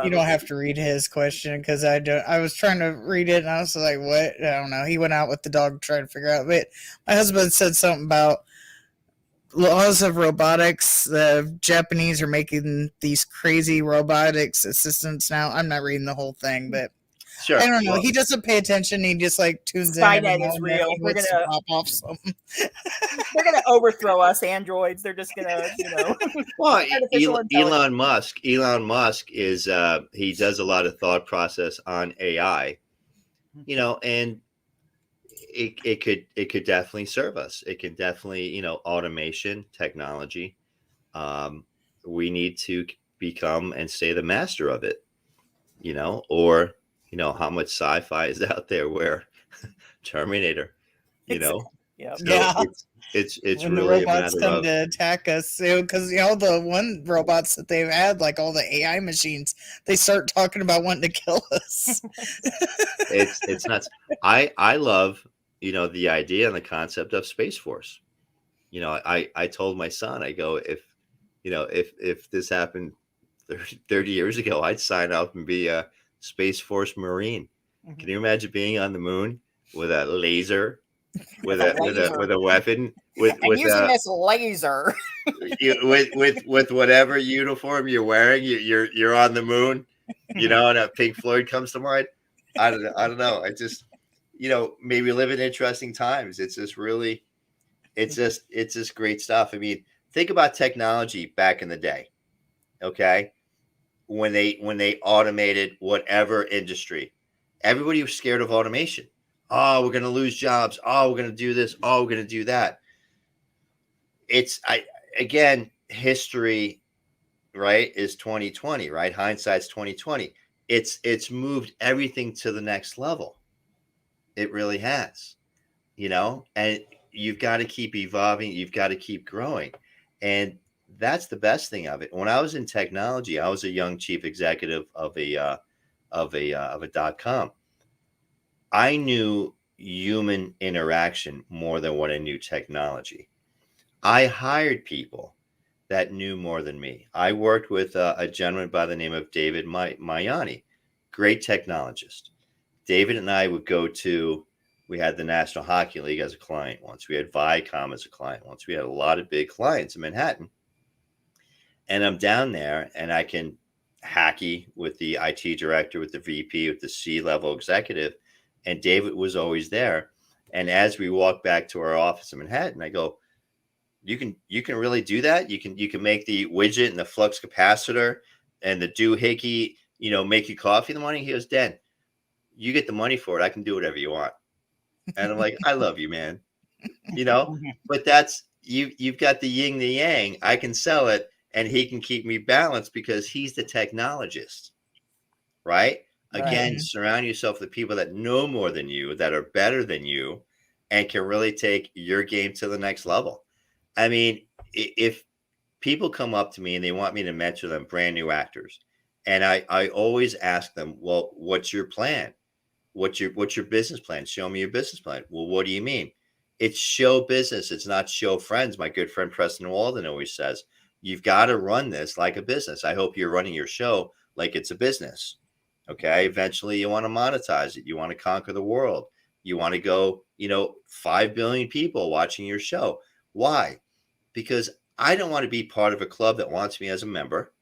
You don't have to read his question because I don't. I was trying to read it and I was like, "What?" I don't know. He went out with the dog trying to figure out. But my husband said something about laws of robotics. The Japanese are making these crazy robotics assistants now. I'm not reading the whole thing, but Sure. I don't know. He doesn't pay attention. He just like tunes in. Skynet is real. We're gonna pop off something. They're gonna overthrow us androids. They're just gonna, Well, Elon Musk is he does a lot of thought process on AI, and it could definitely serve us. It can definitely, automation technology. We need to become and stay the master of it, or how much sci-fi is out there where Terminator, Yep. So Yeah. It's when really the robots a matter come to attack us, because the one robots that they've had, like all the AI machines, they start talking about wanting to kill us. it's nuts. I love the idea and the concept of Space Force. I told my son, I go, if this happened 30 years ago, I'd sign up and be a Space Force Marine. Can you imagine being on the moon with a laser, with a weapon, with using this laser, with whatever uniform you're wearing, you're on the moon, and a Pink Floyd comes to mind. I don't know. I just, maybe live in interesting times. It's just really, it's just great stuff. I mean, think about technology back in the day. Okay. When they automated whatever industry, everybody was scared of automation. Oh, we're going to lose jobs. Oh, we're going to do this. Oh, we're going to do that. Again, history, right, is 2020, right? Hindsight's 2020. It's moved everything to the next level. It really has, and you've got to keep evolving. You've got to keep growing. And that's the best thing of it. When I was in technology, I was a young chief executive of a .com. I knew human interaction more than what I knew technology. I hired people that knew more than me. I worked with a gentleman by the name of David Mayani, great technologist. David and I would go to, we had the National Hockey League as a client once. We had Viacom as a client once. We had a lot of big clients in Manhattan. And I'm down there and I can hacky with the IT director, with the VP, with the C-level executive. And David was always there. And as we walked back to our office in Manhattan, I go, you can really do that? You can make the widget and the flux capacitor and the doohickey, make you coffee in the morning? He goes, Den, you get the money for it. I can do whatever you want. And I'm like, I love you, man. But that's, you've got the yin, the yang. I can sell it. and he can keep me balanced because he's the technologist, right? Again, Right. surround yourself with people that know more than you, that are better than you, and can really take your game to the next level. I mean, if people come up to me and they want me to mentor them, brand new actors, and I always ask them, well, what's your plan? What's your business plan? Show me your business plan. Well, what do you mean? It's show business. It's not show friends. My good friend Preston Walden always says, you've got to run this like a business. I hope you're running your show like it's a business. Okay. Eventually you want to monetize it. You want to conquer the world. You want to go, 5 billion people watching your show. Why? Because I don't want to be part of a club that wants me as a member.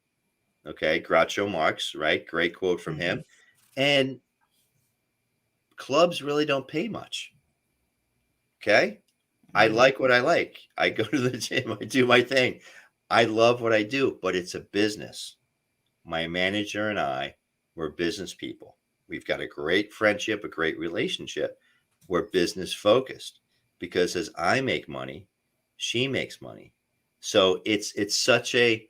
Okay. Groucho Marx, right? Great quote from him. And clubs really don't pay much. Okay. I like what I like. I go to the gym. I do my thing. I love what I do, but it's a business. My manager and I, we're business people. We've got a great friendship, a great relationship. We're business focused because as I make money, she makes money. So it's such a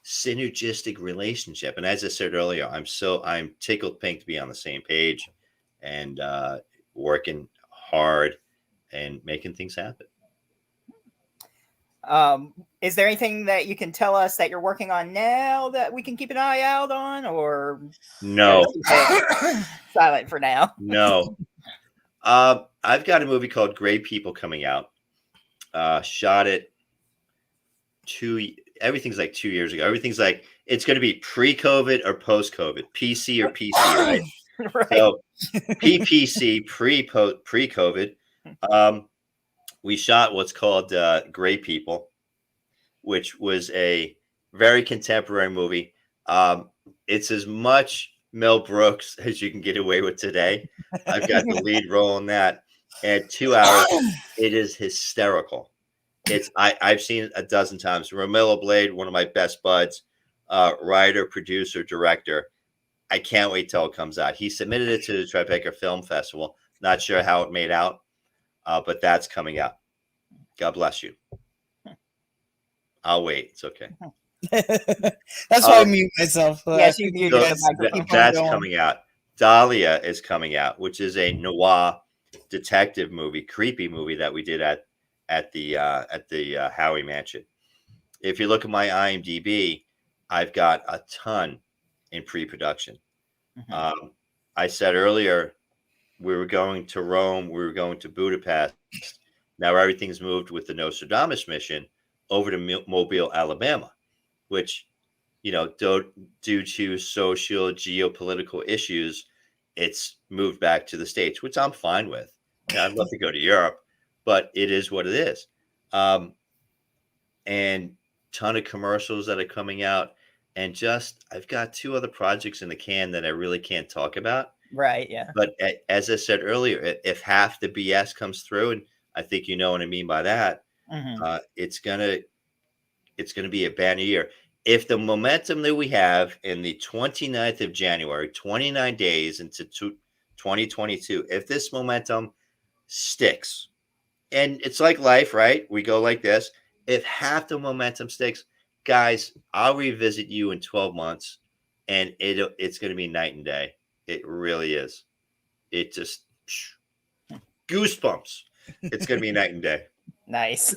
synergistic relationship. And as I said earlier, I'm tickled pink to be on the same page and working hard and making things happen. Is there anything that you can tell us that you're working on now that we can keep an eye out on, or No, silent for now? no. I've got a movie called Great People coming out. Shot it everything's like 2 years ago. Everything's like it's going to be pre-COVID or post-COVID, PC or PC, right? Right. So PPC pre-COVID. We shot what's called Great People, which was a very contemporary movie. It's as much Mel Brooks as you can get away with today. I've got the lead role in that. And 2 hours, it is hysterical. I've seen it a dozen times. Romello Blade, one of my best buds, writer, producer, director. I can't wait till it comes out. He submitted it to the Tribeca Film Festival. Not sure how it made out, but that's coming out. God bless you. I'll wait. It's okay. That's why I mute myself. Yes, you muted the that's coming out. Dahlia is coming out, which is a noir detective movie, creepy movie that we did at the Howie Mansion. If you look at my IMDb, I've got a ton in pre-production. I said earlier we were going to Rome, we were going to Budapest. Now everything's moved with the Nostradamus mission over to Mobile, Alabama, which, due to social, geopolitical issues, it's moved back to the States, which I'm fine with. I'd love to go to Europe, but it is what it is. And ton of commercials that are coming out. And I've got 2 other projects in the can that I really can't talk about. Right, yeah. But as I said earlier, if half the BS comes through, and I think you know what I mean by that, it's gonna be a banner year. If the momentum that we have in the 29th of January, 29 days into 2022, if this momentum sticks, and it's like life, right? We go like this. If half the momentum sticks, guys, I'll revisit you in 12 months, and it's going to be night and day. It really is. It just goosebumps. It's going to be night and day. Nice.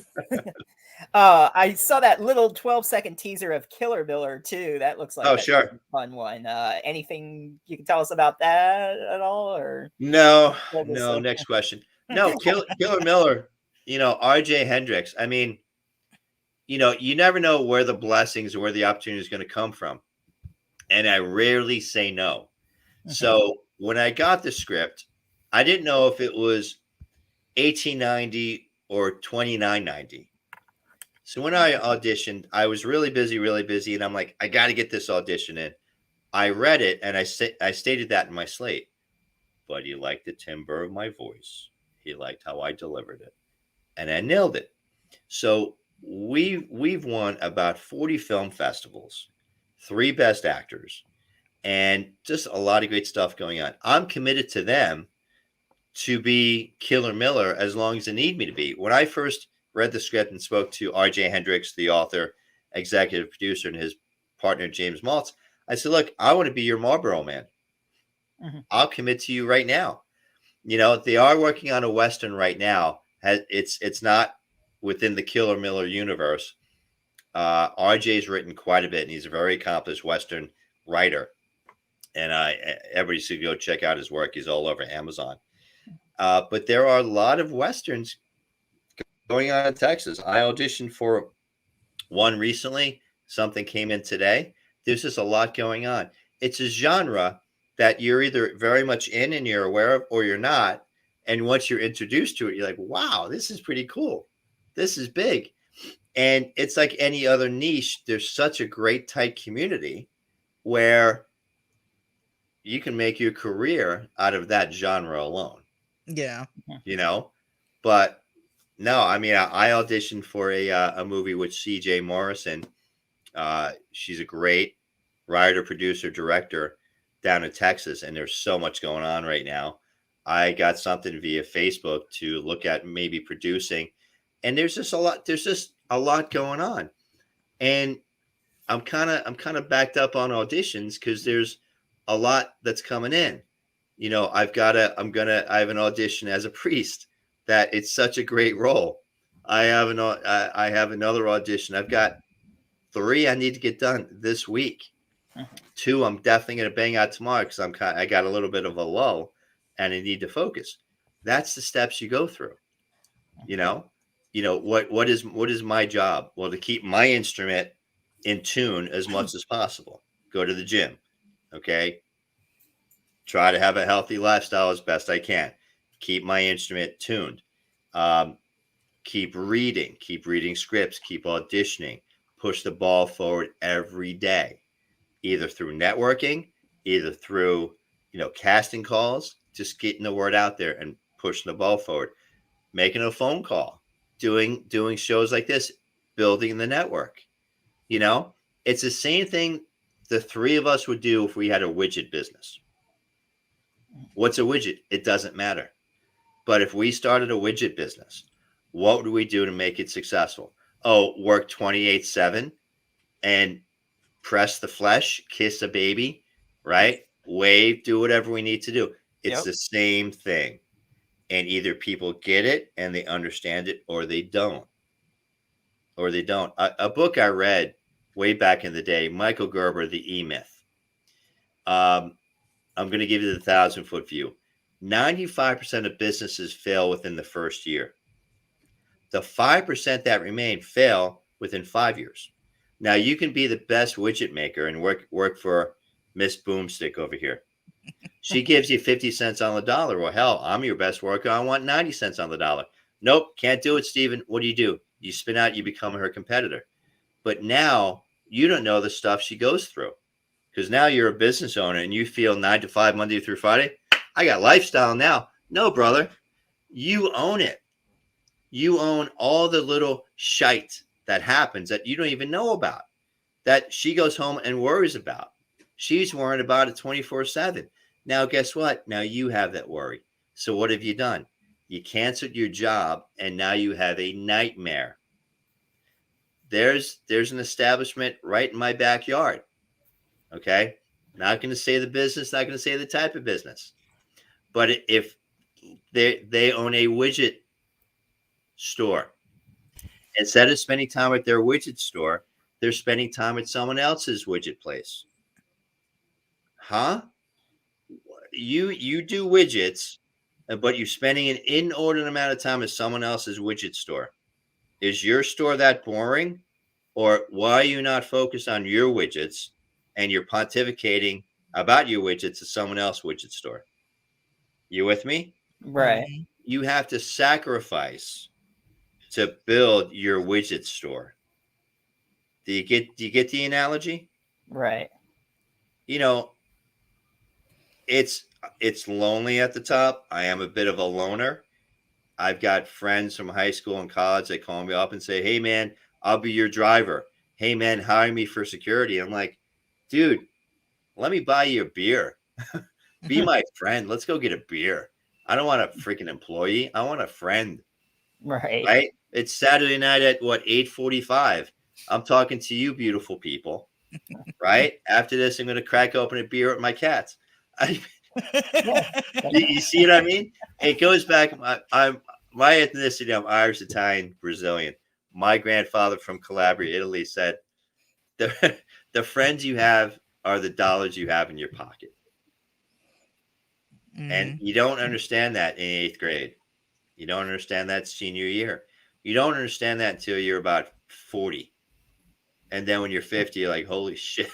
I saw that little 12-second teaser of Killer Miller too. That looks like sure, a fun one. Anything you can tell us about that at all? Or no. Next question. No, Killer Miller. R.J. Hendricks. I mean, you never know where the blessings or where the opportunity is going to come from, and I rarely say no. So when I got the script, I didn't know if it was $18.90 or $29.90. So when I auditioned, I was really busy, and I'm like, I got to get this audition in. I read it, and I stated that in my slate. But he liked the timbre of my voice. He liked how I delivered it, and I nailed it. So we've won about 40 film festivals, 3 best actors, and just a lot of great stuff going on. I'm committed to them to be Killer Miller as long as they need me to be. When I first read the script and spoke to R.J. Hendricks, the author, executive producer, and his partner James Maltz. I said, look, I want to be your Marlboro man. I'll commit to you right now. They are working on a Western right now. It's not within the Killer Miller universe. RJ's written quite a bit, and he's a very accomplished Western writer. And everybody should go check out his work. He's all over Amazon. But there are a lot of Westerns going on in Texas. I auditioned for one recently. Something came in today. There's just a lot going on. It's a genre that you're either very much in and you're aware of, or you're not. And once you're introduced to it, you're like, wow, this is pretty cool. This is big. And it's like any other niche. There's such a great tight community where you can make your career out of that genre alone. Yeah. But no, I mean, I auditioned for a movie with C.J. Morrison. She's a great writer, producer, director down in Texas, and there's so much going on right now. I got something via Facebook to look at maybe producing, and there's just a lot going on. And I'm kind of backed up on auditions because there's a lot that's coming in. I have an audition as a priest that it's such a great role. I have another audition. I've got 3 I need to get done this week. 2 I'm definitely going to bang out tomorrow because I got a little bit of a lull and I need to focus. That's the steps you go through. What is my job? Well, to keep my instrument in tune as much as possible. Go to the gym. Okay. Try to have a healthy lifestyle as best I can. Keep my instrument tuned. Keep reading scripts, keep auditioning, push the ball forward every day, either through networking, either through, casting calls, just getting the word out there and pushing the ball forward, making a phone call, doing shows like this, building the network. It's the same thing the 3 of us would do if we had a widget business. What's a widget? It doesn't matter. But if we started a widget business, what would we do to make it successful? Oh, work 28/7 and press the flesh, kiss a baby, right? Wave, do whatever we need to do. It's the same thing. And either people get it and they understand it, or they don't. A book I read way back in the day, Michael Gerber, The E-Myth. I'm going to give you the 1,000-foot view. 95% of businesses fail within the first year. The 5% that remain fail within 5 years. Now, you can be the best widget maker and work for Miss Boomstick over here. She gives you 50 cents on the dollar. Well, hell, I'm your best worker. I want 90 cents on the dollar. Nope, can't do it, Steven. What do? You spin out, you become her competitor. But now you don't know the stuff she goes through, because now you're a business owner and you feel 9 to 5, Monday through Friday. I got lifestyle now. No, brother, you own it. You own all the little shite that happens that you don't even know about, that she goes home and worries about. She's worrying about it 24/7. Now, guess what? Now you have that worry. So what have you done? You canceled your job and now you have a nightmare. There's an establishment right in my backyard. Okay. Not going to say the business, not going to say the type of business. But if they own a widget store, instead of spending time at their widget store, they're spending time at someone else's widget place. Huh? You do widgets, but you're spending an inordinate amount of time at someone else's widget store. Is your store that boring? Or why are you not focused on your widgets and you're pontificating about your widgets at someone else's widget store? You with me? Right. You have to sacrifice to build your widget store. Do you get the analogy? Right. It's lonely at the top. I am a bit of a loner. I've got friends from high school and college that call me up and say, hey, man, I'll be your driver. Hey, man, hire me for security. I'm like, dude, let me buy you a beer. Be my friend. Let's go get a beer. I don't want a freaking employee. I want a friend. Right. Right? It's Saturday night at 8:45. I'm talking to you, beautiful people. Right after this, I'm going to crack open a beer with my cats. You see what I mean? It goes back. I'm my ethnicity. I'm Irish, Italian, Brazilian. My grandfather from Calabria, Italy, said the friends you have are the dollars you have in your pocket. And you don't understand that in 8th grade. You don't understand that senior year. You don't understand that until you're about 40. And then when you're 50, you're like, holy shit.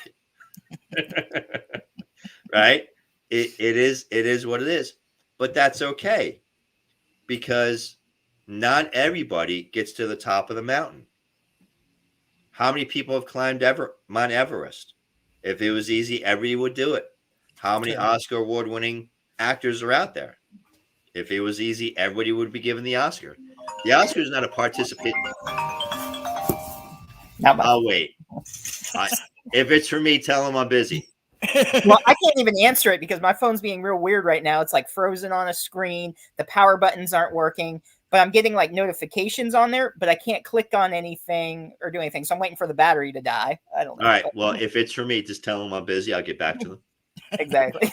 Right? It is what it is. But that's okay. Because not everybody gets to the top of the mountain. How many people have climbed Mount Everest? If it was easy, everybody would do it. How many Oscar award-winning actors are out there? If it was easy, everybody would be given the Oscar. The Oscar is not a participant. I'll wait. If it's for me, tell them I'm busy. Well, I can't even answer it because my phone's being real weird right now. It's like frozen on a screen. The power buttons aren't working, but I'm getting like notifications on there, but I can't click on anything or do anything. So I'm waiting for the battery to die. I don't know. All right. Well, if it's for me, just tell them I'm busy. I'll get back to them. Exactly.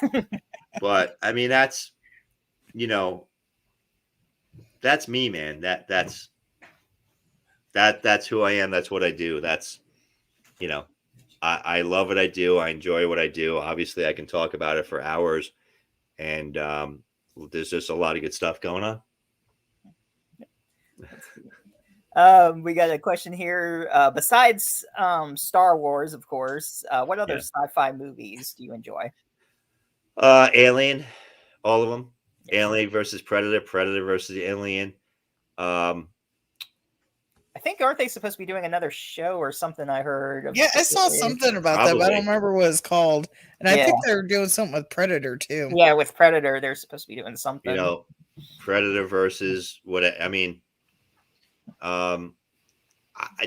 But I mean, that's, that's me, man. That's who I am. That's what I do. That's, I love what I do. I enjoy what I do. Obviously, I can talk about it for hours, and there's just a lot of good stuff going on. We got a question here. Besides Star Wars, of course, what other sci-fi movies do you enjoy? Alien, all of them. Alien versus Predator, Predator versus Alien. I think aren't they supposed to be doing another show or something? I heard. Yeah, I saw something about that, but I don't remember what it's called. And I think they're doing something with Predator too. Yeah, with Predator, they're supposed to be doing something. Predator versus what? I mean,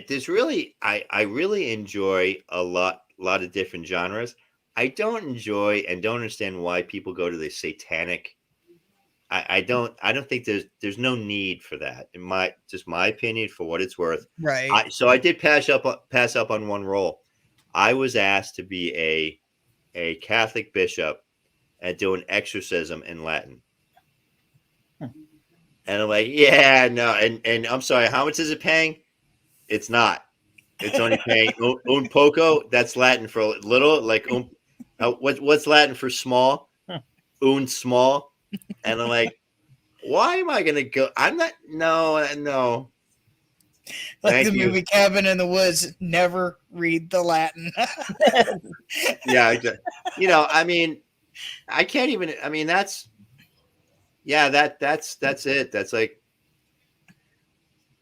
there's really, I really enjoy a lot of different genres. I don't enjoy and don't understand why people go to the satanic. I don't think there's no need for that, in my opinion, for what it's worth. Right. So I did pass up on one role. I was asked to be a Catholic bishop and do an exorcism in Latin. And I'm like, yeah, no. And I'm sorry, how much is it paying? It's not. It's only paying un poco. That's Latin for little. Like what's Latin for small? Un small. And I'm like, why am I going to go? I'm not. No. Like the movie Cabin in the Woods. Never read the Latin. Yeah, I mean, I can't even. I mean, that's it. That's like,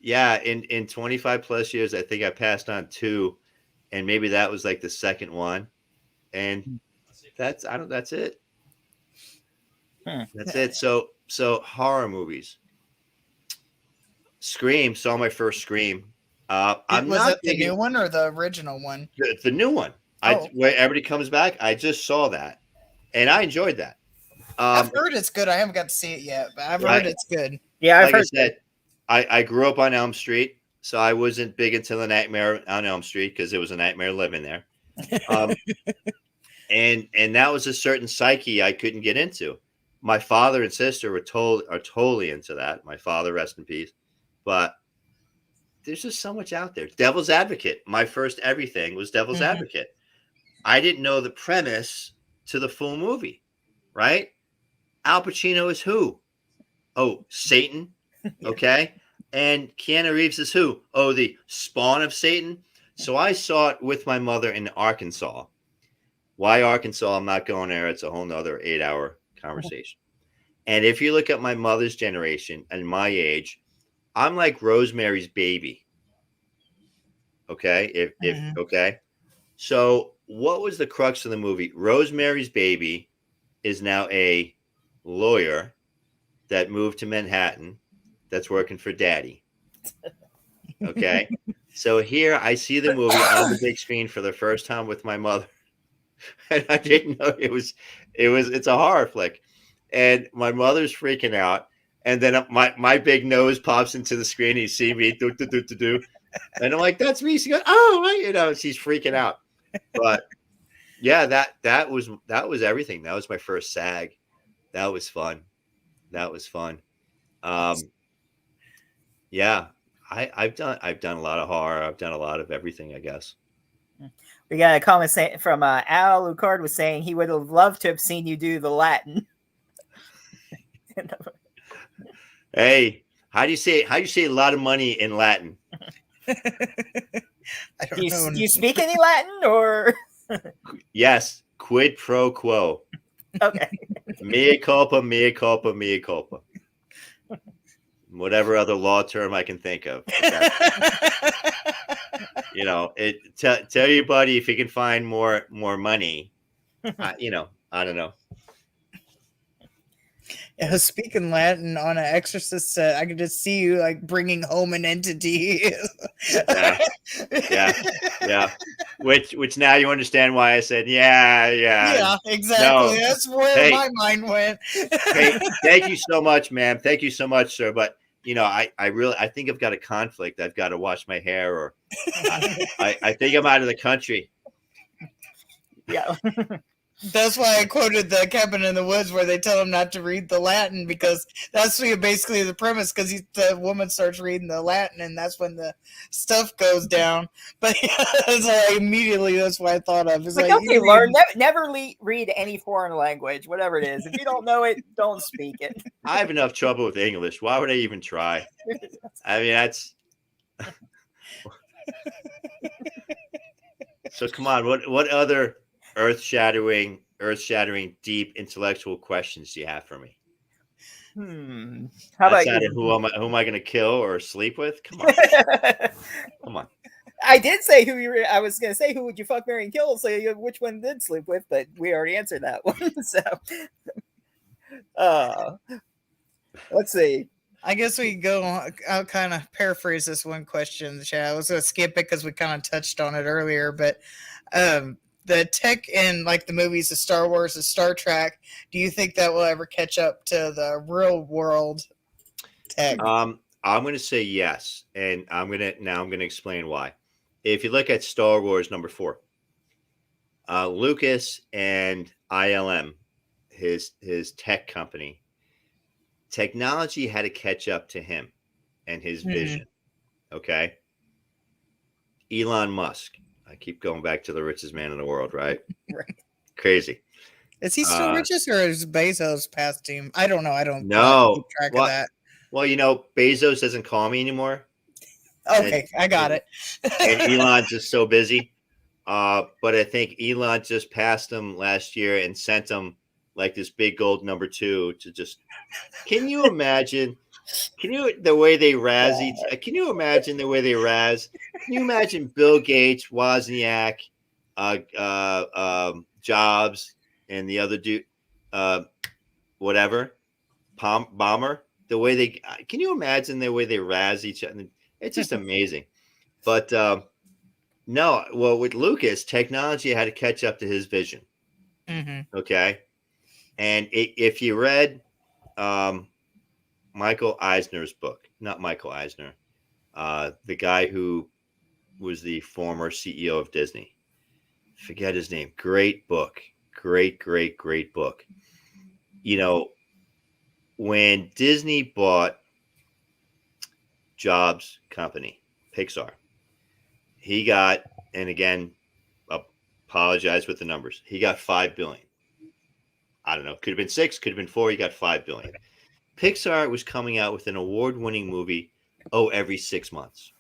yeah. In 25 plus years, I think I passed on 2, and maybe that was like the second one, and that's it. That's it. So horror movies. Scream. Saw my first Scream. Was it the new one or the original one? The new one. Where everybody comes back. I just saw that, and I enjoyed that. I've heard it's good. I haven't got to see it yet, but I've heard it's good. Yeah, I've heard. I said, I grew up on Elm Street, so I wasn't big into the Nightmare on Elm Street because it was a nightmare living there. And that was a certain psyche I couldn't get into. My father and sister are totally into that. My father, rest in peace. But there's just so much out there. Devil's Advocate. My first everything was Devil's Advocate. I didn't know the premise to the full movie, right? Al Pacino is who? Oh, Satan. Okay. And Keanu Reeves is who? Oh, the spawn of Satan. So I saw it with my mother in Arkansas. Why Arkansas? I'm not going there. It's a whole nother 8-hour conversation. And if you look at my mother's generation and my age, I'm like Rosemary's Baby. Okay. Okay. So what was the crux of the movie? Rosemary's Baby is now a lawyer that moved to Manhattan that's working for Daddy. Okay. So here I see the movie on the big screen for the first time with my mother. And I didn't know it's a horror flick. And my mother's freaking out. And then my big nose pops into the screen. You see me do. And I'm like, that's me. She goes, oh, she's freaking out. But yeah, that was everything. That was my first SAG. That was fun. Yeah, I've done a lot of horror. I've done a lot of everything, I guess. We got a comment from Al Lucard was saying he would have loved to have seen you do the Latin. Hey, how do you say a lot of money in Latin? I don't know. Do you speak any Latin or? Yes, quid pro quo. Okay. Mea culpa, mea culpa, mea culpa. Whatever other law term I can think of. Okay? Tell your buddy if he can find more money. I don't know. Yeah, speaking Latin on an Exorcist set, I could just see you like bringing home an entity. Yeah. Which now you understand why I said Yeah, exactly. No. That's where my mind went. Hey, thank you so much, ma'am. Thank you so much, sir. But I think I've got a conflict. I've got to wash my hair, or I think I'm out of the country. Yeah. That's why I quoted the Cabin in the Woods where they tell him not to read the Latin, because that's basically the premise, because the woman starts reading the Latin and that's when the stuff goes down. But immediately that's what I thought of. It's like okay, learn. Never read any foreign language, whatever it is. If you don't know it, don't speak it. I have enough trouble with English. Why would I even try? I mean, that's... So come on, what other earth-shattering, deep intellectual questions do you have for me? How about you? Who am I going to kill or sleep with? Come on. Come on. I did say I was going to say who would you fuck, marry, and kill? So which one did sleep with? But we already answered that one. So, let's see. I guess we go. I'll kind of paraphrase this one question, Chad. I was going to skip it because we kind of touched on it earlier, but the tech in like the movies of Star Wars and Star Trek, do you think that will ever catch up to the real world tech? I'm going to say yes, and I'm going to explain why. If you look at Star Wars number 4, Lucas and ILM, his tech company, technology had to catch up to him and his vision. Okay. Elon Musk. I keep going back to the richest man in the world, right? Right. Crazy. Is he still richest, or is Bezos past him? I don't know. I don't keep track of that. Well, Bezos doesn't call me anymore. Okay, I got it. And Elon's just so busy. But I think Elon just passed him last year and sent him like this big gold number 2 to just... Can you imagine? The way they razz Can you imagine the way they razz? Can you imagine Bill Gates, Wozniak, Jobs, and the other dude, whatever, Bomber? The way they... Can you imagine the way they razz each other? It's just amazing. But no, well, with Lucas, technology had to catch up to his vision. Okay, and if you read Michael Eisner's book, not Michael Eisner, the guy who was the former CEO of Disney, forget his name. Great book, great book. When Disney bought Jobs' company, Pixar, he got, and again, apologize with the numbers, he got $5 billion. I don't know, could have been 6, could have been 4. He got $5 billion. Pixar was coming out with an award-winning movie every 6 months.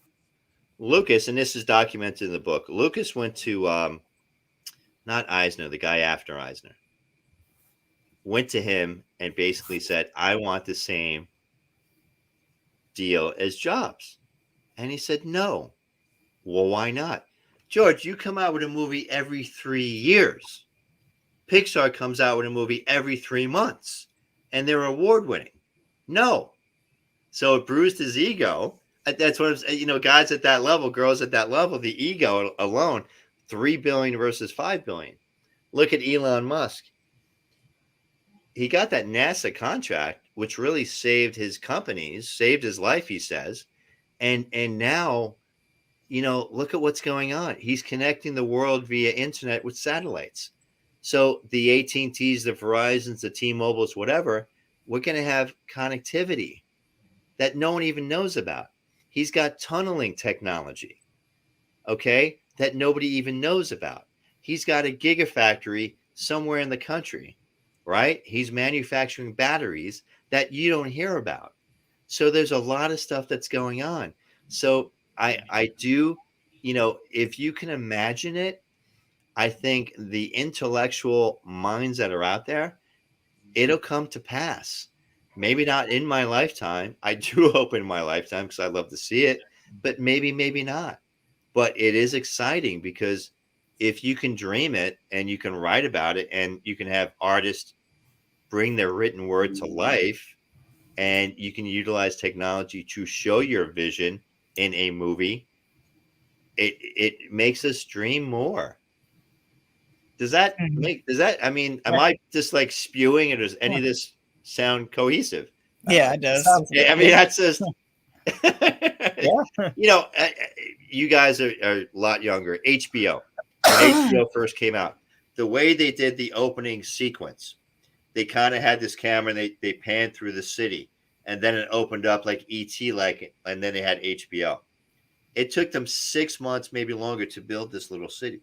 Lucas, and this is documented in the book, Lucas went to not Eisner, the guy after Eisner, went to him and basically said, I want the same deal as Jobs. And he said, no. Well, why not? George, you come out with a movie every 3 years. Pixar comes out with a movie every 3 months, and they're award-winning. No. So it bruised his ego. That's what I'm saying. Guys at that level, girls at that level, the ego alone, $3 billion versus $5 billion. Look at Elon Musk. He got that NASA contract, which really saved his companies, saved his life, he says. And now look at what's going on. He's connecting the world via internet with satellites. So the AT&Ts, the Verizons, the T-Mobiles, whatever, we're going to have connectivity that no one even knows about. He's got tunneling technology, okay, that nobody even knows about. He's got a gigafactory somewhere in the country, right? He's manufacturing batteries that you don't hear about. So there's a lot of stuff that's going on. So I do, if you can imagine it, I think the intellectual minds that are out there, it'll come to pass. Maybe not in my lifetime. I do hope in my lifetime because I love to see it, but maybe not. But it is exciting because if you can dream it and you can write about it and you can have artists bring their written word to life and you can utilize technology to show your vision in a movie, it makes us dream more. Does that I mean, am I just like spewing, or does any of this sound cohesive? Yeah, it does. I mean, that's just, Yeah. You guys are a lot younger. HBO, when HBO first came out, the way they did the opening sequence, they kind of had this camera and they panned through the city, and then it opened up like ET, and then they had HBO. It took them 6 months, maybe longer, to build this little city.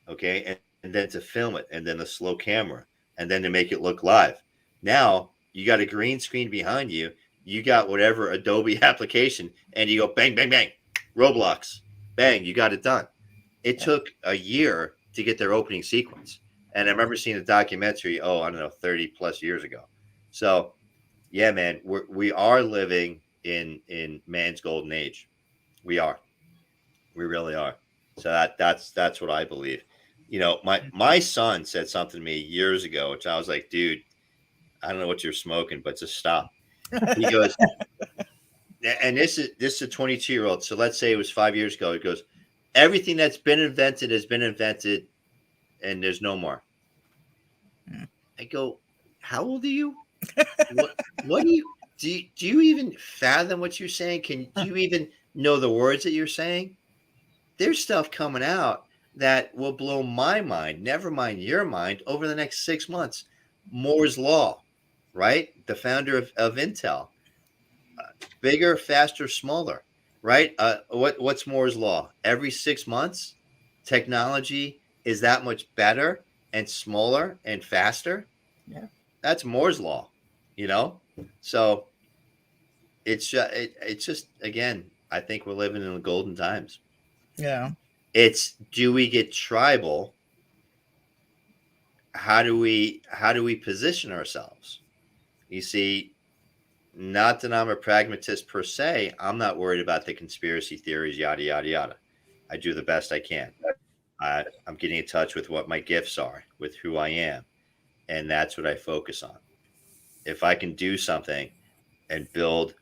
Okay, and then to film it, and then a slow camera, and then to make it look live. Now you got a green screen behind you. You got whatever Adobe application, and you go bang, bang, bang, Roblox, bang, you got it done. It took a year to get their opening sequence. And I remember seeing a documentary, I don't know, 30 plus years ago. So yeah, man, we are living in man's golden age. We really are. So that's what I believe. My son said something to me years ago, which I was like, dude, I don't know what you're smoking, but just stop. He goes, and this is a 22-year-old. So let's say it was 5 years ago. He goes, everything that's been invented has been invented, and there's no more. I go, how old are you? What do you even fathom what you're saying? Do you even know the words that you're saying? There's stuff coming out that will blow my mind, never mind your mind, over the next 6 months. Moore's Law, right? The founder of Intel. Bigger, faster, smaller, right? What's Moore's Law? Every 6 months, technology is that much better and smaller and faster. Yeah. That's Moore's Law, So it's just, again, I think we're living in the golden times. Yeah. It's, do we get tribal? How do we position ourselves? You see, not that I'm a pragmatist per se. I'm not worried about the conspiracy theories, yada, yada, yada. I do the best I can. I'm getting in touch with what my gifts are, with who I am. And that's what I focus on. If I can do something and build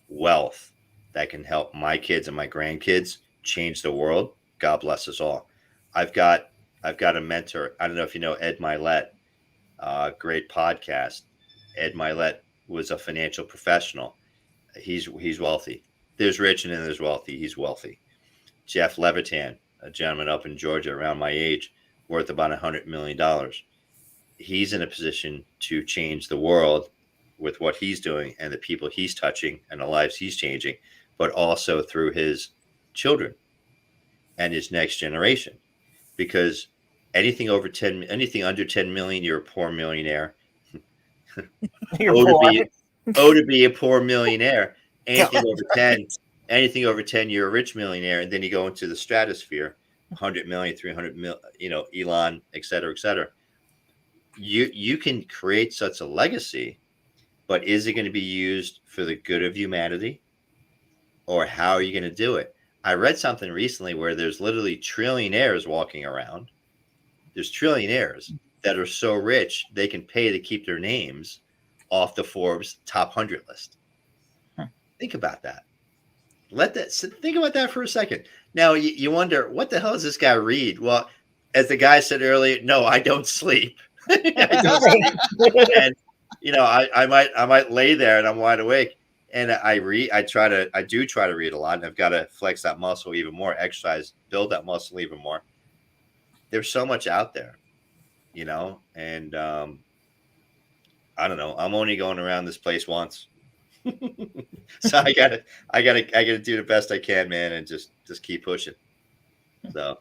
wealth that can help my kids and my grandkids change the world, God bless us all. I've got a mentor. I don't know if you know Ed Milet, great podcast. Ed Milet was a financial professional. He's wealthy. There's rich and then there's wealthy. He's wealthy. Jeff Levitan, a gentleman up in Georgia around my age, worth about $100 million. He's in a position to change the world with what he's doing and the people he's touching and the lives he's changing, but also through his children and his next generation. Because anything under 10 million, you're a poor millionaire. To be a poor millionaire. Anything over 10, you're a rich millionaire. And then you go into the stratosphere, 100 million, 300 million, Elon, et cetera, et cetera. You can create such a legacy, but is it going to be used for the good of humanity? Or how are you going to do it? I read something recently where there's literally trillionaires walking around. There's trillionaires that are so rich they can pay to keep their names off the Forbes top 100 list. Think about that. Think about that for a second. Now you wonder, what the hell does this guy read? Well, as the guy said earlier, no, I don't sleep. I don't sleep. And I might lay there and I'm wide awake. And I do try to read a lot, and I've got to flex that muscle even more, exercise, build that muscle even more. There's so much out there, and I don't know. I'm only going around this place once. So I gotta do the best I can, man, and just keep pushing. So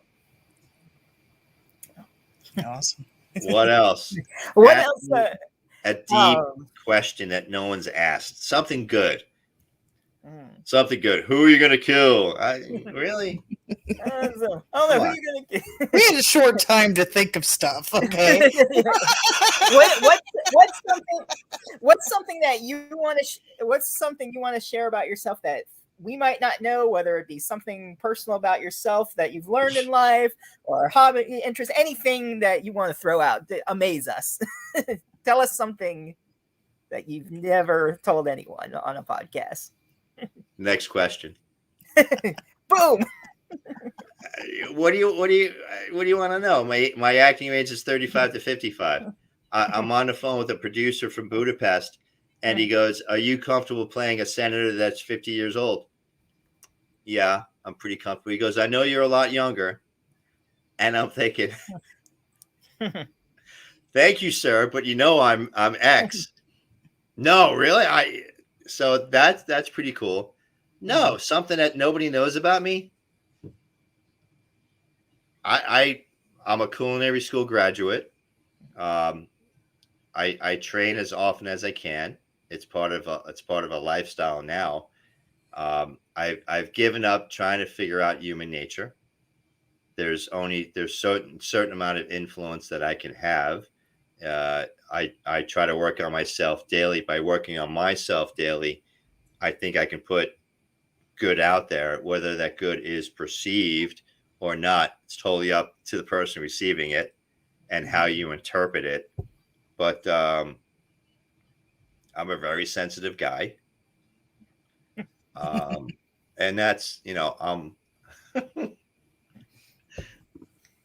Awesome. what else? What Ask else? me a deep question that no one's asked. Something good. Something good. Who are you gonna kill? Really? I don't know who you're gonna get. We had a short time to think of stuff. Okay. What's something that you want to? What's something you want to share about yourself that we might not know? Whether it be something personal about yourself that you've learned in life, or hobby, interest, anything that you want to throw out that amaze us. Tell us something that you've never told anyone on a podcast. Next question. Boom. What do you want to know? My acting age is 35 to 55. I'm on the phone with a producer from Budapest, and he goes, "Are you comfortable playing a senator that's 50 years old?" Yeah, I'm pretty comfortable. He goes, "I know you're a lot younger," and I'm thinking, "Thank you, sir, but I'm X." No, really? So that's pretty cool. No, something that nobody knows about me. I'm a culinary school graduate. I train as often as I can. It's part of a lifestyle now. I've given up trying to figure out human nature. There's certain amount of influence that I can have. I try to work on myself daily. By working on myself daily, I think I can put good out there. Whether that good is perceived or not, it's totally up to the person receiving it and how you interpret it. But I'm a very sensitive guy. And that's,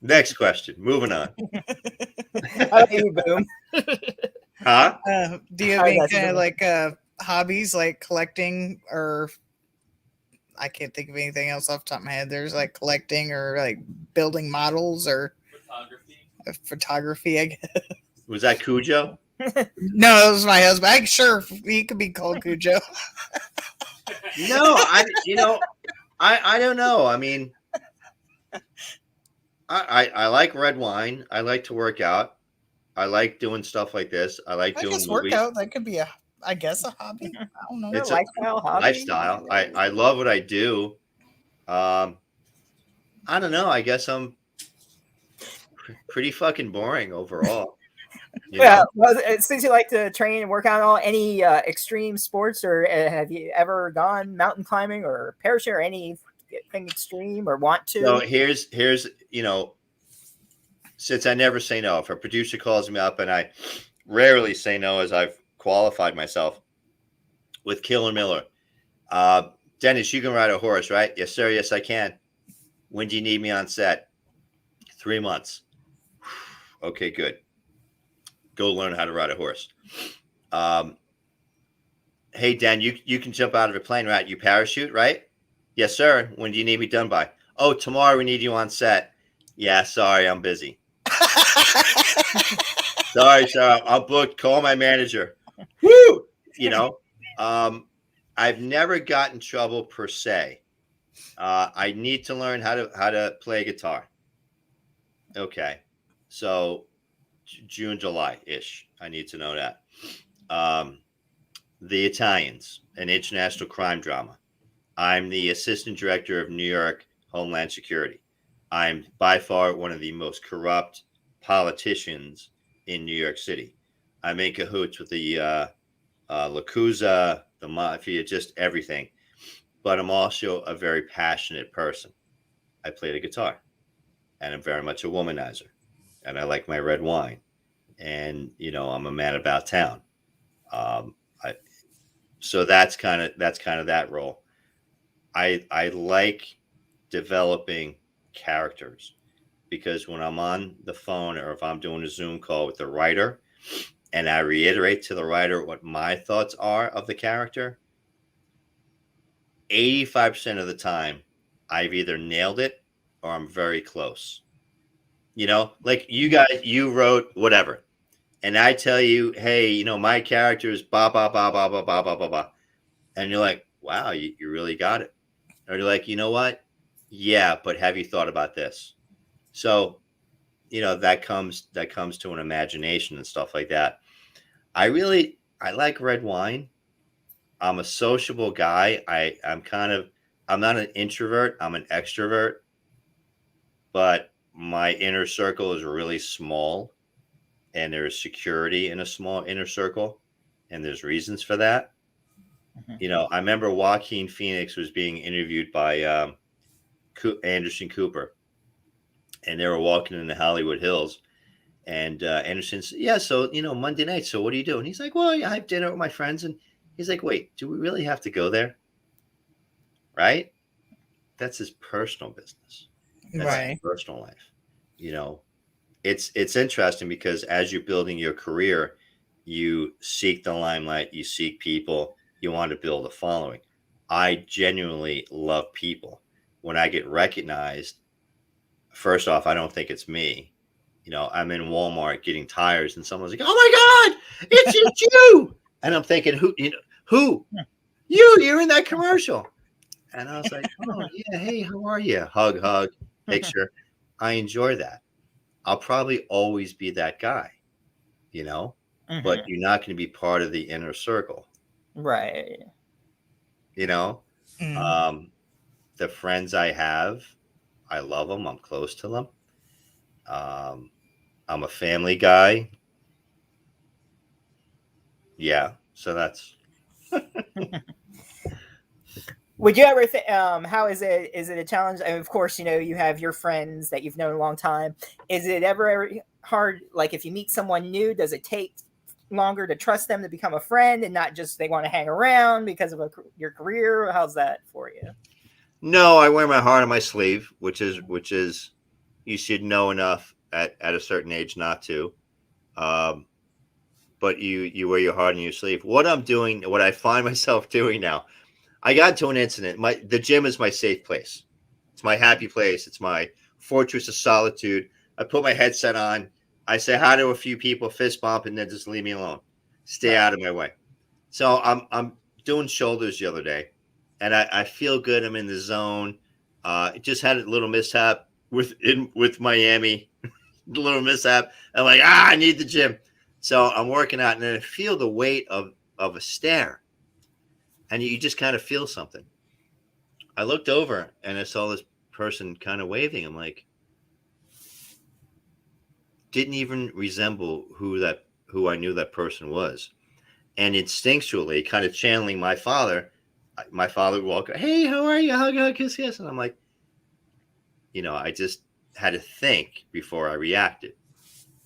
next question. Moving on. Boom. Huh? Do you have any kind of like hobbies like collecting, or I can't think of anything else off the top of my head. There's like collecting or like building models or photography, I guess. Was that Cujo? No, it was my husband. I'm sure he could be called Cujo. No, I don't know. I mean, I like red wine. I like to work out. I like doing stuff like this. I like doing movies. Workout, that could be a hobby. I don't know. It's lifestyle hobby. Lifestyle. I love what I do. I don't know. I guess I'm pretty fucking boring overall. Well, since you like to train and work out, all any extreme sports, or have you ever gone mountain climbing or parachute or anything extreme or want to? So here's since I never say no. If a producer calls me up, and I rarely say no, as I've qualified myself with Killer Miller. Dennis, you can ride a horse, right? Yes, sir. Yes, I can. When do you need me on set? 3 months. Okay, good. Go learn how to ride a horse. Hey, Dan, you can jump out of a plane, right? You parachute, right? Yes, sir. When do you need me done by? Oh, tomorrow we need you on set. Yeah, sorry, I'm busy. Sorry, I'm booked. Call my manager. Woo! I've never gotten in trouble per se. I need to learn how to play guitar. Okay, so June, July-ish. I need to know that. The Italians, an international crime drama. I'm the assistant director of New York Homeland Security. I'm by far one of the most corrupt politicians in New York City. I'm in cahoots with the Yakuza, the mafia, just everything. But I'm also a very passionate person. I play the guitar, and I'm very much a womanizer, and I like my red wine, and I'm a man about town. So that's kind of that role. I like developing characters, because when I'm on the phone or if I'm doing a Zoom call with the writer and I reiterate to the writer what my thoughts are of the character, 85% of the time, I've either nailed it or I'm very close. Like you guys, you wrote whatever, and I tell you, hey, my character is blah blah blah blah blah blah blah blah blah, and you're like, wow, you really got it. Or you're like, you know what? Yeah, but have you thought about this? So, that comes to an imagination and stuff like that. I like red wine. I'm a sociable guy. I'm not an introvert. I'm an extrovert, but my inner circle is really small, and there's security in a small inner circle, and there's reasons for that. I remember Joaquin Phoenix was being interviewed by Anderson Cooper, and they were walking in the Hollywood Hills. And Anderson said, yeah, so, Monday night, so what do you do? And he's like, well, I have dinner with my friends. And he's like, wait, do we really have to go there? Right? That's his personal business. That's Right. his personal life. It's interesting because as you're building your career, you seek the limelight, you seek people, you want to build a following. I genuinely love people. When I get recognized, first off, I don't think it's me. I'm in Walmart getting tires, and someone's like, "Oh my God, it's you!" And I'm thinking, who? You're in that commercial. And I was like, "Oh yeah, hey, how are you?" Hug, picture. I enjoy that. I'll probably always be that guy, but you're not going to be part of the inner circle, Right. Mm. The friends I have, I love them. I'm close to them. I'm a family guy. Yeah, so that's. Would you ever think? How is it? Is it a challenge? I mean, of course, you have your friends that you've known a long time. Is it ever hard? Like, if you meet someone new, does it take longer to trust them to become a friend and not just they want to hang around because of your career? How's that for you? No, I wear my heart on my sleeve, which is you should know enough at a certain age not to. But you wear your heart on your sleeve. What I find myself doing now, I got into an incident. The gym is my safe place. It's my happy place. It's my fortress of solitude. I put my headset on. I say hi to a few people, fist bump, and then just leave me alone. Stay out of my way. So I'm doing shoulders the other day, and I feel good. I'm in the zone. Just had a little mishap with Miami. A little mishap. I'm like, I need the gym. So I'm working out, and then I feel the weight of a stare. And you just kind of feel something. I looked over and I saw this person kind of waving. I'm like, didn't even resemble who I knew that person was. And instinctually, kind of channeling my father would walk, hey, how are you? Hug, kiss, kiss. And I'm like, I just had to think before I reacted,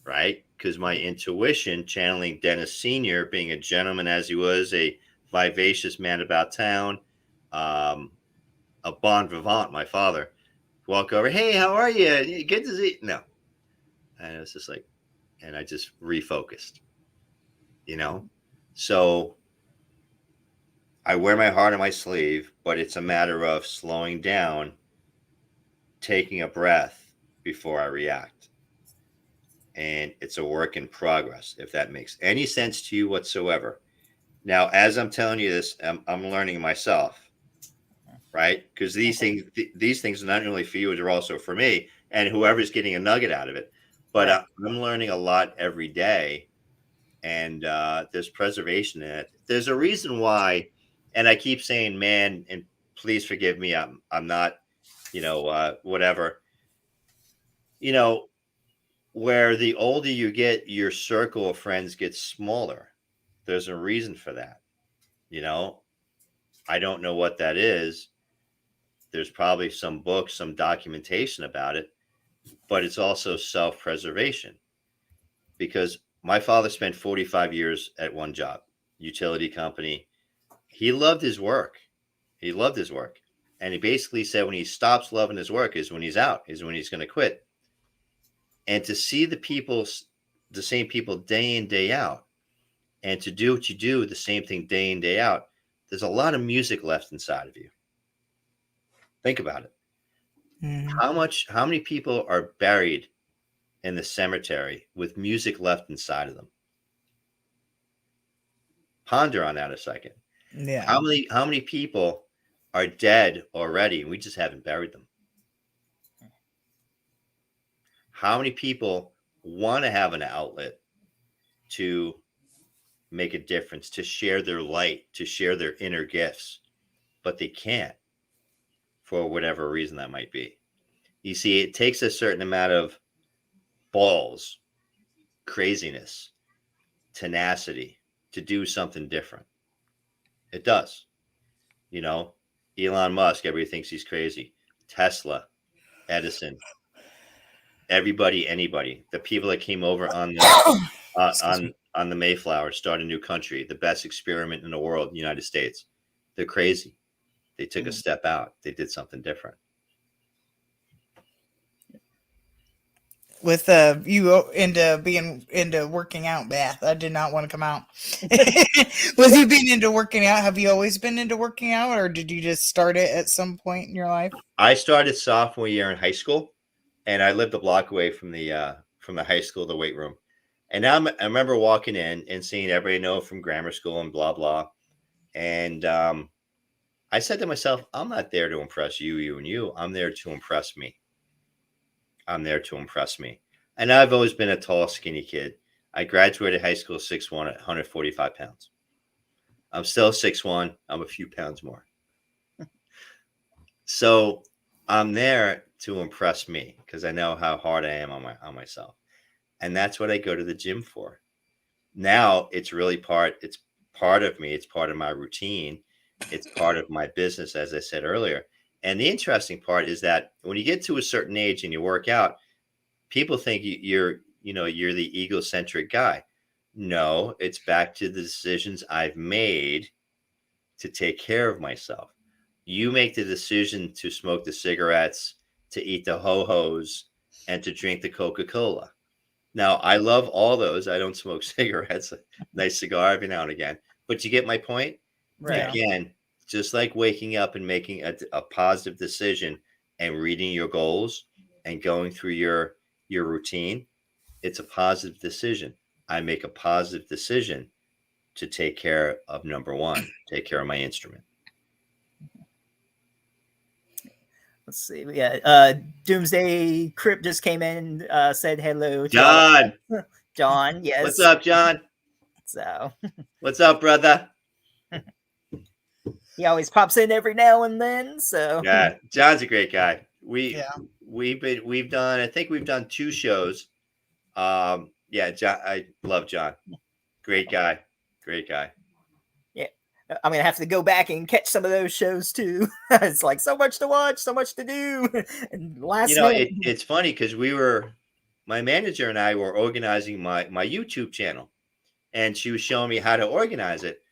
right? Because my intuition, channeling Dennis Sr., being a gentleman as he was, a vivacious man about town, a bon vivant, my father, walk over, hey, how are you? Good to see you. No. And it was just like, and I just refocused, So I wear my heart on my sleeve, but it's a matter of slowing down, taking a breath before I react. And it's a work in progress, if that makes any sense to you whatsoever. Now, as I'm telling you this, I'm learning myself, right? Because these things are not only for you, they're also for me and whoever's getting a nugget out of it. But I'm learning a lot every day, and there's preservation in it. There's a reason why, and I keep saying, man, and please forgive me, I'm not, whatever. Where the older you get, your circle of friends gets smaller. There's a reason for that. I don't know what that is. There's probably some books, some documentation about it, but it's also self-preservation, because my father spent 45 years at one job, utility company. He loved his work. And he basically said when he stops loving his work is when he's out, is when he's going to quit. And to see the same people day in, day out, and to do what you do, the same thing day in, day out, there's a lot of music left inside of you. Think about it. Mhm. How many people are buried in the cemetery with music left inside of them? Ponder on that a second. Yeah. How many people are dead already and we just haven't buried them? How many people want to have an outlet to make a difference, to share their light, to share their inner gifts, but they can't for whatever reason that might be? You see, it takes a certain amount of balls, craziness, tenacity to do something different. It does. You know, Elon Musk, everybody thinks he's crazy. Tesla, Edison, everybody, anybody, the people that came over on the Excuse me. on the Mayflower, start a new country, the best experiment in the world, the United States. They're crazy. They took a step out. They did something different. With you into being into working out, Beth, I did not want to come out. Was you being into working out? Have you always been into working out, or did you just start it at some point in your life? I started sophomore year in high school, and I lived a block away from the high school, the weight room. And now I remember walking in and seeing everybody know from grammar school and blah blah. And I said to myself, I'm not there to impress you, you, and you. I'm there to impress me. I'm there to impress me. And I've always been a tall, skinny kid. I graduated high school 6'1" at 145 pounds. I'm still 6'1". I'm a few pounds more. So I'm there to impress me because I know how hard I am on myself. And that's what I go to the gym for. Now it's part of me. It's part of my routine. It's part of my business, as I said earlier. And the interesting part is that when you get to a certain age and you work out, people think you're the egocentric guy. No, it's back to the decisions I've made to take care of myself. You make the decision to smoke the cigarettes, to eat the ho-hos, and to drink the Coca-Cola. Now, I love all those. I don't smoke cigarettes, a nice cigar every now and again. But you get my point? Yeah. Again, just like waking up and making a positive decision and reading your goals and going through your routine, it's a positive decision. I make a positive decision to take care of number one, take care of my instrument. Let's see. Doomsday Crypt just came in and said hello to John. John, yes. What's up, John? So what's up, brother? He always pops in every now and then. So yeah, John's a great guy. We've done, I think we've done 2 shows. Yeah, John, I love John. Great guy. Great guy. Yeah. I'm gonna have to go back and catch some of those shows too. It's like so much to watch, so much to do. And last minute. It's funny because my manager and I were organizing my YouTube channel, and she was showing me how to organize it.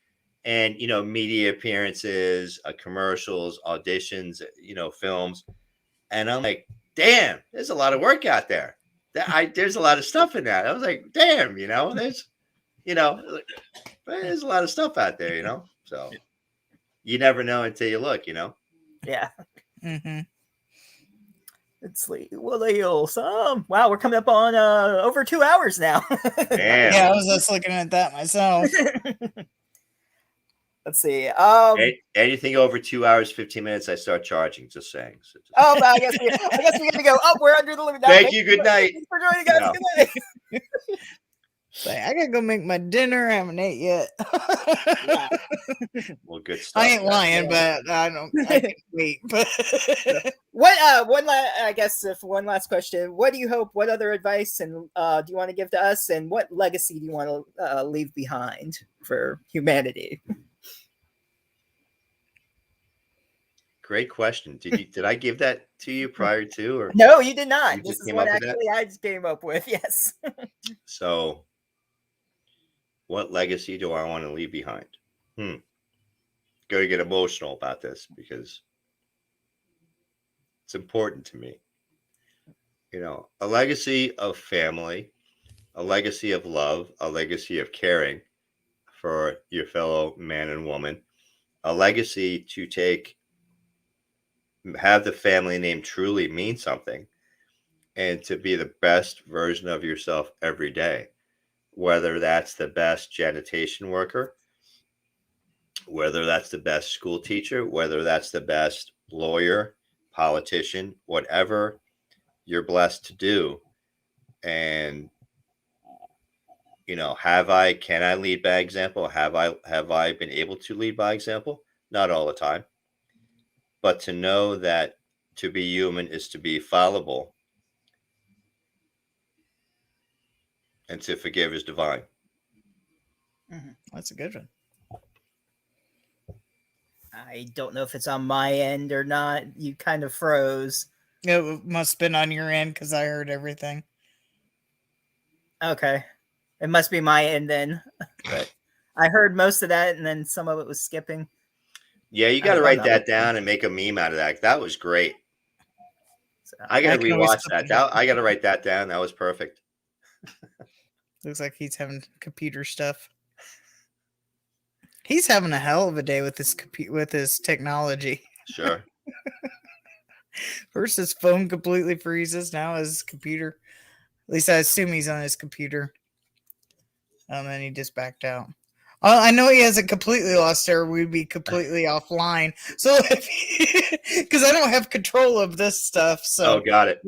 And media appearances, commercials, auditions, films. And I'm like, damn, there's a lot of work out there. There's a lot of stuff in that. I was like, damn, there's a lot of stuff out there, So you never know until you look, Yeah. Mm-hmm. Let's see. Wow, we're coming up on over 2 hours now. Damn. Yeah, I was just looking at that myself. Let's see. Anything over 2 hours, 15 minutes, I start charging. Just saying. I guess we got to go. Oh, we're under the limit now. Thank you. Good night. Thanks for joining, guys. Good night. I gotta go make my dinner. I haven't ate yet. Well, good stuff. I ain't lying, but I can wait. But one last question. What do you hope? What other advice and do you want to give to us? And what legacy do you want to leave behind for humanity? Great question. Did I give that to you prior to, or no? You did not. This is what actually I just came up with. Yes. So, what legacy do I want to leave behind? Go to get emotional about this because it's important to me. A legacy of family, a legacy of love, a legacy of caring for your fellow man and woman, a legacy to take have the family name truly mean something, and to be the best version of yourself every day, whether that's the best sanitation worker, whether that's the best school teacher, whether that's the best lawyer, politician, whatever you're blessed to do. And can I lead by example? Have I been able to lead by example? Not all the time, but to know that to be human is to be fallible, and to forgive is divine. That's a good one. I don't know if it's on my end or not. You kind of froze. It must have been on your end because I heard everything. Okay. It must be my end then. But I heard most of that, and then some of it was skipping. Yeah, you got to write that down and make a meme out of that. That was great. So, I got to rewatch that. I got to write that down. That was perfect. Looks like he's having computer stuff. He's having a hell of a day with his technology. Sure. First his phone completely freezes, now his computer. At least I assume he's on his computer. And then he just backed out. I know he hasn't completely lost there. We'd be completely offline. So, because I don't have control of this stuff. So, got it.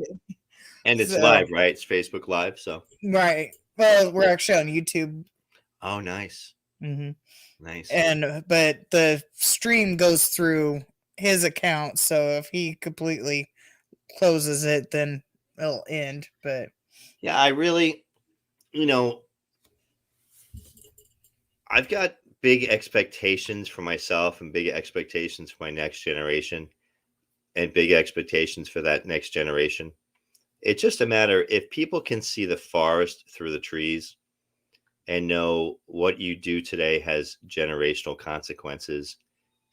And it's live, right? It's Facebook Live. So, right. Well, we're actually on YouTube. Oh, nice. Mm-hmm. Nice. But the stream goes through his account. So if he completely closes it, then it'll end. But yeah, I really, I've got big expectations for myself and big expectations for my next generation and big expectations for that next generation. It's just a matter, if people can see the forest through the trees and know what you do today has generational consequences,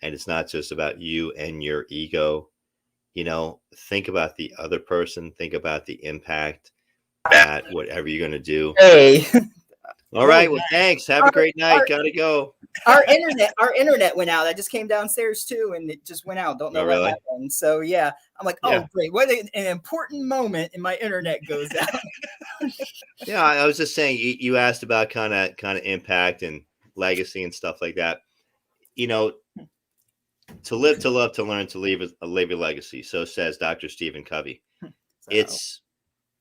and it's not just about you and your ego, think about the other person, think about the impact that whatever you're going to do. Hey. All right. Well, thanks. Have a great night. Gotta go. Our internet went out. I just came downstairs too, and it just went out. Don't know what happened. So yeah, I'm like, oh great, what an important moment, and my internet goes out. Yeah, I was just saying. You asked about kind of impact and legacy and stuff like that. To live, to love, to learn, to leave a legacy. So says Dr. Stephen Covey. So.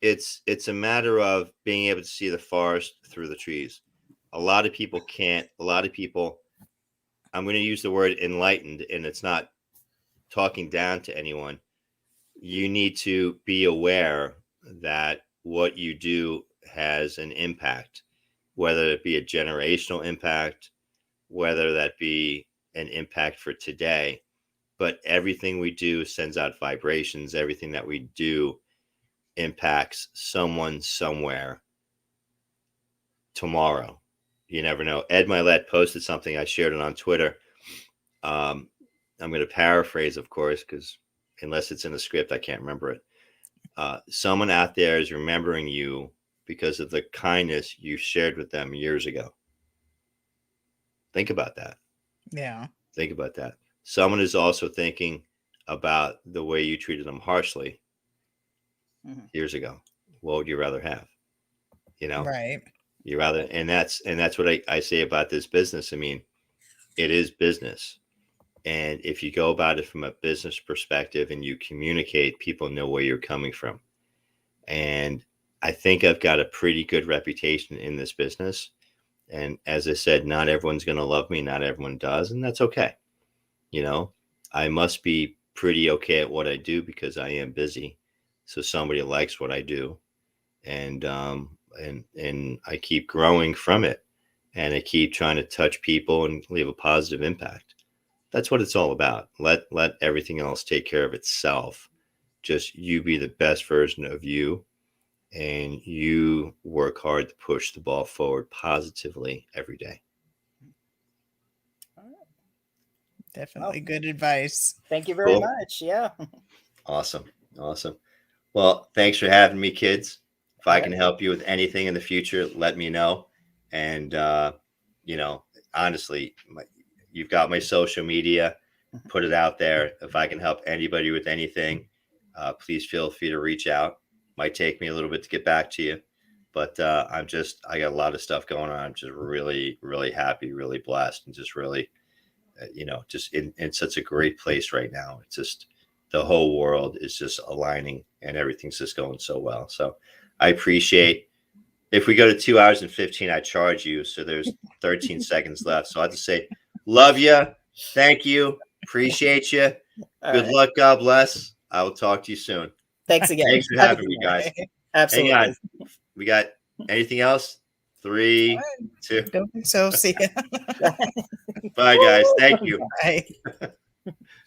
It's a matter of being able to see the forest through the trees. A lot of people can't. A lot of people, I'm going to use the word enlightened, and it's not talking down to anyone. You need to be aware that what you do has an impact, whether it be a generational impact, whether that be an impact for today. But everything we do sends out vibrations. Everything that we do impacts someone somewhere tomorrow. You never know. Ed Milet posted something. I shared it on Twitter. I'm going to paraphrase, of course, because unless it's in the script, I can't remember it. Someone out there is remembering you because of the kindness you shared with them years ago. Think about that. Yeah. Think about that. Someone is also thinking about the way you treated them harshly years ago. What would you rather have? Right. You rather, and that's what I say about this business. I mean, it is business. And if you go about it from a business perspective and you communicate, people know where you're coming from. And I think I've got a pretty good reputation in this business. And as I said, not everyone's going to love me. Not everyone does. And that's okay. I must be pretty okay at what I do because I am busy. So somebody likes what I do. And I keep growing from it. And I keep trying to touch people and leave a positive impact. That's what it's all about. Let everything else take care of itself. Just you be the best version of you, and you work hard to push the ball forward positively every day. Definitely good advice. Thank you very much. Yeah. Awesome. Well, thanks for having me, kids. If I can help you with anything in the future, let me know. And, honestly, you've got my social media. put it out there. If I can help anybody with anything, please feel free to reach out. Might take me a little bit to get back to you, but I got a lot of stuff going on. I'm just really, really happy, really blessed, and just really, just in such a great place right now. It's just the whole world is just aligning and everything's just going so well. So I appreciate. If we go to 2 hours and 15, I charge you. So there's 13 seconds left. So I'll just say, love you. Thank you. Appreciate you. Good luck. God bless. I will talk to you soon. Thanks again. Thanks for having me, guys. Absolutely. Hang on. We got anything else? 3, 2. Don't think so. See ya. Bye, guys. Thank you. Bye.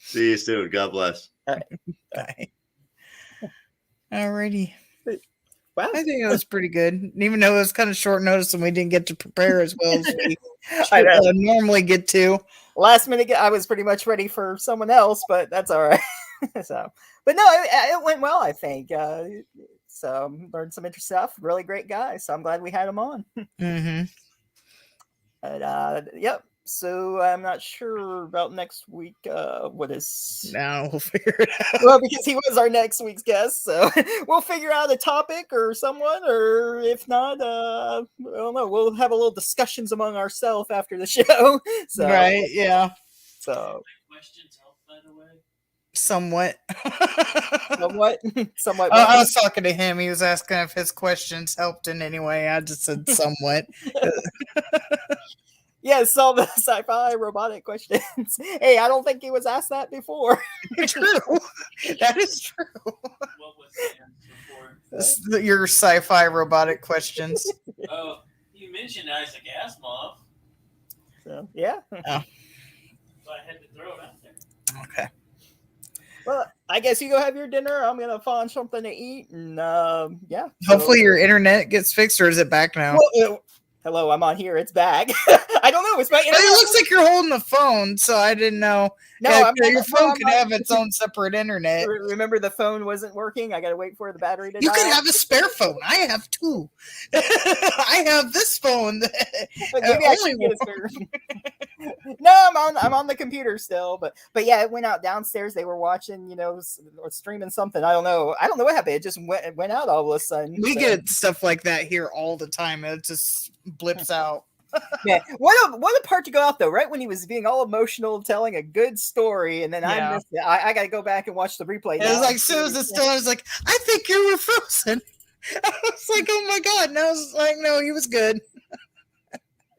See you soon. God bless. Bye. Alrighty. Wow. I think it was pretty good. Even though it was kind of short notice and we didn't get to prepare as well as we normally get to. Last minute, I was pretty much ready for someone else, but that's all right. But no, it went well, I think. So learned some interesting stuff. Really great guy. So I'm glad we had him on. Mm-hmm. But yep. So I'm not sure about next week. What is? Now we'll figure it out. Well, because he was our next week's guest, so we'll figure out a topic or someone, or if not, I don't know. We'll have a little discussions among ourselves after the show. So, Right? Yeah. So questions help, by the way. Somewhat. somewhat. I was talking to him. He was asking if his questions helped in any way. I just said somewhat. Yes, all the sci-fi robotic questions. Hey, I don't think he was asked that before. True. That is true. What was the answer for? Your sci-fi robotic questions. Oh, you mentioned Isaac Asimov, So yeah. so I had to throw it out there. Okay. Well, I guess you go have your dinner. I'm gonna find something to eat, and yeah. Hopefully your internet gets fixed, or is it back now? Well, hello, I'm on here. It's back. I don't know. It's my internet. It looks like you're holding the phone, so I didn't know. No, Yeah, I'm your phone could not. have its own separate internet. Remember, the phone wasn't working. I got to wait for the battery to You die. could have a spare phone. I have two. I have this phone. Maybe I should get a spare. No, I'm on the computer still, but yeah, it went out downstairs. They were watching, or streaming something. I don't know what happened. It just went out all of a sudden. We get stuff like that here all the time. It just blips out. Yeah, what a part to go out though, right when he was being all emotional, telling a good story, and then I missed it. I got to go back and watch the replay. It was like, as soon as it's done, I was like, I think you were frozen. I was like, oh my god. And I was like, no, he was good.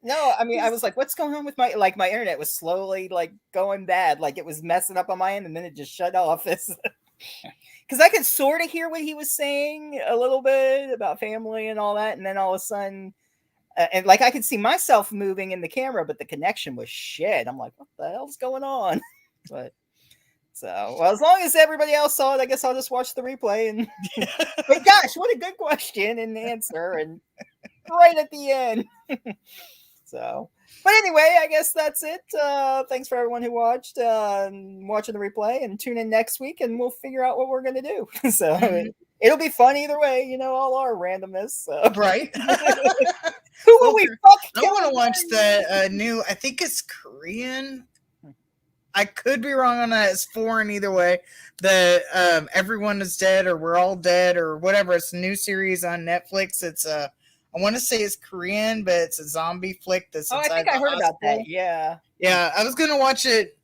No, I mean, I was like, what's going on with my internet was slowly like going bad, like it was messing up on my end, and then it just shut off. Because I could sort of hear what he was saying a little bit about family and all that, and then all of a sudden. And like I could see myself moving in the camera, but the connection was shit. I'm like, what the hell's going on? But as long as everybody else saw it, I guess I'll just watch the replay. And but gosh, what a good question and answer, and right at the end. But anyway, I guess that's it. Thanks for everyone who watched, watching the replay, and tune in next week, and we'll figure out what we're gonna do. It'll be fun either way, all our randomness. So. Right. Who will we fuck? I want to watch the new, I think it's Korean. I could be wrong on that. It's foreign either way. The Everyone is Dead, or We're All Dead, or whatever. It's a new series on Netflix. It's I want to say it's Korean, but it's a zombie flick that's I think I heard about that. Yeah. Yeah, I was going to watch it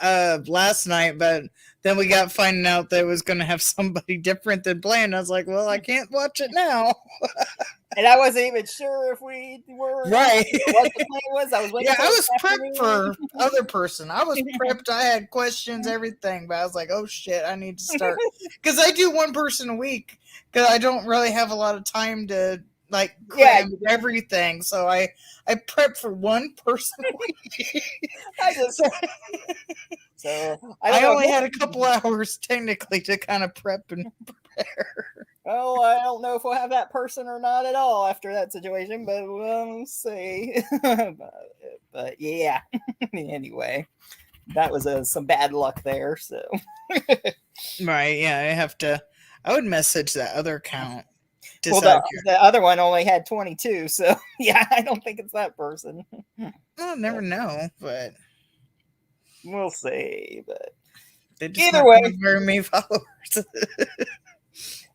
last night, but then we got finding out that it was going to have somebody different than playing. I was like, well, I can't watch it now. And I wasn't even sure if we were right. What the plan was. I was waiting. Yeah, I was prepped for other person. I was prepped. I had questions, everything, but I was like, oh shit, I need to start because I do one person a week because I don't really have a lot of time to cram everything. So I prep for one person a week. I only had a couple hours technically to kind of prep and prepare. Well, I don't know if we'll have that person or not at all after that situation, but we'll see. But yeah, anyway, that was some bad luck there. So, right, yeah, I would message that other account. Well, the other one only had 22, so yeah, I don't think it's that person. I'll never know, but We'll see, but They just either not way. have very many followers.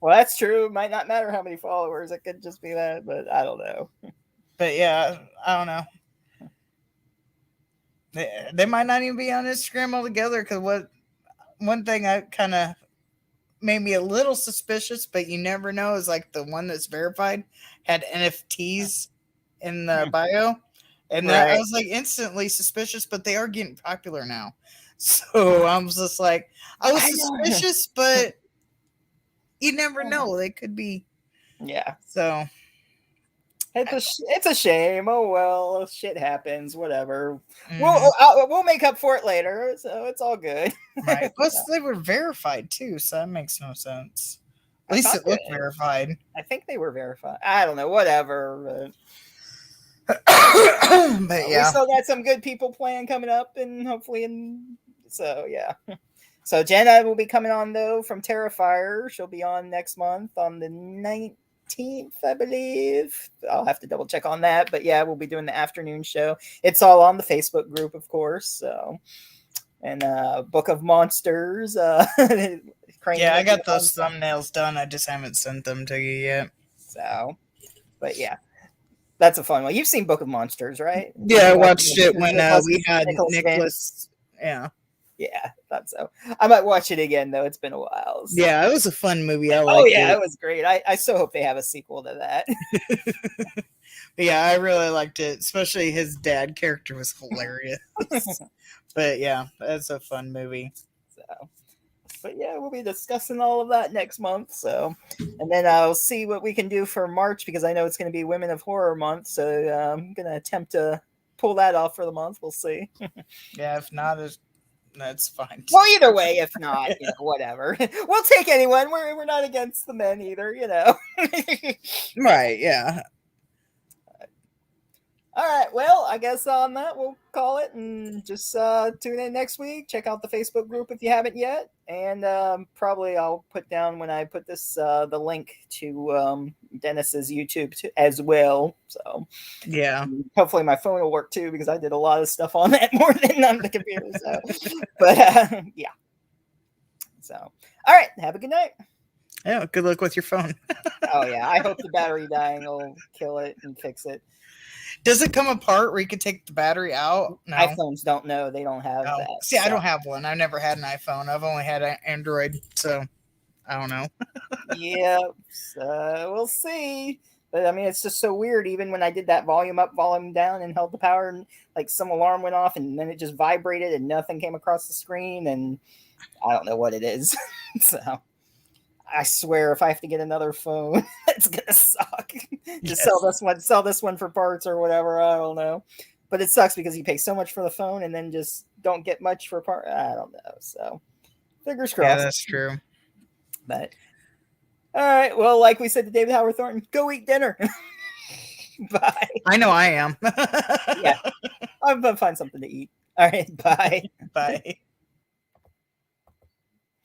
well, that's true. It might not matter how many followers. It could just be that, but I don't know. But yeah, I don't know. They might not even be on Instagram altogether. Because one thing I kind of made me a little suspicious, but you never know, is like the one that's verified had NFTs in the bio. And that I Right. was like instantly suspicious, but they are getting popular now. So I was just like, I was I know. suspicious, but you never know. They could be. Yeah. So It's a shame. Oh well, shit happens. Whatever. mhm, We'll make up for it later. So it's all good. right. Plus, they were verified too, so that makes no sense. At I least thought it looked that- verified. I think they were verified. I don't know. Whatever. But We yeah, still got some good people playing coming up, and hopefully, so yeah. So Jenna will be coming on though from Terrifier. She'll be on next month on the 19th, I believe. I'll have to double check on that, but yeah, we'll be doing the afternoon show. It's all on the Facebook group, of course. So, and Book of Monsters. yeah, I got those thumbnails done. I just haven't sent them to you yet. So, but yeah. That's a fun one. You've seen Book of Monsters, right? Yeah, I watched it when we had Nicholas Nicholas. Yeah, Yeah, thought so. I might watch it again though. It's been a while. So. yeah, it was a fun movie. I liked Oh yeah, it. it was great. I so hope they have a sequel to that. Yeah, I really liked it. Especially his dad character was hilarious. But yeah, that's a fun movie. So, but yeah, we'll be discussing all of that next month. So, and then I'll see what we can do for March because I know it's going to be Women of Horror Month. So I'm going to attempt to pull that off for the month. We'll see. Yeah, if not, that's fine. Well, either way, if not, whatever. We'll take anyone. We're not against the men either, Right, yeah. All right. Well, I guess on that we'll call it and just tune in next week. Check out the Facebook group if you haven't yet, and probably I'll put down when I put this the link to Dennis's YouTube as well. So Yeah. hopefully my phone will work too because I did a lot of stuff on that more than on the computer. So, but yeah. So all right. Have a good night. Yeah, good luck with your phone. Oh yeah, I hope the battery dying will kill it and fix it. Does it come apart where you can take the battery out? No. iPhones don't know; they don't have that. See, I don't have one. I've never had an iPhone. I've only had an Android, so I don't know. Yeah, so we'll see. But I mean, it's just so weird. Even when I did that volume up, volume down, and held the power, and like some alarm went off, and then it just vibrated, and nothing came across the screen, and I don't know what it is. So. I swear, if I have to get another phone, it's gonna suck. Just sell this one for parts or whatever. I don't know, but it sucks because you pay so much for the phone and then just don't get much for part. I don't know. So, fingers crossed. Yeah, that's true. But all right, well, like we said to David Howard Thornton, go eat dinner. Bye. I know I am. Yeah, I'm gonna find something to eat. All right, bye. Bye.